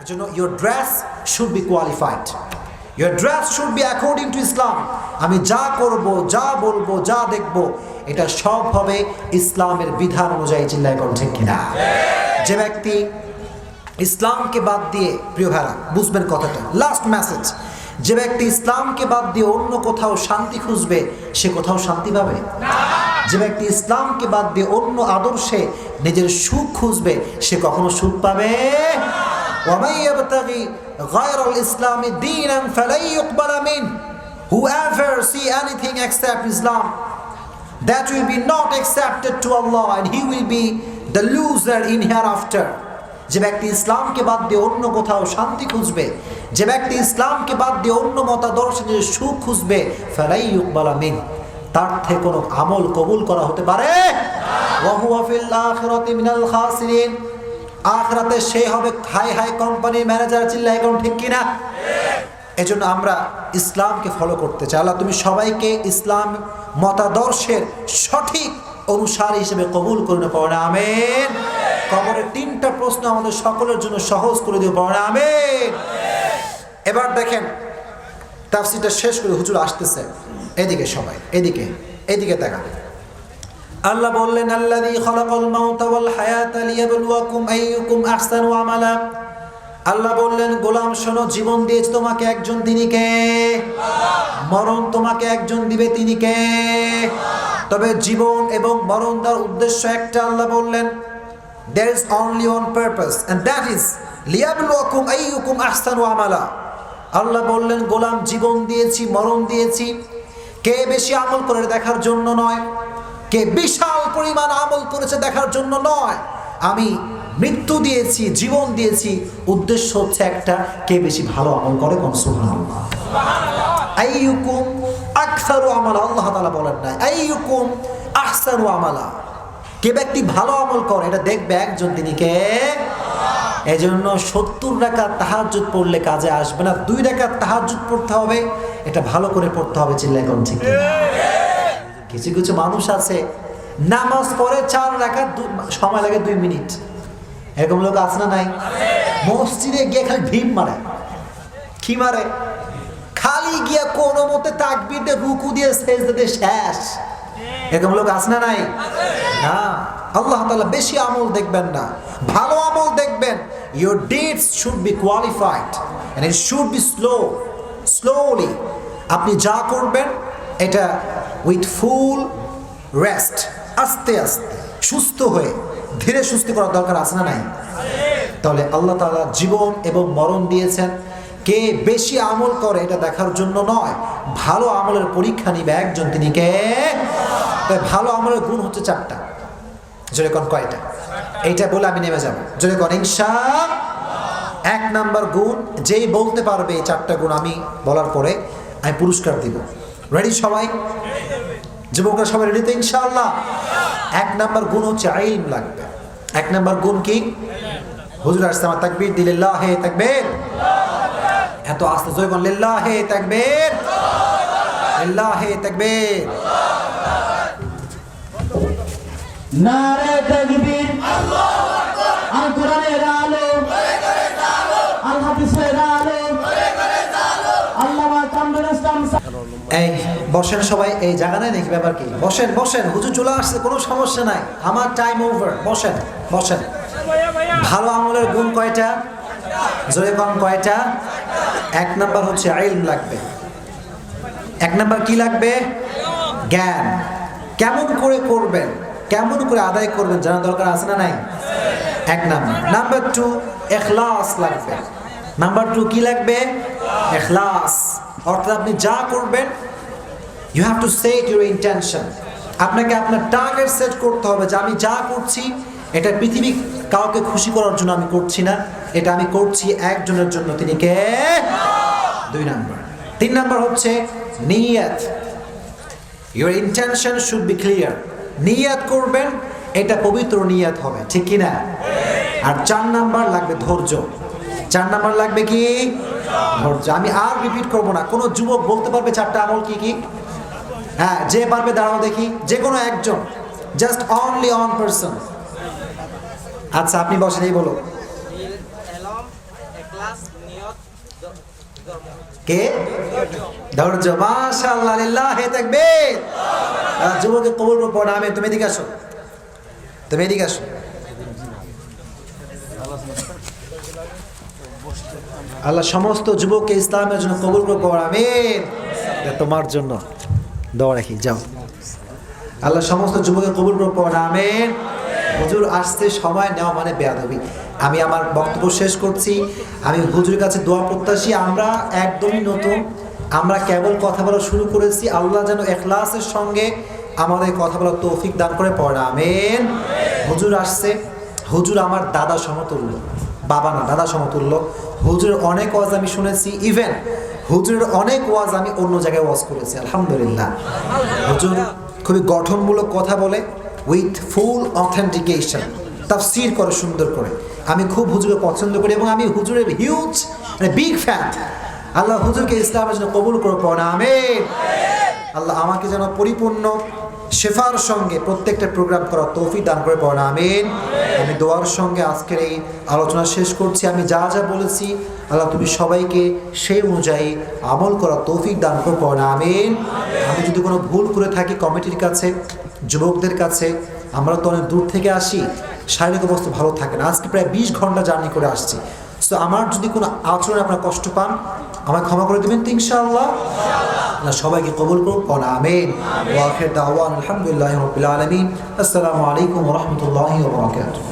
এজন্য your dress should be qualified, your dress should be according to Islam. আমি যা করব, যা বলবো, যা দেখব, এটা সব হবে ইসলামের বিধান অনুযায়ী। চিল্লা এখন ঠিক কিনা? যে ব্যক্তি ইসলামকে বাদ দিয়ে, প্রিয় ভাইরা বুঝবেন কথাটা, লাস্ট মেসেজ, যে ব্যক্তি ইসলামকে বাদ দিয়ে অন্য কোথাও শান্তি খুঁজবে, সে কোথাও শান্তি পাবে না। যে ব্যক্তি ইসলামকে বাদ দিয়ে অন্য আদর্শে নিজের সুখ খুঁজবে, সে কখনো সুখ পাবে না। وَمَن يَبْتَغِي غَيْرَ الْإِسْلَامِ دِينًا فَلَن يُقْبَلَ مِنْهُ, whoever see anything except Islam, that will be not accepted to Allah and he will be the loser in hereafter. যে ব্যক্তি ইসলামকে বাদ দিয়ে অন্য কোথাও শান্তি খুঁজবে, যে ব্যক্তি ইসলামকে বাদ দিয়ে অন্য মতাদর্শে নিজের সুখ খুঁজবে, ফালাই ইউকবালা মিন, তার থেকে কোনো আমল কবুল করা হতে পারে ওয়া হুয়া ফিল আখিরাতি মিনাল খাসিরিন, আখিরাতে সে হবে হাই হাই কোম্পানির ম্যানেজার। চিল্লা এখন ঠিক কিনা? এজন্য আমরা ইসলামকে ফলো করতে চাই। আল্লাহ তুমি সবাইকে ইসলাম মতাদর্শের সঠিক অনুসারী হিসেবে কবুল করে নেব, পড়ে আমিন। কবরের 3টা প্রশ্ন আমাদের সকলের জন্য সহজ করে দিও, পড়ে আমিন। এবার দেখেন তাফসীরটা শেষ করে হুজুর আসতেছে, এদিকে সবাই, এদিকে এদিকে তাকান। আল্লাহ বললেন আল্লাযী খালাকাল মাউতা ওয়াল হায়াতা লিয়াবলুয়াকুম আইয়ুকুম আহসানু আমালা। আল্লাহ বললেন গোলাম শোনো, জীবন দিয়েছে তোমাকে একজন, তিনি কে? মরণ তোমাকে একজন দিবে, তিনি কে? তবে জীবন এবং মরণ দেওয়ার উদ্দেশ্য একটা। আল্লাহ বললেন there is only one purpose and that is লিয়াবলুয়াকুম আইয়ুকুম আহসানু আমালা। আল্লাহ বললেন গোলাম জীবন দিয়েছি, মরণ দিয়েছি, কে বেশি আমল করে দেখার জন্য নয়, কে বিশাল পরিমাণ আমল করেছে দেখার জন্য নয়। আমি মৃত্যু দিয়েছি, জীবন দিয়েছি, উদ্দেশ্য হচ্ছে একটা, কে বেশি ভালো আমল করে। কোন সুবহানাল্লাহ। আইয়ুকুম আকসারু আমালা, আল্লাহ তাআলা বলেন না আইয়ুকুম আহসানু আমালা, কে ব্যক্তি ভালো আমল করে এটা দেখবে একজন, তিনি কে? এজন্য 70 রাকাত তাহাজ্জুদ পড়লে কাজে আসবে না, 2 রাকাত তাহাজ্জুদ পড়তে হবে, এটা ভালো করে পড়তে হবে। চিল্লা এখন ঠিক কিনা? কিছু কিছু মানুষ আছে নামাজ পড়ে 4 রাকাত সময় লাগে 2 মিনিট, এরকম লোক আছে না নাই? মসজিদে গিয়ে খালি ভিম মারে, কি মারে? খালি গিয়া কোনো মতে তাকবীর দিয়ে রুকু দিয়ে সেজদা দিয়ে শেষ, এরকম লোক আছে না নাই? না, আল্লাহ তাআলা বেশি আমল দেখবেন না, ভালো আমল দেখবেন। your deeds should be qualified and it should be slowly। আপনি যা করবেন এটা with full rest, আস্তে আস্তে সুস্থ হয়ে ধীরে সুস্থে করার দরকার আছে না নাই? তাহলে আল্লাহ তাআলা জীবন এবং মরণ দিয়েছেন, কে বেশি আমল করে এটা দেখার জন্য নয়, ভালো আমলের পরীক্ষা নিবে একজন, তিনি কে? ভালো আমলের গুণ হচ্ছে 4টা। জোরে কোন কয়টা? এইটা বলে আমি নেমে যাব। জোরে কোন ইনশাআল্লাহ। 1 নাম্বার গুণ, যেই বলতে পারবে এই 4টা গুণ আমি বলার পরে আমি পুরস্কার দিব। রেডি সবাই? যুবকরা সবাই রেডি তো ইনশাআল্লাহ? 1 নাম্বার গুণ হচ্ছে ইলম লাগবে। 1 নাম্বার গুণ কি? হুজুর আসছে, আমার তাকবীর দিলে লিল্লাহি তাকবীর। এত আস্তে জয় বল, লিল্লাহি তাকবীর, লিল্লাহি তাকবীর। নারে তাকবীর, আল্লাহু আকবার। আল কোরআনের আলো, আল হাদিসের আলো, আল্লামা কামরুল ইসলাম। এই বসেন সবাই, এই জায়গা নাই নাকি? ব্যাপার কি? বসেন বসেন, হুজুর চলে আসছে, কোনো সমস্যা নাই, আমার টাইম ওভার। বসেন বসেন। ভালো আমলের গুণ কয়টা? জোরে কম কয়টা? 1 নাম্বার হচ্ছে ইলম লাগবে। 1 নাম্বার কি লাগবে? জ্ঞান। কেমন করে করবেন, কেমন করে আদায় করবেন জানা দরকার আছে না নাই? 1 নাম্বার। নাম্বার 2 ইখলাস লাগবে। নাম্বার 2 কি লাগবে? ইখলাস। অর্থাৎ আপনি যা করবেন, you have to set your intention. আপনাকে আপনার টার্গেট সেট করতে হবে যে আমি যা করছি এটা পৃথিবী কাউকে খুশি করার জন্য আমি করছি না, এটা আমি করছি একজনের জন্য, তিনি কে? 2 নাম্বার। 3 নাম্বার হচ্ছে নিয়ত। Your intention should be clear. নিয়ত করবেন, এটা পবিত্র নিয়ত হবে, ঠিক কি না? আর 4 নাম্বার লাগবে ধৈর্য। 4 নাম্বার লাগবে কি? ধৈর্য। আমি আর রিপিট করব না। কোন যুবক বলতে পারবে 4টা আমল কি কি? হ্যাঁ, যে পারবে দাঁড়াও দেখি, যে কোনো একজন, জাস্ট অনলি ওয়ান পারসন। আচ্ছা আপনি বসেন, এই বলো। কে? ধৈর্য। মাশাআল্লাহ, লিল্লাহি তাকবীর। যুবককে কবুল করব না আমি। তুমি এদিকে আসো, তুমি এদিকে আসো। আল্লাহ সমস্ত যুবককে ইসলামের জন্য কবুল করব, আমিন। তোমার জন্য দোয়া রাখি, যাও। আল্লাহ সমস্ত যুবককে কবুল করব, আমিন। হুজুর আসতে সময় নেওয়া মানে বেয়াদবি। আমি আমার বক্তব্য শেষ করছি। আমি হুজুরের কাছে দোয়া প্রত্যাশী। আমরা একদমই নতুন, আমরা কেবল কথা বলা শুরু করেছি। আল্লাহ যেন ইখলাসের সঙ্গে আমাদের কথা বলার তৌফিক দান করে, পড়া আমিন। হুজুর আসছে, হুজুর আমার দাদা সমতুল্য, বাবা না দাদা সমতুল্য। হুজুরের অনেক ওয়াজ আমি শুনেছি, ইভেন হুজুরের অনেক ওয়াজ আমি অন্য জায়গায় ওয়াজ করেছি, আলহামদুলিল্লাহ। হুজুর খুবই গঠনমূলক কথা বলে, উইথ ফুল অথেন্টিকেশন, তাফসীর করে সুন্দর করে। আমি খুব হুজুরকে পছন্দ করি এবং আমি হুজুরের হিউজ বিগ ফ্যান। আল্লাহ হুজুরকে ইসলামের জন্য কবুল করে, পড়া আমিন। আল্লাহ আমাকে যেন পরিপূর্ণ শেফার সঙ্গে প্রত্যেকটা প্রোগ্রাম করার তৌফিক দান করে, পড়া আমিন। আমি দোয়ার সঙ্গে আজকের এই আলোচনা শেষ করছি। আমি যা যা বলেছি আল্লাহ তুমি সবাইকে সেই অনুযায়ী আমল করার তৌফিক দান করে, পড়া আমিন। আমি যদি কোনো ভুল করে থাকি কমিটির কাছে, যুবকদের কাছে, আমরা তো অনেক দূর থেকে আসি, শারীরিক অবস্থা ভালো থাকে না। আজকে প্রায় 20 ঘন্টা জার্নি করে আসছি। সো আমার যদি কোনো আচরণে আপনারা কষ্ট পান, আমায় ক্ষমা করে দেবেন তো ইনশাআল্লাহ। সবাইকে কবুল করুন, আমিন। ওয়া আখির দাওয়ানা আলহামদুলিল্লাহি রাব্বিল আলামিন। আসসালামু আলাইকুম ওয়া রাহমাতুল্লাহি ওয়া বারাকাতুহু।